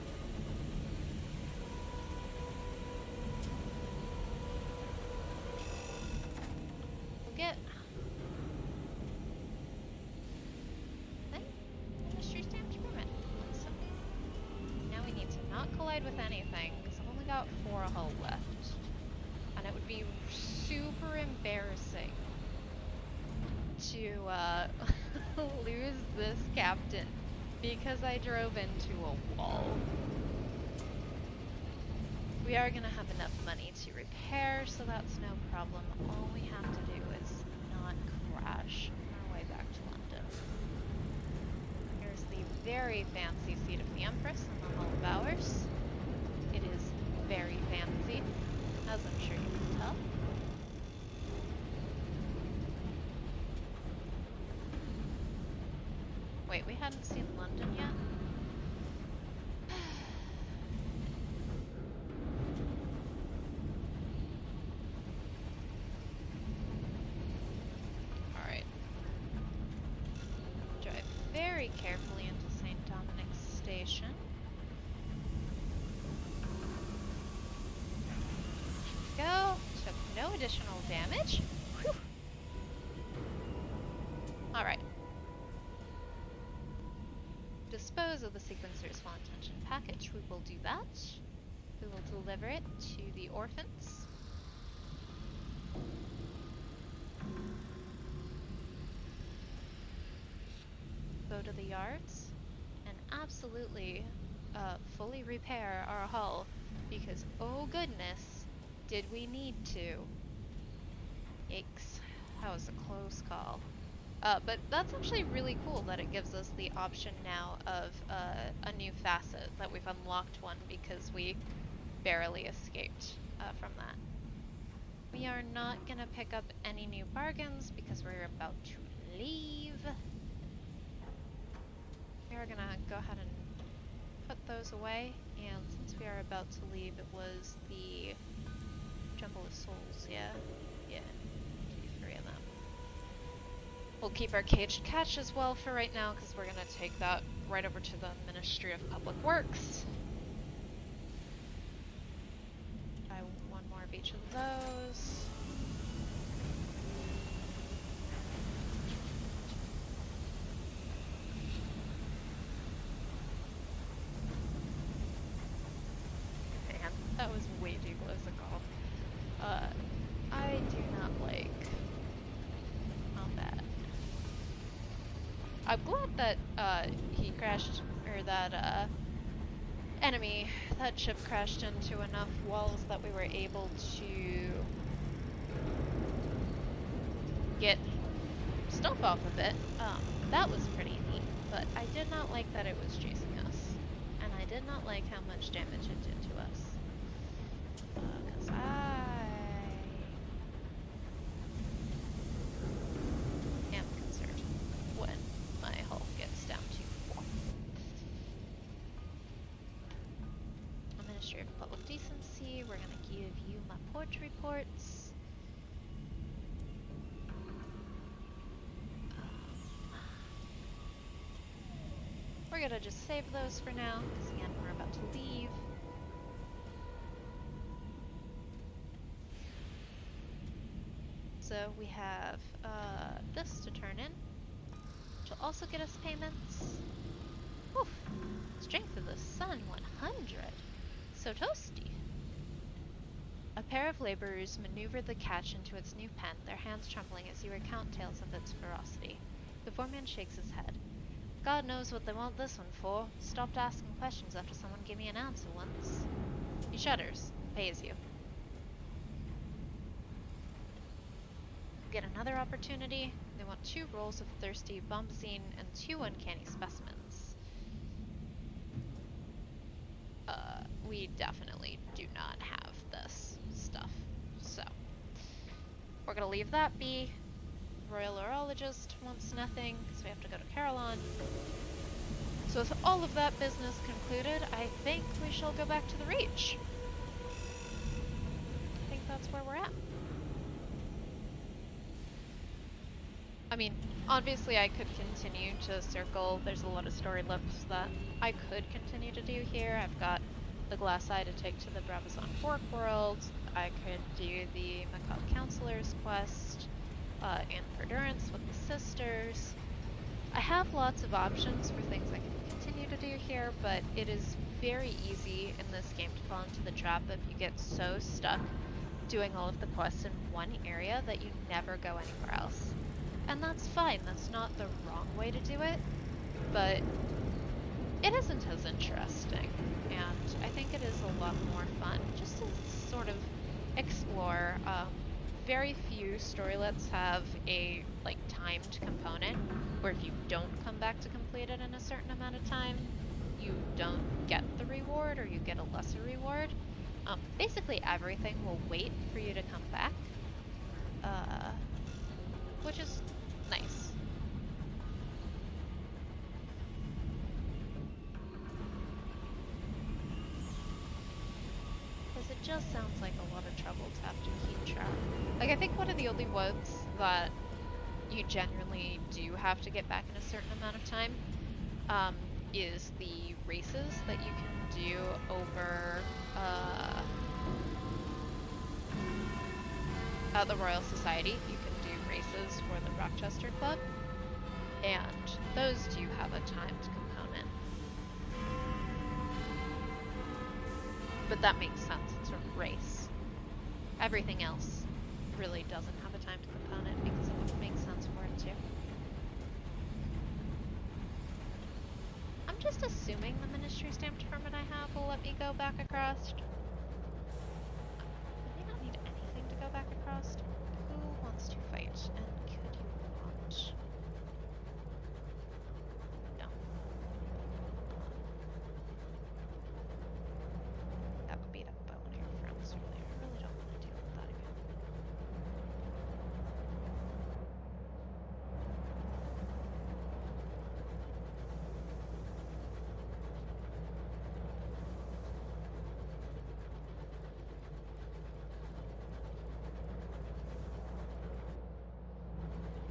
We'll get... Then, industry stamped permit. So, now we need to not collide with anything, because I've only got 4 hull left. And it would be super embarrassing to lose this captain because I drove into a wall. We are going to have enough money to repair, so that's no problem. All we have to do is not crash on our way back to London. Here's the very fancy seat of the Empress in the Hall of Hours. It is very fancy. as I'm sure you can tell. Wait, we hadn't seen London yet? Alright. Drive very carefully into St. Dominic's Station. Go. Took no additional damage. Whew. Alright. Dispose of the sequencer's well intentioned package. We will do that. We will deliver it to the orphans. Go to the yards and absolutely fully repair our hull because, oh goodness, did we need to. Yikes. That was a close call. But that's actually really cool that it gives us the option now of a new facet, that we've unlocked one because we barely escaped from that. We are not going to pick up any new bargains because we're about to leave. We are going to go ahead and put those away, and since we are about to leave, it was the Jumble of Souls, yeah? Yeah, 3 of them. We'll keep our caged catch as well for right now, because we're going to take that right over to the Ministry of Public Works. Buy 1 more of each of those. Man, that was way too close a call. I do not like combat. I'm glad that he crashed, or that that ship crashed into enough walls that we were able to get stuff off of it. That was pretty neat, but I did not like that it was chasing us, and I did not like how much damage it did to us. Because I am concerned when my hull gets down to 4. Ministry of Public Decency, we're going to give you my port reports. We're going to just save those for now, because again, we're about to leave. So we have this to turn in, which will also get us payments. Oof. Strength of the Sun, 100. So toasty. A pair of laborers maneuver the catch into its new pen, their hands trembling as you recount tales of its ferocity. The foreman shakes his head. God knows what they want this one for. Stopped asking questions after someone gave me an answer once. He shudders, pays you. Get another opportunity. They want 2 rolls of thirsty bombazine and 2 uncanny specimens. We definitely do not have this stuff, so we're gonna leave that be. Royal Urologist wants nothing, because we have to go to Carillon. So with all of that business concluded, I think we shall go back to the Reach. I think that's where we're at. I mean, obviously I could continue to circle. There's a lot of story loops that I could continue to do here. I've got the glass eye to take to the Brabazon Fork World. I could do the Macabre Counselor's quest, and Perdurance with the sisters. I have lots of options for things I can continue to do here, but it is very easy in this game to fall into the trap if you get so stuck doing all of the quests in one area that you never go anywhere else. And that's fine, that's not the wrong way to do it, but it isn't as interesting, and I think it is a lot more fun just to sort of explore. Very few storylets have a timed component where if you don't come back to complete it in a certain amount of time, you don't get the reward or you get a lesser reward. Basically everything will wait for you to come back, uh, which is nice. Because it just sounds like a lot of trouble to have to keep track. Like, I think one of the only ones that you generally do have to get back in a certain amount of time um, is the races that you can do over at the Royal Society. You can do races for the Rochester Club, and those do have a timed component. But that makes sense, it's a race. Everything else really doesn't have a timed component because it wouldn't make sense for it to. I'm just assuming the ministry stamped permit I have will let me go back across. I may not need anything to go back across. Who wants to fight? And could you not? No. Have a beat up by one of your friends earlier. I really don't want to deal with that again.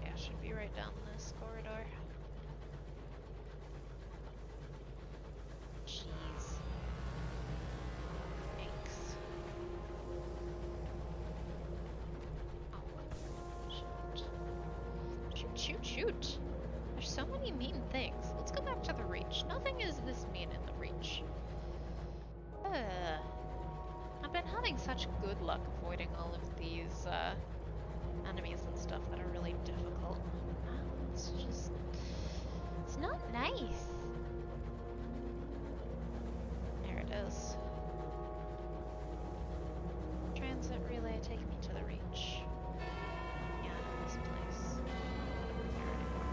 Yeah, should be right down this corridor. Jeez. Yikes. Oh, shoot. Shoot, shoot, shoot. There's so many mean things. Let's go back to the Reach. Nothing is this mean in the Reach. I've been having such good luck avoiding all of these enemies and stuff that are really difficult. It's just... it's not nice. There it is. Transit relay, take me to the Reach. Yeah, this place. I don't want to go there anymore.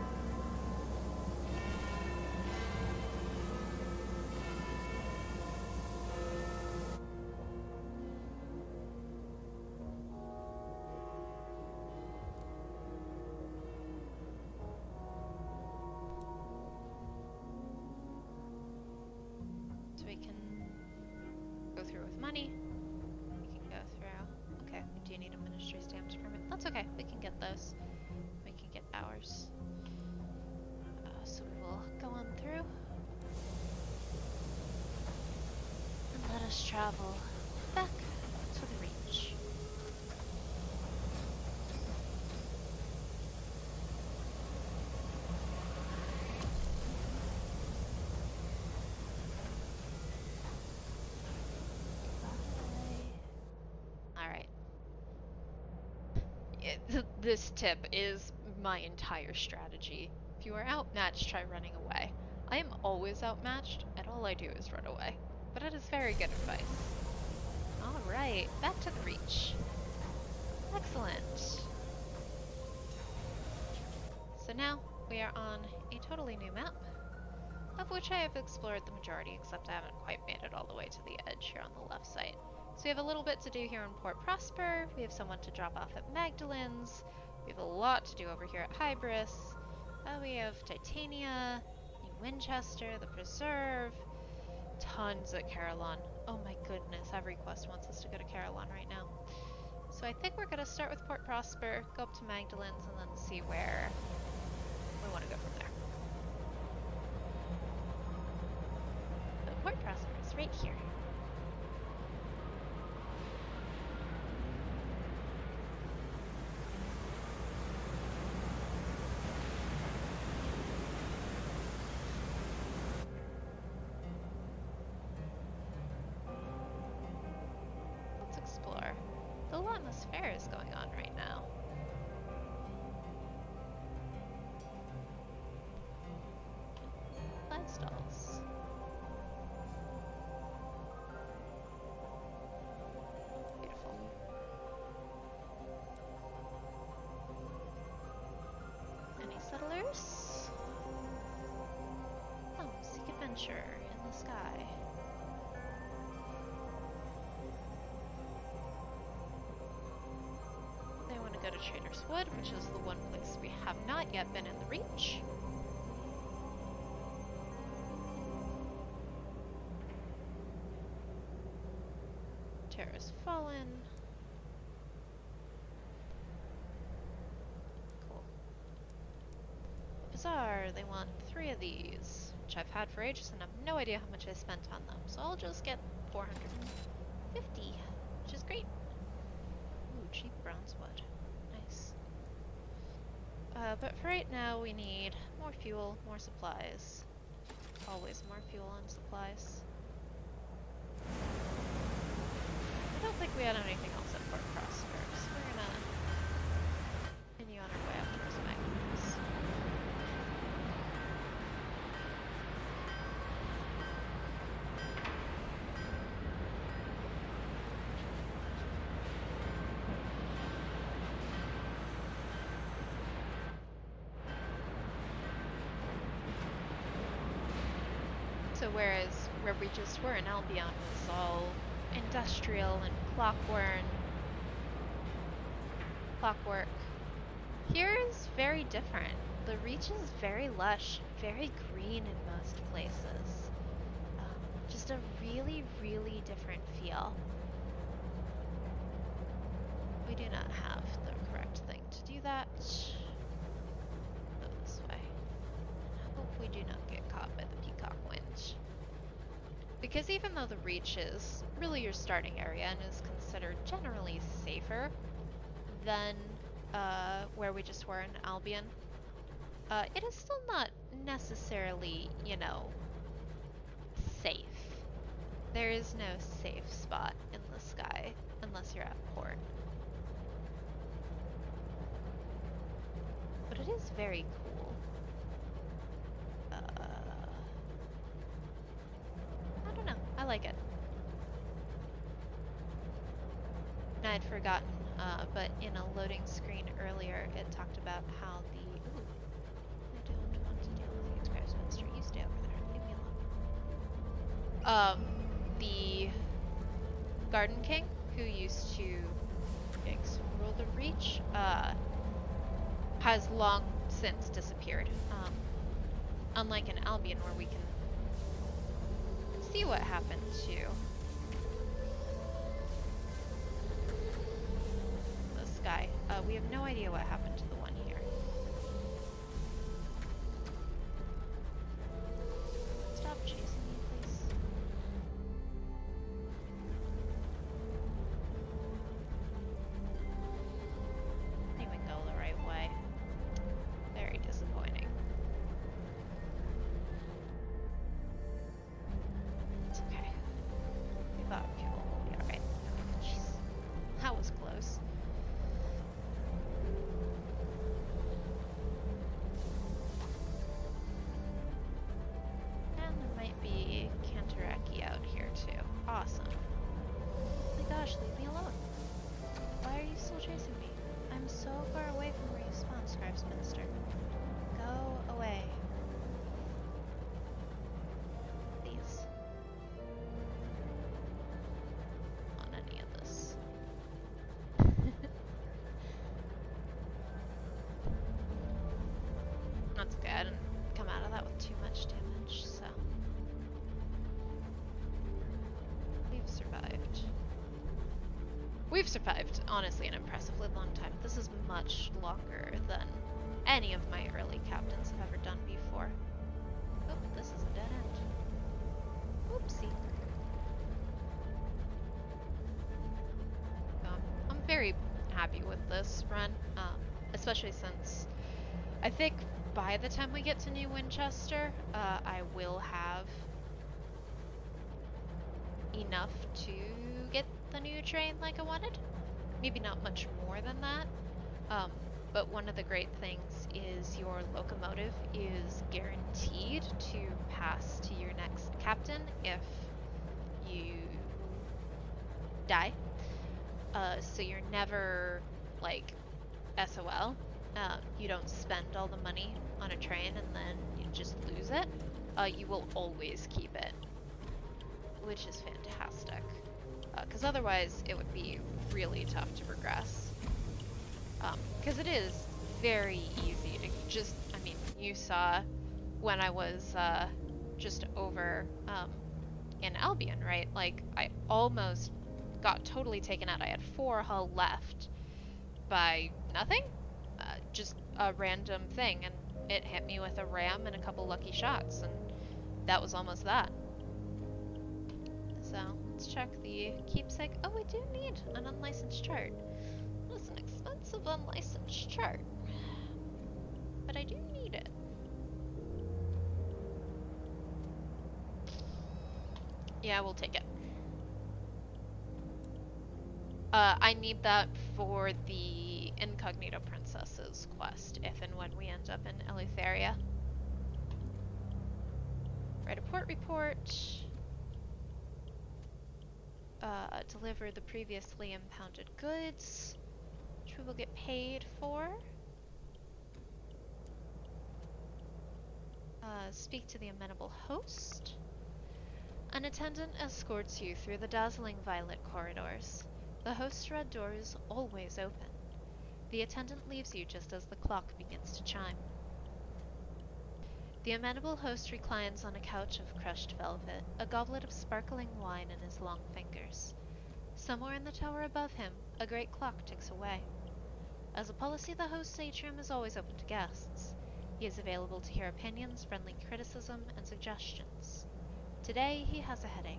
So we can go through with money. We can go through. Okay, we do need a ministry stamped permit. That's okay, we can get those. We can get ours. So we will go on through. And let us travel back to the Reach. Alright. This tip is my entire strategy. If you are outmatched, try running away. I am always outmatched, and all I do is run away. But it is very good advice. Alright, back to the Reach. Excellent. So now we are on a totally new map, of which I have explored the majority, except I haven't quite made it all the way to the edge here on the left side. So we have a little bit to do here in Port Prosper, we have someone to drop off at Magdalen's, we have a lot to do over here at Hybris, we have Titania, New Winchester, the Preserve, tons at Carillon. Oh my goodness, every quest wants us to go to Carillon right now. So I think we're going to start with Port Prosper, go up to Magdalen's, and then see where we want to go from there. So Port Prosper is right here. Let's explore. The Lawless Fair is going on right now. Flag stalls. Beautiful. Any settlers? Oh, seek adventure in the sky. Trader's Wood, which is the one place we have not yet been in the Reach. Terra's Fallen. Cool. Bazaar, they want 3 of these, which I've had for ages and have no idea how much I spent on them, so I'll just get 450, which is great. Ooh, cheap bronze wood. Nice. But for right now, we need more fuel, more supplies. Always more fuel and supplies. I don't think we had anything else at Port Prosper, so we're gonna continue on our way up towards Magnus. So whereas where we just were in Albion was all industrial and clockwork. Here is very different. The Reach is very lush, very green in most places. Just a really, really different feel. We do not have the correct thing to do that. Go this way. I hope we do not get caught by the Peacock Winch. Because even though the Reach is really your starting area and is considered generally safer than where we just were in Albion, it is still not necessarily, you know, safe. There is no safe spot in the sky unless you're at port. But it is very cool. I don't know. I like it. I'd forgotten, but in a loading screen earlier, it talked about how the... Ooh, I don't want to deal with the Express Minister. You stay over there. Leave me alone. The Garden King, who used to rule the Reach, has long since disappeared. Unlike in Albion, where we can see what happened to the sky. We have no idea what happened to the one here. Stop chasing me, please. Didn't even go the right way. Very disappointing. It's okay. We got fuel. We'll be alright. Jeez. That was close. And there might be Kantaraki out here too. Awesome. Oh my gosh, leave me alone. Why are you still chasing me? I'm so far away from where you spawned, Scribes Minister. Go away. Please. On any of this. That's okay, I didn't come out of that with too much damage, so. We've survived. We've survived, honestly, an impressively long time. This is much longer than any of my early captains have ever done before. Oh, this is a dead end. Whoopsie. I'm very happy with this run, especially since I think by the time we get to New Winchester, I will have enough to get the new train like I wanted. Maybe not much more than that. But one of the great things is your locomotive is guaranteed to pass to your next captain if you die. So you're never like SOL. You don't spend all the money on a train and then you just lose it. You will always keep it, which is fantastic. Because otherwise it would be really tough to progress. Because it is very easy to just, I mean, you saw when I was just over in Albion, right? Like, I almost got totally taken out. I had 4 hull left by nothing. Just a random thing, and it hit me with a ram and a couple lucky shots, and that was almost that. So, let's check the keepsake. Oh, we do need an unlicensed chart. It's an expensive unlicensed chart, but I do need it. Yeah, we'll take it. I need that for the Incognito Princesses quest, if and when we end up in Eleutheria. Write a port report. Deliver the previously impounded goods, which we will get paid for. Speak to the amenable host. An attendant escorts you through the dazzling violet corridors. The host's red door is always open. The attendant leaves you just as the clock begins to chime. The amenable host reclines on a couch of crushed velvet, a goblet of sparkling wine in his long fingers. Somewhere in the tower above him, a great clock ticks away. As a policy, the host's atrium is always open to guests. He is available to hear opinions, friendly criticism, and suggestions. Today, he has a headache.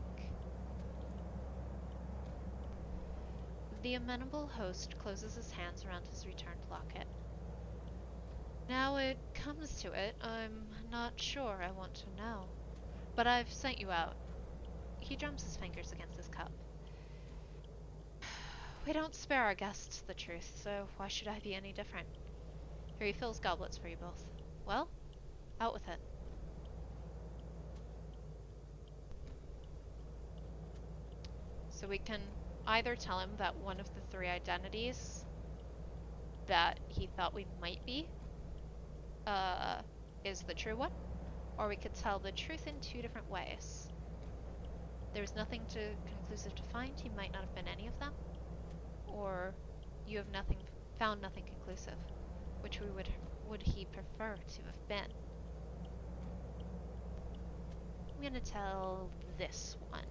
The amenable host closes his hands around his returned locket. Now it comes to it, I'm not sure I want to know. But I've sent you out. He drums his fingers against his cup. We don't spare our guests the truth, so why should I be any different? Here, he fills goblets for you both. Well, out with it. So we can either tell him that one of the 3 identities that he thought we might be is the true one, or we could tell the truth in 2 different ways. There's nothing conclusive to find. He might not have been any of them, or you have found nothing conclusive. Which would he prefer to have been? I'm gonna tell this one.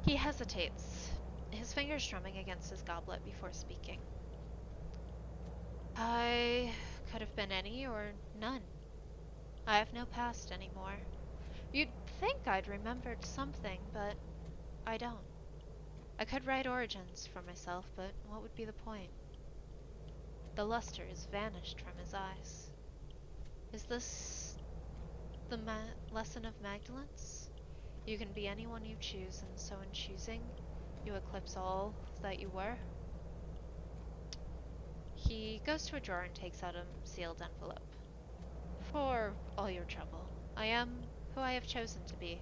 He hesitates, his fingers drumming against his goblet before speaking. I could have been any or none. I have no past anymore. You'd think I'd remembered something, but I don't. I could write origins for myself, but what would be the point? The luster has vanished from his eyes. Is this the lesson of Magdalene's? You can be anyone you choose, and so in choosing, you eclipse all that you were. He goes to a drawer and takes out a sealed envelope. For all your trouble, I am who I have chosen to be.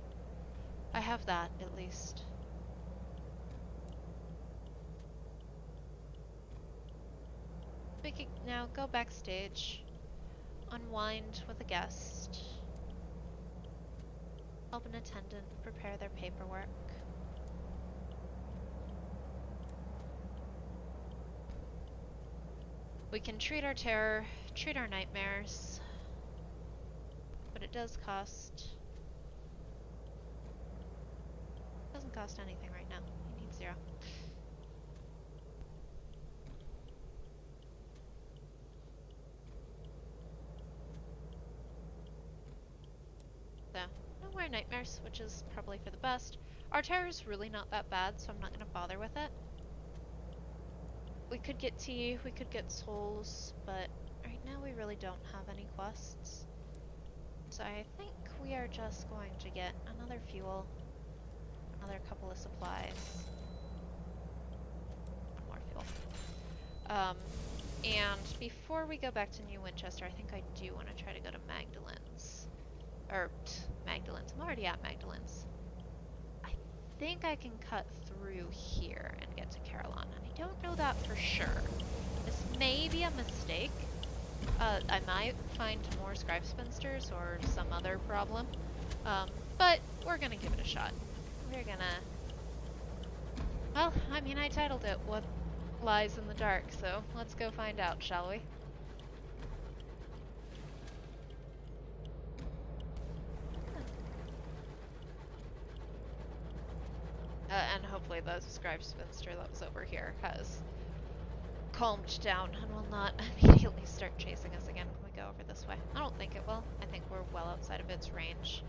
I have that, at least. We can now go backstage, unwind with a guest, help an attendant prepare their paperwork. We can treat our terror, treat our nightmares, but it does cost. Doesn't cost anything right now. We need 0. So, no more nightmares, which is probably for the best. Our terror's really not that bad, so I'm not gonna bother with it. We could get tea, we could get souls, but right now we really don't have any quests. So I think we are just going to get another fuel, another couple of supplies, one more fuel. And before we go back to New Winchester, I think I do want to try to go to Magdalene's. Magdalene's. I'm already at Magdalene's. I think I can cut through here and get to Carillon, and I don't know that for sure. This may be a mistake. I might find more scribe spinsters or some other problem, but we're gonna give it a shot. We're gonna... Well, I mean, I titled it What Lies in the Dark, so let's go find out, shall we? And hopefully the scribe spinster that was over here has calmed down and will not immediately start chasing us again when we go over this way. I don't think it will. I think we're well outside of its range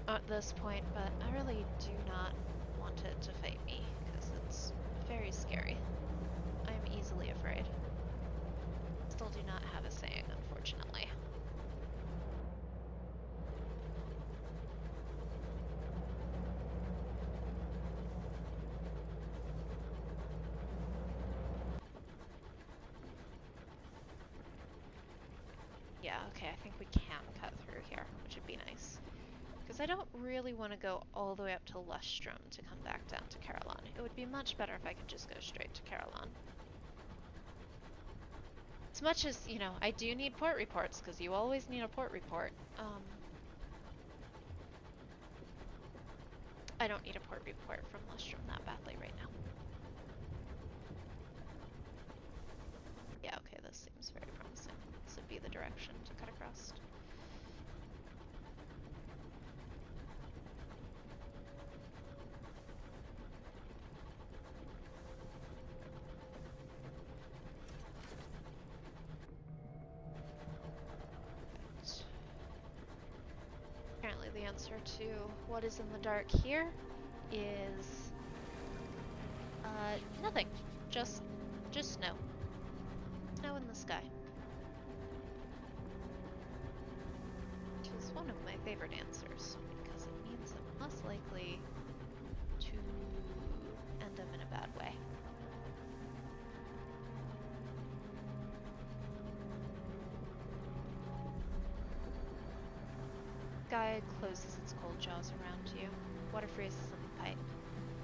at this point, but I really do not want it to fight me, because it's very scary. I am easily afraid. Still do not have a saying, unfortunately. Yeah, okay, I think we can cut through here, which would be nice. Because I don't really want to go all the way up to Lustrum to come back down to Caroline. It would be much better if I could just go straight to Caroline. As much as, you know, I do need port reports, because you always need a port report. I don't need a port report from Lustrum that badly right now. Yeah, okay, this seems very promising. This would be the direction to cut across. Apparently the answer to what is in the dark here is nothing. Just snow. Snow in the sky. Which is one of my favorite answers, because it means I'm less likely to end up in a bad way. Sky closes its cold jaws around you. Water freezes in the pipe.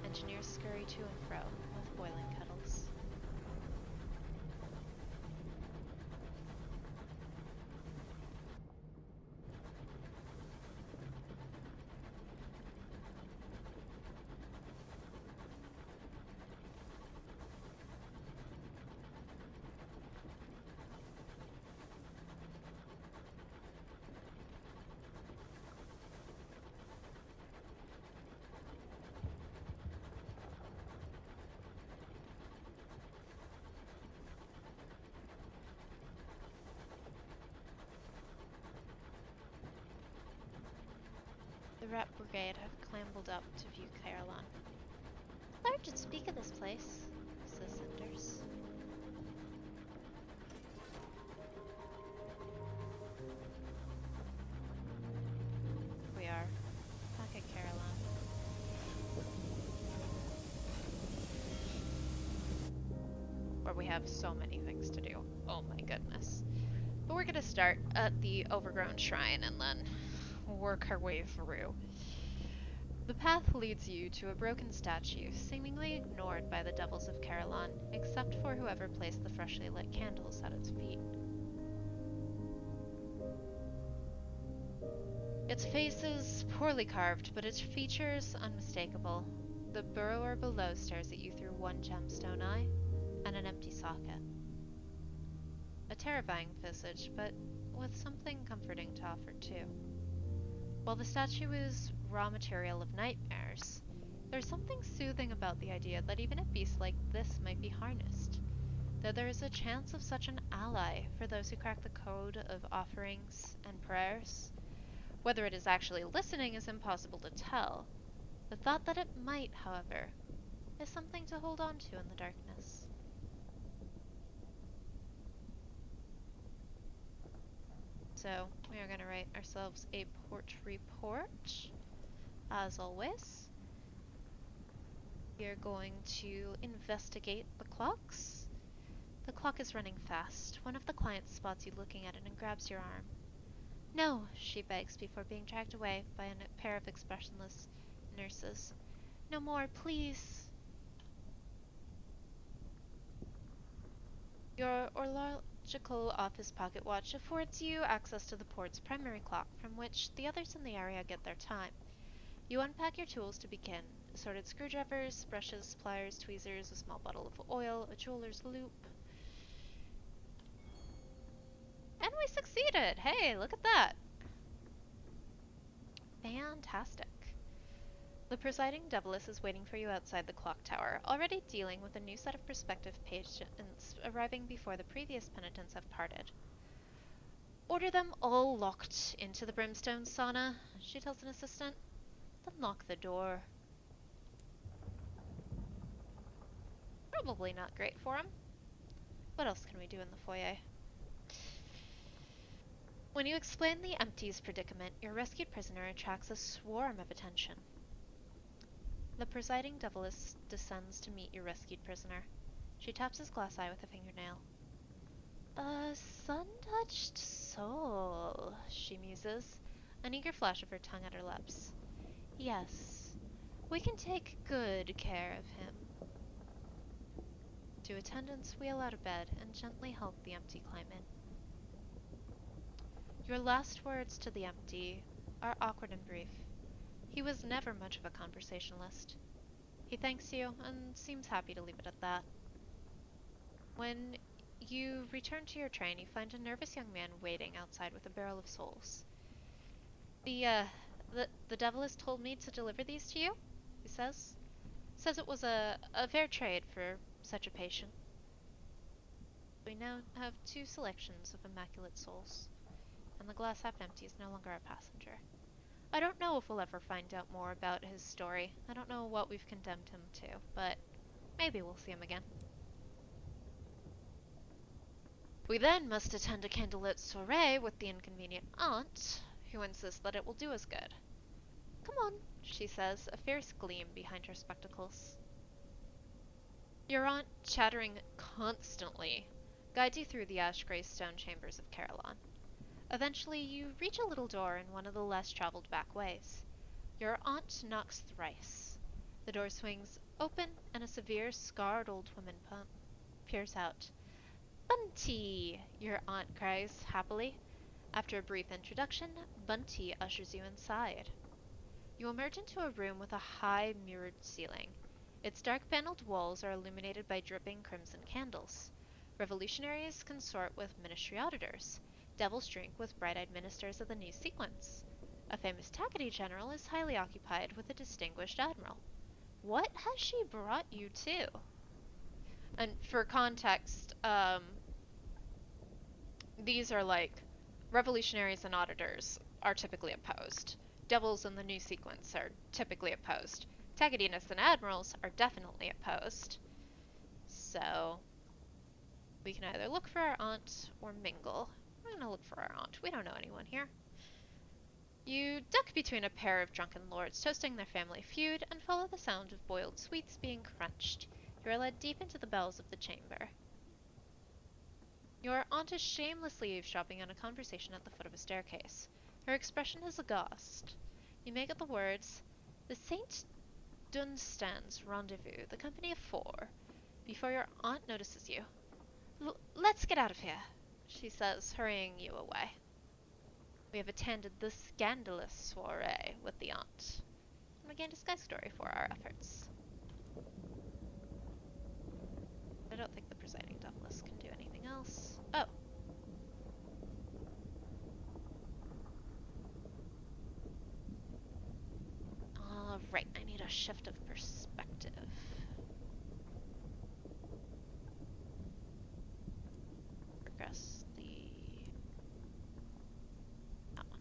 Engineers scurry to and fro with boiling kettles. The Rat Brigade have clambered up to view Caroline. Large and speak of this place, says Cinders. We are back at Caroline. Where we have so many things to do. Oh my goodness. But we're gonna start at the overgrown shrine and then work our way through. The path leads you to a broken statue, seemingly ignored by the devils of Caroline, except for whoever placed the freshly lit candles at its feet. Its face is poorly carved, but its features unmistakable. The burrower below stares at you through one gemstone eye and an empty socket. A terrifying visage, but with something comforting to offer too. While the statue is raw material of nightmares, there's something soothing about the idea that even a beast like this might be harnessed, though there is a chance of such an ally for those who crack the code of offerings and prayers. Whether it is actually listening is impossible to tell. The thought that it might, however, is something to hold on to in the darkness. So, we are going to write ourselves a port report, as always. We are going to investigate the clocks. The clock is running fast. One of the clients spots you looking at it and grabs your arm. No, she begs before being dragged away by a pair of expressionless nurses. No more, please. Your horological office pocket watch affords you access to the port's primary clock, from which the others in the area get their time. You unpack your tools to begin, Assorted screwdrivers, brushes, pliers, tweezers, a small bottle of oil, a jeweler's loop. And we succeeded! Hey, look at that! Fantastic. The presiding Deviless is waiting for you outside the clock tower, already dealing with a new set of prospective patients arriving before the previous penitents have parted. Order them all locked into the brimstone sauna, she tells an assistant. Then lock the door. Probably not great for him. What else can we do in the foyer? When you explain the empties predicament, your rescued prisoner attracts a swarm of attention. The presiding Deviless descends to meet your rescued prisoner. She taps his glass eye with a fingernail. A sun-touched soul, she muses, an eager flash of her tongue at her lips. Yes, we can take good care of him. Two attendants wheel out of bed and gently help the empty climb in. Your last words to the empty are awkward and brief. He was never much of a conversationalist. He thanks you and seems happy to leave it at that. When you return to your train, you find a nervous young man waiting outside with a barrel of souls. The Deviless told me to deliver these to you, he says. Says it was a fair trade for such a patient. We now have two selections of immaculate souls, and the glass half empty is no longer our passenger. I don't know if we'll ever find out more about his story. I don't know what we've condemned him to, but maybe we'll see him again. We then must attend a candlelit soiree with the inconvenient aunt, who insists that it will do us good. Come on, she says, a fierce gleam behind her spectacles. Your aunt, chattering constantly, guides you through the ash-gray stone chambers of Carillon. Eventually, you reach a little door in one of the less traveled back ways. Your aunt knocks thrice. The door swings open, and a severe, scarred old woman peers out. Bunty! Your aunt cries happily. After a brief introduction, Bunty ushers you inside. You emerge into a room with a high, mirrored ceiling. Its dark-paneled walls are illuminated by dripping crimson candles. Revolutionaries consort with ministry auditors. Devils drink with bright-eyed ministers of the new sequence. A famous Tackety general is highly occupied with a distinguished admiral. What has she brought you to? And for context, these are like revolutionaries and auditors are typically opposed. Devils in the new sequence are typically opposed. Taggediness and admirals are definitely opposed. So we can either look for our aunt or mingle. We're gonna look for our aunt. We don't know anyone here. You duck between a pair of drunken lords toasting their family feud and follow the sound of boiled sweets being crunched. You are led deep into the bowels of the chamber. Your aunt is shamelessly eavesdropping on a conversation at the foot of a staircase. Her expression is aghast. You make out the words, "The St. Dunstan's rendezvous, the company of 4," before your aunt notices you. Let's get out of here, she says, hurrying you away. We have attended the scandalous soiree with the aunt. And we gained a sky story for our efforts. I don't think the presiding Deviless can do anything else. Oh. Alright, I need a shift of perspective. Progress that one.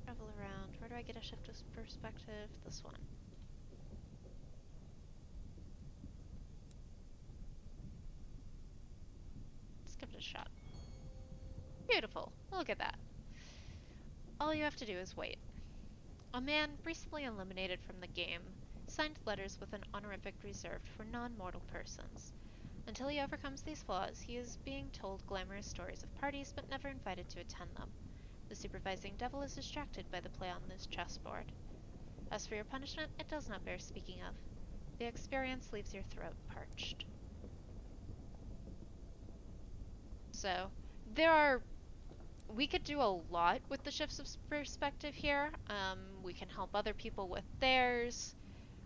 Travel around. Where do I get a shift of perspective? This one. Let's give it a shot. Beautiful. Look at that. All you have to do is wait. A man recently eliminated from the game signed letters with an honorific reserved for non-mortal persons. Until he overcomes these flaws, he is being told glamorous stories of parties but never invited to attend them. The supervising devil is distracted by the play on this chessboard. As for your punishment, it does not bear speaking of. The experience leaves your throat parched. So, there are we could do a lot with the shifts of perspective here. We can help other people with theirs.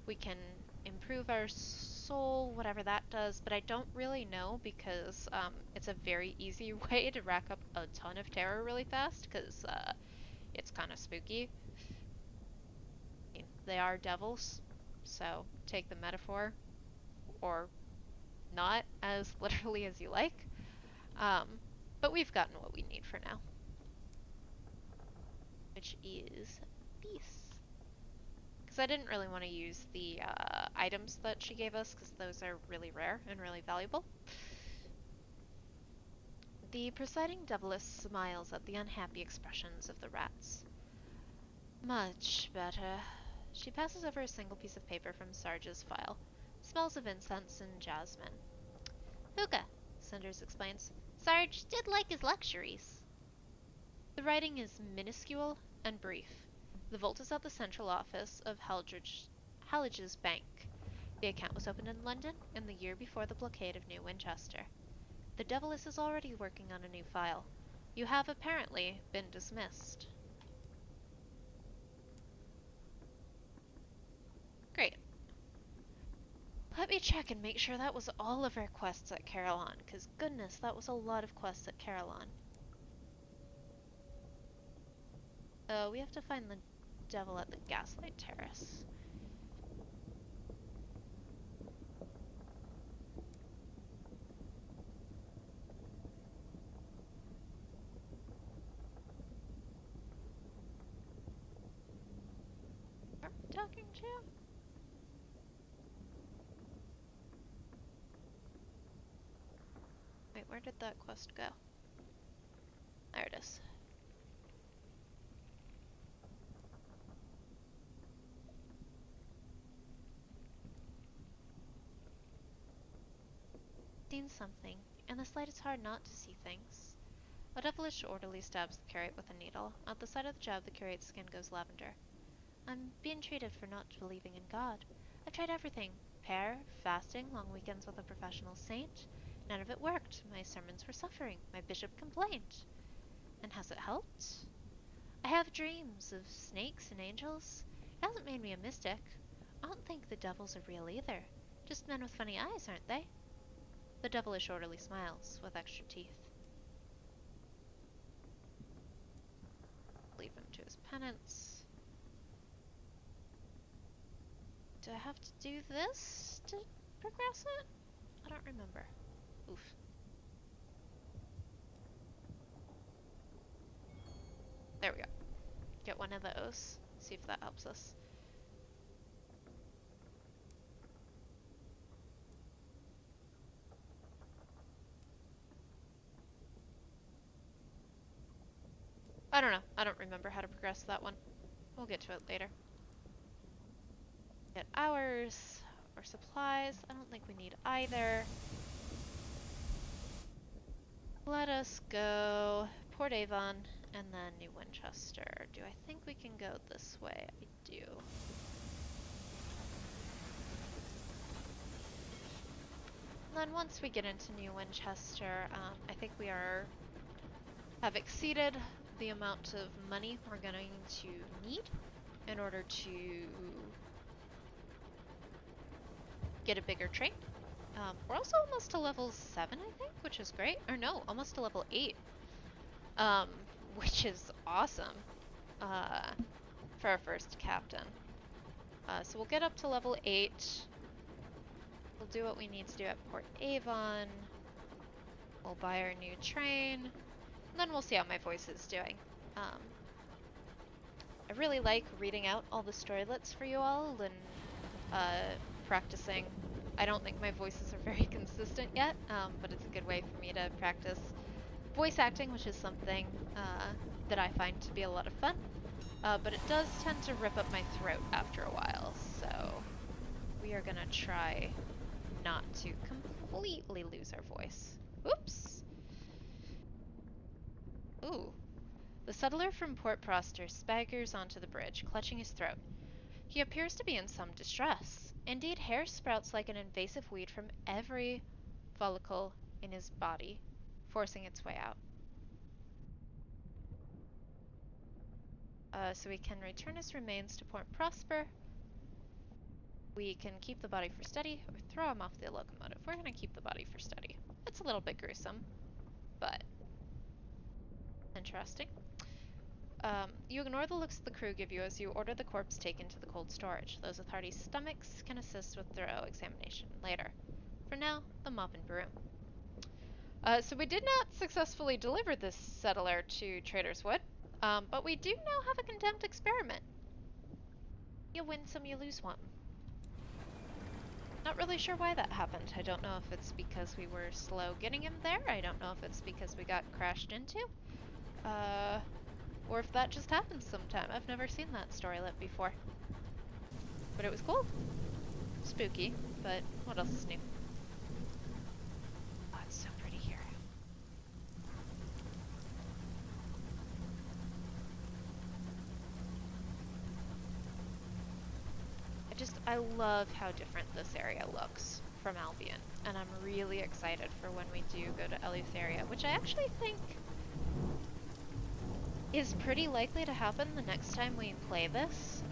We can improve our soul, whatever that does, but I don't really know because it's a very easy way to rack up a ton of terror really fast because it's kind of spooky. I mean, they are devils, so take the metaphor or not as literally as you like. Um, but we've gotten what we need for now, which is peace. Because I didn't really want to use the items that she gave us because those are really rare and really valuable. The presiding deviless smiles at the unhappy expressions of the rats. Much better. She passes over a single piece of paper from Sarge's file. Smells of incense and jasmine. Hookah, Cinders explains. Sarge did like his luxuries. The writing is minuscule and brief. The vault is at the central office of Hallige's Bank. The account was opened in London in the year before the blockade of New Winchester. The Deviless is already working on a new file. You have apparently been dismissed. Great. Let me check and make sure that was all of our quests at Carillon, because goodness, that was a lot of quests at Carillon. We have to find the devil at the Gaslight Terrace. Who are we talking to? Wait, where did that quest go? There it is. Seen something. In this light it's hard not to see things. A devilish orderly stabs the curate with a needle. At the sight of the jab, the curate's skin goes lavender. I'm being treated for not believing in God. I've tried everything. Prayer, fasting, long weekends with a professional saint. None of it worked. My sermons were suffering. My bishop complained. And has it helped? I have dreams of snakes and angels. It hasn't made me a mystic. I don't think the devils are real either. Just men with funny eyes, aren't they? The devilish orderly smiles, with extra teeth. Leave him to his penance. Do I have to do this to progress it? I don't remember. Oof. There we go. Get one of those. See if that helps us. I don't know. I don't remember how to progress that one. We'll get to it later. Get hours or supplies. I don't think we need either. Let us go Port Avon and then New Winchester. Do I think we can go this way? I do. And then once we get into New Winchester, I think we have exceeded the amount of money we're going to need in order to get a bigger train. We're also almost to level 7, I think, which is great. Or no, almost to level 8. Which is awesome for our first captain. So we'll get up to level 8. We'll do what we need to do at Port Avon. We'll buy our new train. And then we'll see how my voice is doing. I really like reading out all the storylets for you all and practicing. I don't think my voices are very consistent yet, but it's a good way for me to practice voice acting, which is something that I find to be a lot of fun. But it does tend to rip up my throat after a while, so we are gonna try not to completely lose our voice. Oops! Ooh. The settler from Port Prosper staggers onto the bridge, clutching his throat. He appears to be in some distress. Indeed, hair sprouts like an invasive weed from every follicle in his body, forcing its way out. So we can return his remains to Port Prosper. We can keep the body for study or throw him off the locomotive. We're gonna keep the body for study. It's a little bit gruesome, but interesting. You ignore the looks the crew give you as you order the corpse taken to the cold storage. Those with hearty stomachs can assist with thorough examination later. For now, the mop and broom. So we did not successfully deliver this settler to Trader's Wood, but we do now have a condemned experiment. You win some, you lose one. Not really sure why that happened. I don't know if it's because we were slow getting him there. I don't know if it's because we got crashed into. Or if that just happens sometime. I've never seen that storylet before. But it was cool. Spooky, but what else is new? Oh, it's so pretty here. I love how different this area looks from Albion. And I'm really excited for when we do go to Eleutheria, which I actually think is pretty likely to happen the next time we play this.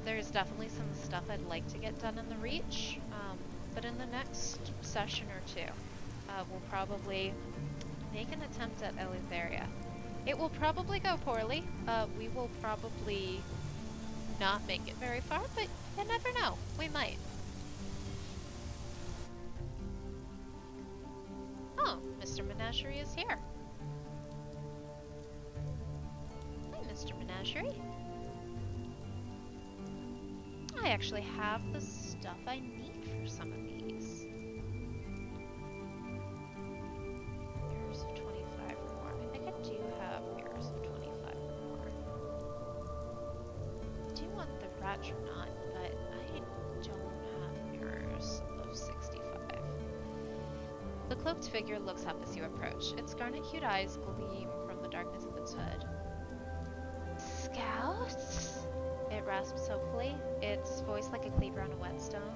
There's definitely some stuff I'd like to get done in the Reach, but in the next session or two, we'll probably make an attempt at Eleutheria. It will probably go poorly. We will probably not make it very far, but you never know. We might. Oh, Mr. Menagerie is here. Mr. Menagerie. I actually have the stuff I need for some of these. Mirrors of 25 or more. I think I do have mirrors of 25 or more. I do want the Ratronaut, but I don't have mirrors of 65. The cloaked figure looks up as you approach. Its garnet-hued eyes gleam from the darkness of its hood. Scouts? It rasps hopefully, its voice like a cleaver on a whetstone.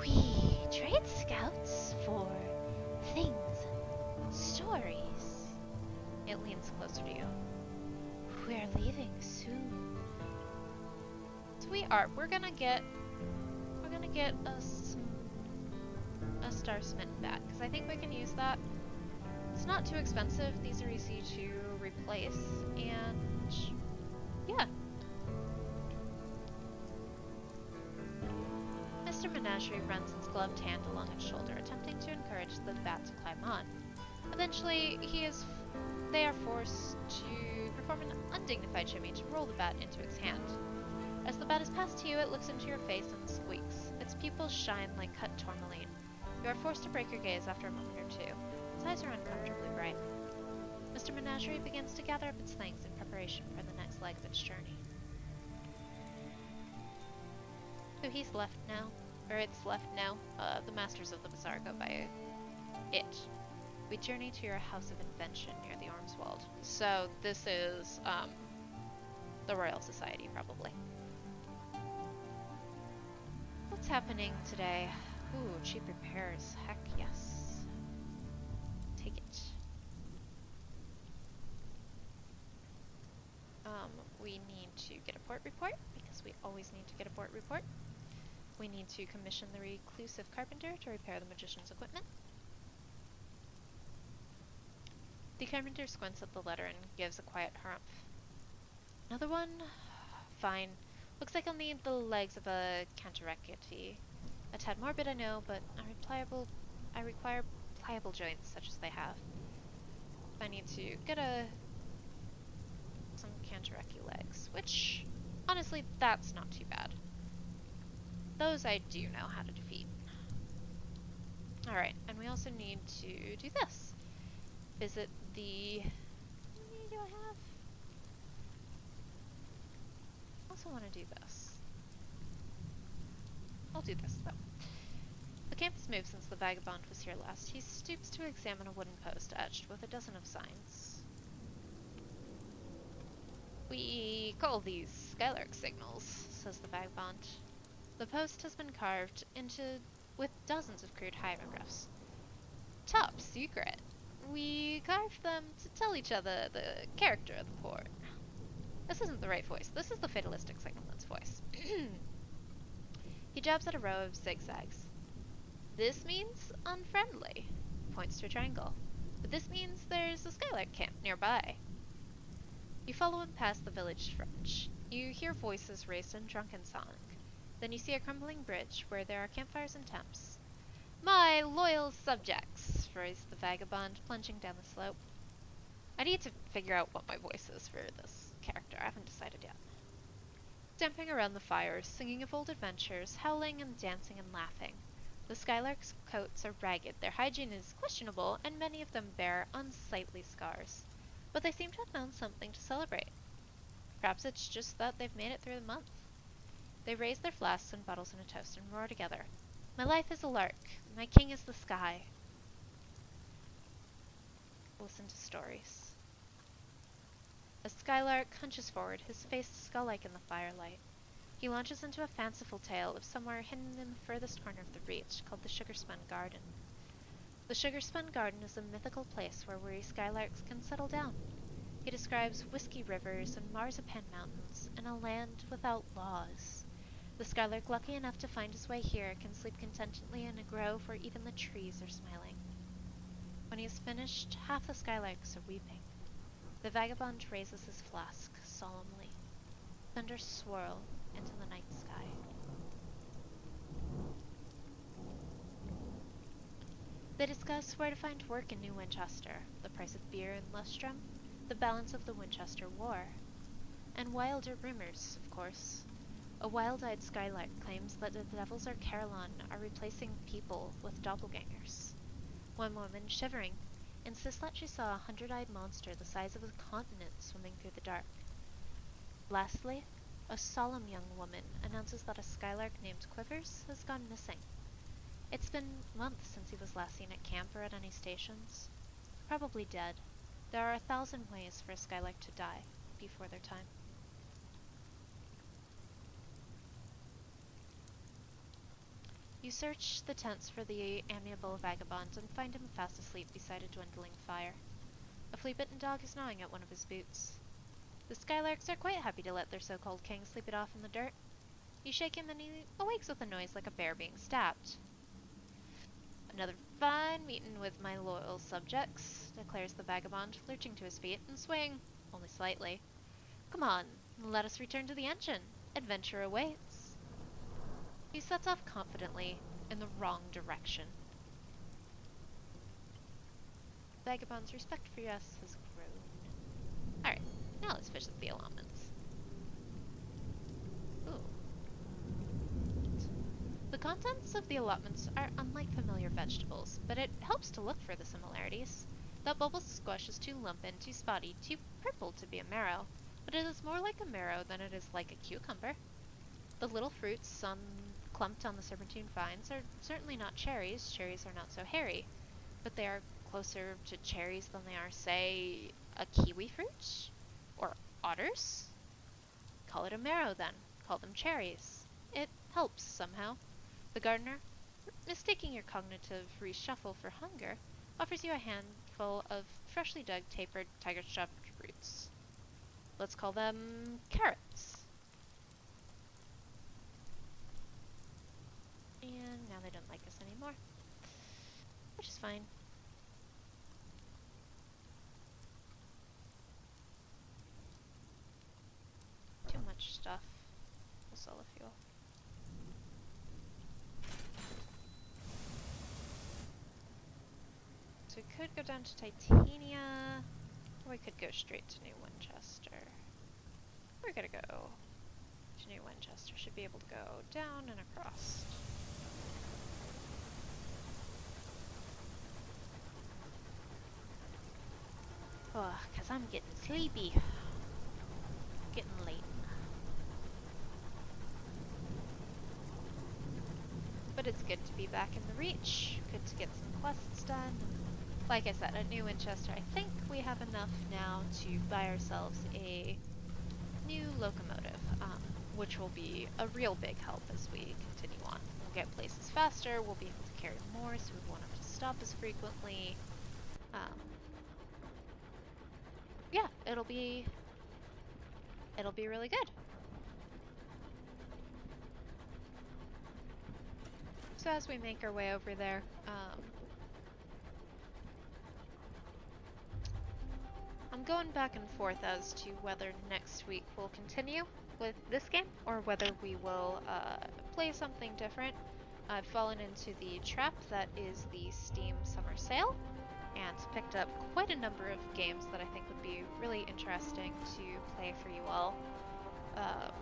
We trade scouts for things, stories. It leans closer to you. We're leaving soon. So we are. We're gonna get a Star Smitten bat, because I think we can use that. It's not too expensive. These are easy to replace, and yeah. Mr. Menagerie runs its gloved hand along its shoulder, attempting to encourage the bat to climb on. Eventually, they are forced to perform an undignified shimmy to roll the bat into its hand. As the bat is passed to you, it looks into your face and squeaks. Its pupils shine like cut tourmaline. You are forced to break your gaze after a moment or two. Its eyes are uncomfortably bright. Mr. Menagerie begins to gather up its things in preparation for the next leg of its journey. So he's left now, or it's left now. The Masters of the Bazaar go by it. We journey to your House of Invention near the Ormswald. So this is the Royal Society, probably. What's happening today? Ooh, cheap repairs. Heck yes. Take it. We need to get a port report, because we always need to get a port report. We need to commission the reclusive carpenter to repair the magician's equipment. The carpenter squints at the letter and gives a quiet harumph. Another one? Fine. Looks like I'll need the legs of a cantarecity. A tad morbid, I know, but I require pliable joints such as they have. I need to get some cantarecity legs, which, honestly, that's not too bad. Those I do know how to defeat. Alright, and we also need to do this. Visit the... How many do I have? I also want to do this. I'll do this, though. The camp has moved since the vagabond was here last. He stoops to examine a wooden post etched with a dozen of signs. We call these Skylark signals, says the vagabond. The post has been carved with dozens of crude hieroglyphs. Top secret. We carved them to tell each other the character of the port. This isn't the right voice. This is the fatalistic signalman's voice. He jabs at a row of zigzags. This means unfriendly. Points to a triangle. But this means there's a Skylark camp nearby. You follow him past the village fringe. You hear voices raised in drunken song. Then you see a crumbling bridge where there are campfires and tents. My loyal subjects, roars the vagabond, plunging down the slope. I need to figure out what my voice is for this character. I haven't decided yet. Stamping around the fires, singing of old adventures, howling and dancing and laughing. The Skylarks' coats are ragged, their hygiene is questionable, and many of them bear unsightly scars. But they seem to have found something to celebrate. Perhaps it's just that they've made it through the month. They raise their flasks and bottles in a toast and roar together. My life is a lark. My king is the sky. Listen to stories. A skylark hunches forward, his face skull-like in the firelight. He launches into a fanciful tale of somewhere hidden in the furthest corner of the reach, called the Sugar-Spun Garden. The Sugar-Spun Garden is a mythical place where weary skylarks can settle down. He describes whiskey rivers and marzipan mountains, and a land without laws. The skylark lucky enough to find his way here can sleep contentedly in a grove where even the trees are smiling. When he is finished, half the skylarks are weeping. The vagabond raises his flask solemnly. Thunders swirl into the night sky. They discuss where to find work in New Winchester, the price of beer in Lustrum, the balance of the Winchester War. And wilder rumors, of course. A wild-eyed skylark claims that the devils of Carillon are replacing people with doppelgangers. One woman, shivering, insists that she saw a 100-eyed monster the size of a continent swimming through the dark. Lastly, a solemn young woman announces that a skylark named Quivers has gone missing. It's been months since he was last seen at camp or at any stations. Probably dead. There are 1,000 ways for a skylark to die before their time. You search the tents for the amiable vagabond and find him fast asleep beside a dwindling fire. A flea-bitten dog is gnawing at one of his boots. The skylarks are quite happy to let their so-called king sleep it off in the dirt. You shake him and he awakes with a noise like a bear being stabbed. Another fine meeting with my loyal subjects, declares the vagabond, lurching to his feet and swaying, only slightly. Come on, let us return to the engine. Adventure awaits. He sets off confidently in the wrong direction. Vagabond's respect for us has grown. Alright, now let's visit the allotments. Ooh. The contents of the allotments are unlike familiar vegetables, but it helps to look for the similarities. That bulbous squash is too lumpin, too spotty, too purple to be a marrow, but it is more like a marrow than it is like a cucumber. The little fruits clumped on the serpentine vines are certainly not cherries. Cherries are not so hairy, but they are closer to cherries than they are, say, a kiwi fruit? Or otters? Call it a marrow then. Call them cherries. It helps somehow. The gardener, mistaking your cognitive reshuffle for hunger, offers you a handful of freshly dug, tapered, tiger-chopped roots. Let's call them carrots. And now they don't like us anymore, which is fine. Too much stuff. We'll sell the fuel. So we could go down to Titania, or we could go straight to New Winchester. We're gonna go to New Winchester. Should be able to go down and across. Oh, 'cause I'm getting sleepy. Getting late. But it's good to be back in the Reach. Good to get some quests done. Like I said, at New Winchester, I think we have enough now to buy ourselves a new locomotive, which will be a real big help as we continue on. We'll get places faster, we'll be able to carry more, so we won't have to stop as frequently. Yeah, it'll be it'll be really good. So as we make our way over there, I'm going back and forth as to whether next week we'll continue with this game or whether we will play something different. I've fallen into the trap that is the Steam Summer Sale and picked up quite a number of games that I think would be really interesting to play for you all. Um,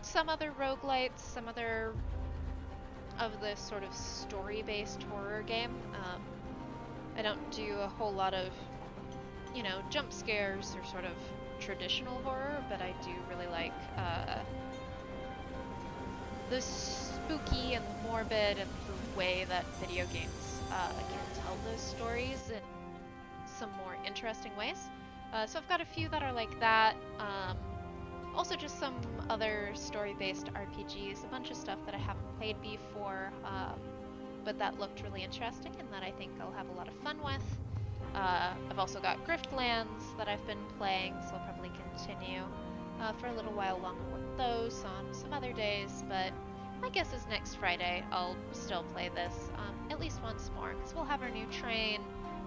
some other roguelites, some other of the sort of story-based horror game. I don't do a whole lot of, you know, jump scares or sort of traditional horror, but I do really like the spooky and the morbid and the way that video games can tell those stories in some more interesting ways. So I've got a few that are like that. Also just some other story-based RPGs, a bunch of stuff that I haven't played before, but that looked really interesting and that I think I'll have a lot of fun with. I've also got Griftlands that I've been playing, so I'll probably continue for a little while longer with those on some other days, but my guess is next Friday I'll still play this at least once more, because we'll have our new train,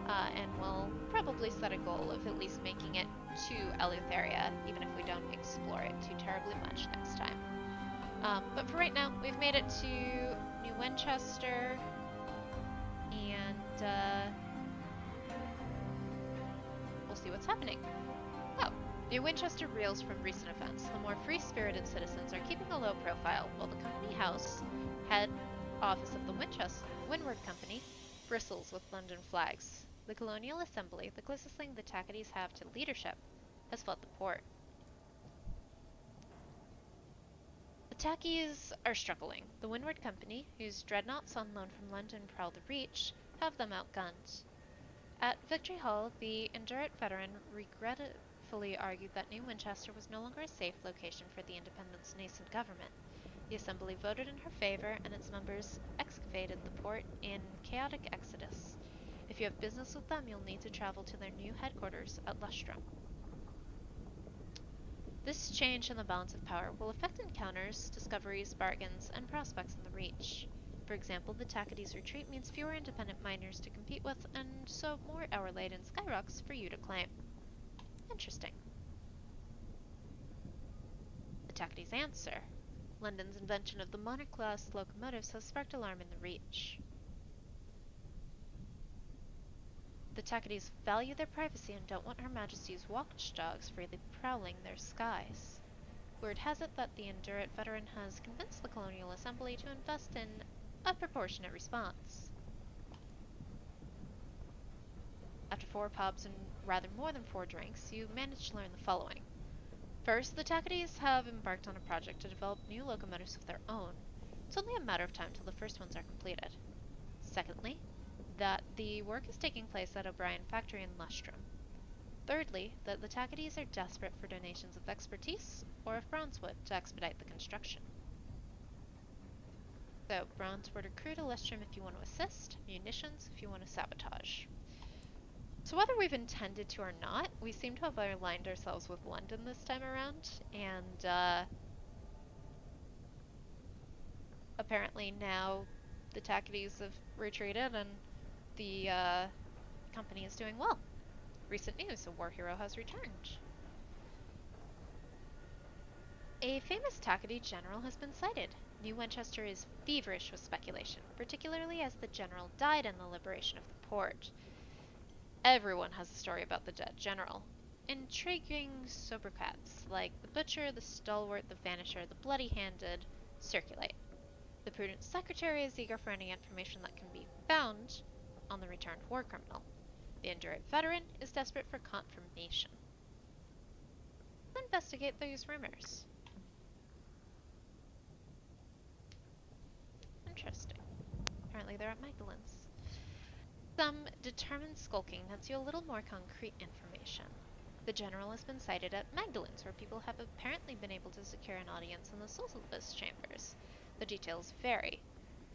and we'll probably set a goal of at least making it to Eleutheria, even if we don't explore it too terribly much next time. But for right now, we've made it to New Winchester, and we'll see what's happening. Oh, New Winchester reels from recent events. The more free-spirited citizens are keeping a low profile, while the company house, head office of the Windward Company, bristles with London flags. The Colonial Assembly, the closest thing the Tacketies have to leadership, has fled the port. The Tackies are struggling. The Windward Company, whose dreadnoughts on loan from London prowl the Reach, have them outgunned. At Victory Hall, the Indurate veteran regretfully argued that New Winchester was no longer a safe location for the Independent's nascent government. The Assembly voted in her favor, and its members excavated the port in chaotic exodus. If you have business with them, you'll need to travel to their new headquarters at Lustrum. This change in the balance of power will affect encounters, discoveries, bargains, and prospects in the Reach. For example, the Tacketies' retreat means fewer independent miners to compete with, and so more hour-laden skyrocks for you to claim. Interesting. The Tacketies' answer. London's invention of the Monarch-class locomotives has sparked alarm in the Reach. The Tacketies value their privacy and don't want Her Majesty's watchdogs freely prowling their skies. Word has it that the Indurate veteran has convinced the Colonial Assembly to invest in a proportionate response. After 4 pubs and rather more than 4 drinks, you manage to learn the following. First, the Tacketies have embarked on a project to develop new locomotives of their own. It's only a matter of time till the first ones are completed. Secondly, that the work is taking place at O'Brien Factory in Lustrum. Thirdly, that the Tacketies are desperate for donations of expertise or of bronzewood to expedite the construction. So, bronzewood or crude to Lustrum if you want to assist, munitions if you want to sabotage. So whether we've intended to or not, we seem to have aligned ourselves with London this time around, and apparently now the Tacketies have retreated and the company is doing well. Recent news, a war hero has returned. A famous Tackety general has been sighted. New Winchester is feverish with speculation, particularly as the general died in the liberation of the port. Everyone has a story about the dead general. Intriguing sobriquets like the Butcher, the Stalwart, the Vanisher, the Bloody-Handed circulate. The prudent secretary is eager for any information that can be found on the returned war criminal. The Indurate veteran is desperate for confirmation. Let's investigate these rumors. Interesting. Apparently they're at Magdalen's. Some determined skulking nets you a little more concrete information. The general has been sighted at Magdalen's, where people have apparently been able to secure an audience in the Sunless chambers. The details vary.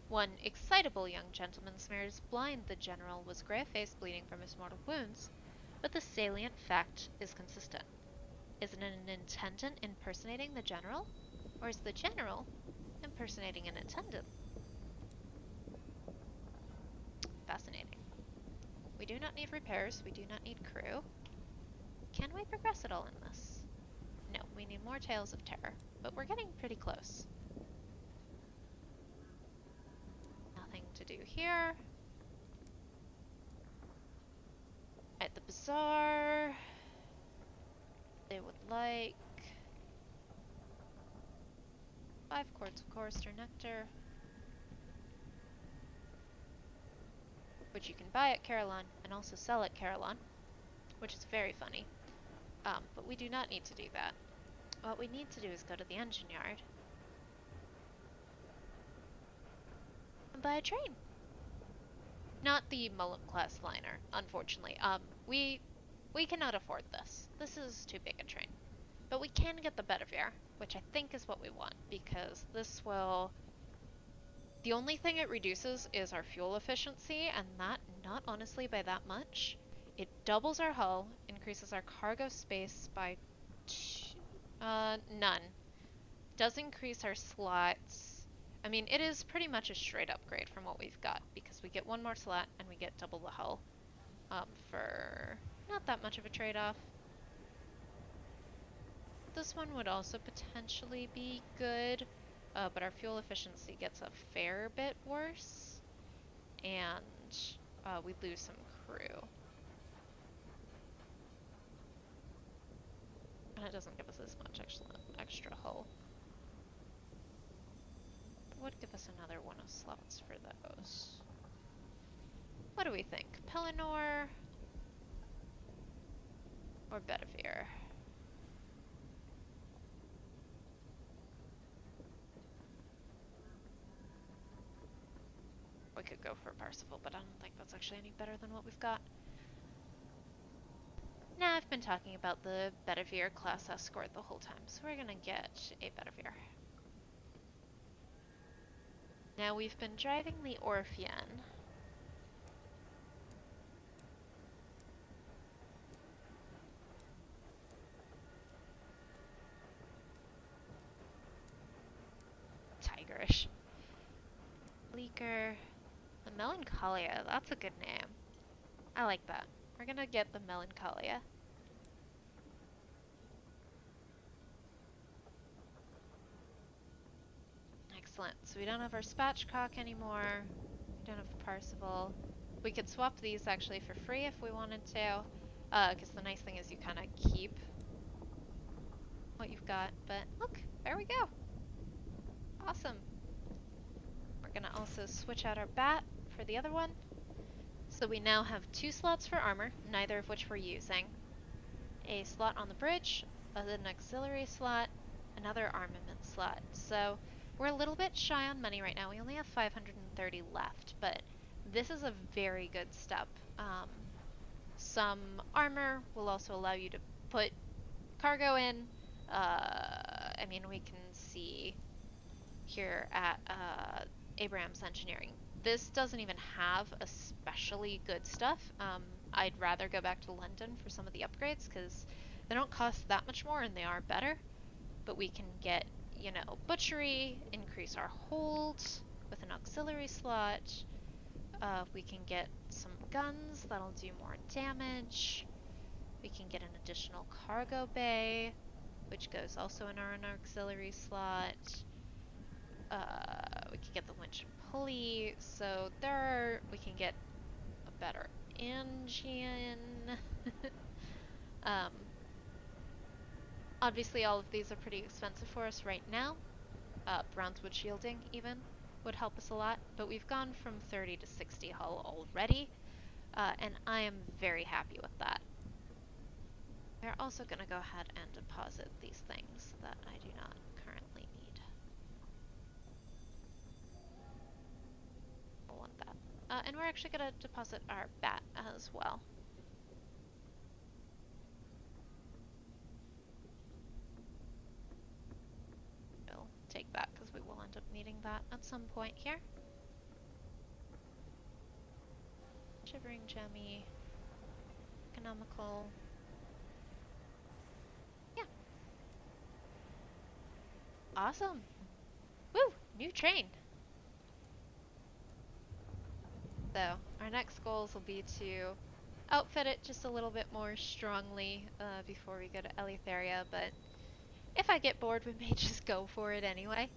One excitable young gentleman swears blind the general was grey-faced bleeding from his mortal wounds, but the salient fact is consistent. Is it an intendant impersonating the general? Or is the general impersonating an attendant? Fascinating. We do not need repairs. We do not need crew. Can we progress at all in this? No, we need more Tales of Terror. But we're getting pretty close. Nothing to do here. At the bazaar, they would like 5 quarts of chorister nectar, which you can buy at Carillon and also sell at Carillon, which is very funny. But we do not need to do that. What we need to do is go to the engine yard and buy a train. Not the Mullen-class liner, unfortunately. We cannot afford this. This is too big a train. But we can get the Bedivere, which I think is what we want, because this will... The only thing it reduces is our fuel efficiency, and that not honestly by that much. It doubles our hull, increases our cargo space by none. Does increase our slots. I mean, it is pretty much a straight upgrade from what we've got, because we get one more slot and we get double the hull for not that much of a trade-off. This one would also potentially be good, but our fuel efficiency gets a fair bit worse, and we lose some crew. And it doesn't give us as much extra hull. It would give us another one of slots for those. What do we think? Pelennor or Bedivere? We could go for Parsifal, but I don't think that's actually any better than what we've got. Nah, I've been talking about the Bedivere class escort the whole time, so we're gonna get a Bedivere. Now we've been driving the Orpheon. Tigerish. Leaker. The Melancholia, that's a good name. I like that. We're gonna get the Melancholia. Excellent. So we don't have our spatchcock anymore. We don't have the Parsival. We could swap these actually for free if we wanted to. Because the nice thing is you kind of keep what you've got. But look, there we go. Awesome. We're gonna also switch out our bat for the other one. So we now have 2 slots for armor, neither of which we're using. A slot on the bridge, an auxiliary slot, another armament slot. So we're a little bit shy on money right now. We only have 530 left, but this is a very good step. Some armor will also allow you to put cargo in. I mean, we can see here at Abraham's Engineering. This doesn't even have especially good stuff. I'd rather go back to London for some of the upgrades because they don't cost that much more and they are better. But we can get, you know, butchery, increase our hold with an auxiliary slot. We can get some guns that'll do more damage. We can get an additional cargo bay, which goes also in our auxiliary slot. We can get the winch and pulley, so we can get a better engine. Obviously all of these are pretty expensive for us right now. Bronzewood shielding even would help us a lot, but we've gone from 30 to 60 hull already, and I am very happy with that. We're also going to go ahead and deposit these things that I do not currently need. We'll want that. And we're actually going to deposit our bat as well. We'll take that because we will end up needing that at some point here. Shivering Gemmy. Economical. Yeah, Awesome. Woo! New train. So our next goals will be to outfit it just a little bit more strongly before we go to Eleutheria, but if I get bored, we may just go for it anyway.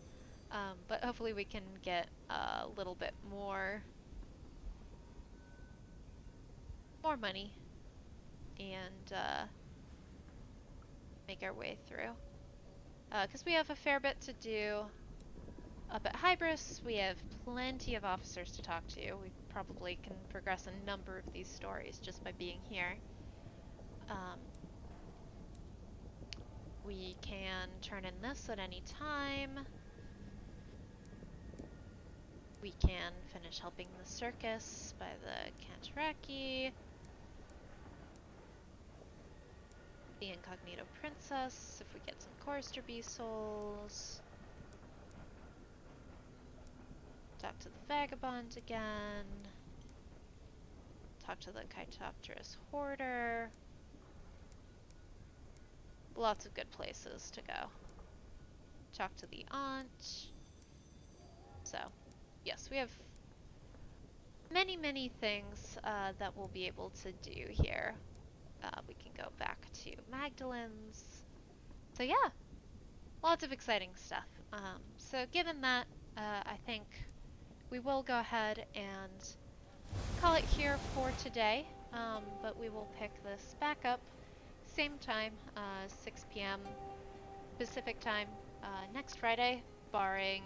But hopefully we can get a little bit more money and make our way through. Because we have a fair bit to do up at Hybris. We have plenty of officers to talk to. We probably can progress a number of these stories just by being here. We can turn in this at any time. We can finish helping the circus by the Kantaraki. The Incognito Princess, if we get some Chorister Bee souls. Talk to the Vagabond again. Talk to the Chytopterus Hoarder. Lots of good places to go. Talk to the Aunt. So, yes, we have many things that we'll be able to do here. We can go back to Magdalen's. So yeah, lots of exciting stuff. So given that, I think we will go ahead and call it here for today, but we will pick this back up same time, 6 p.m. Pacific time next Friday, barring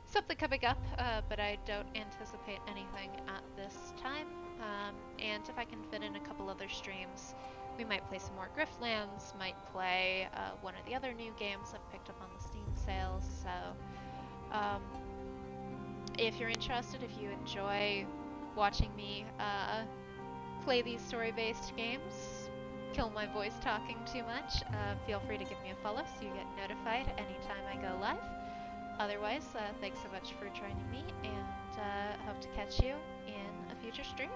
something coming up, but I don't anticipate anything at this time. And if I can fit in a couple other streams, we might play some more Griftlands, might play one of the other new games I've picked up on the Steam sales. So if you're interested, if you enjoy watching me play these story-based games, kill my voice talking too much, feel free to give me a follow so you get notified anytime I go live. Otherwise, thanks so much for joining me, and hope to catch you in a future stream.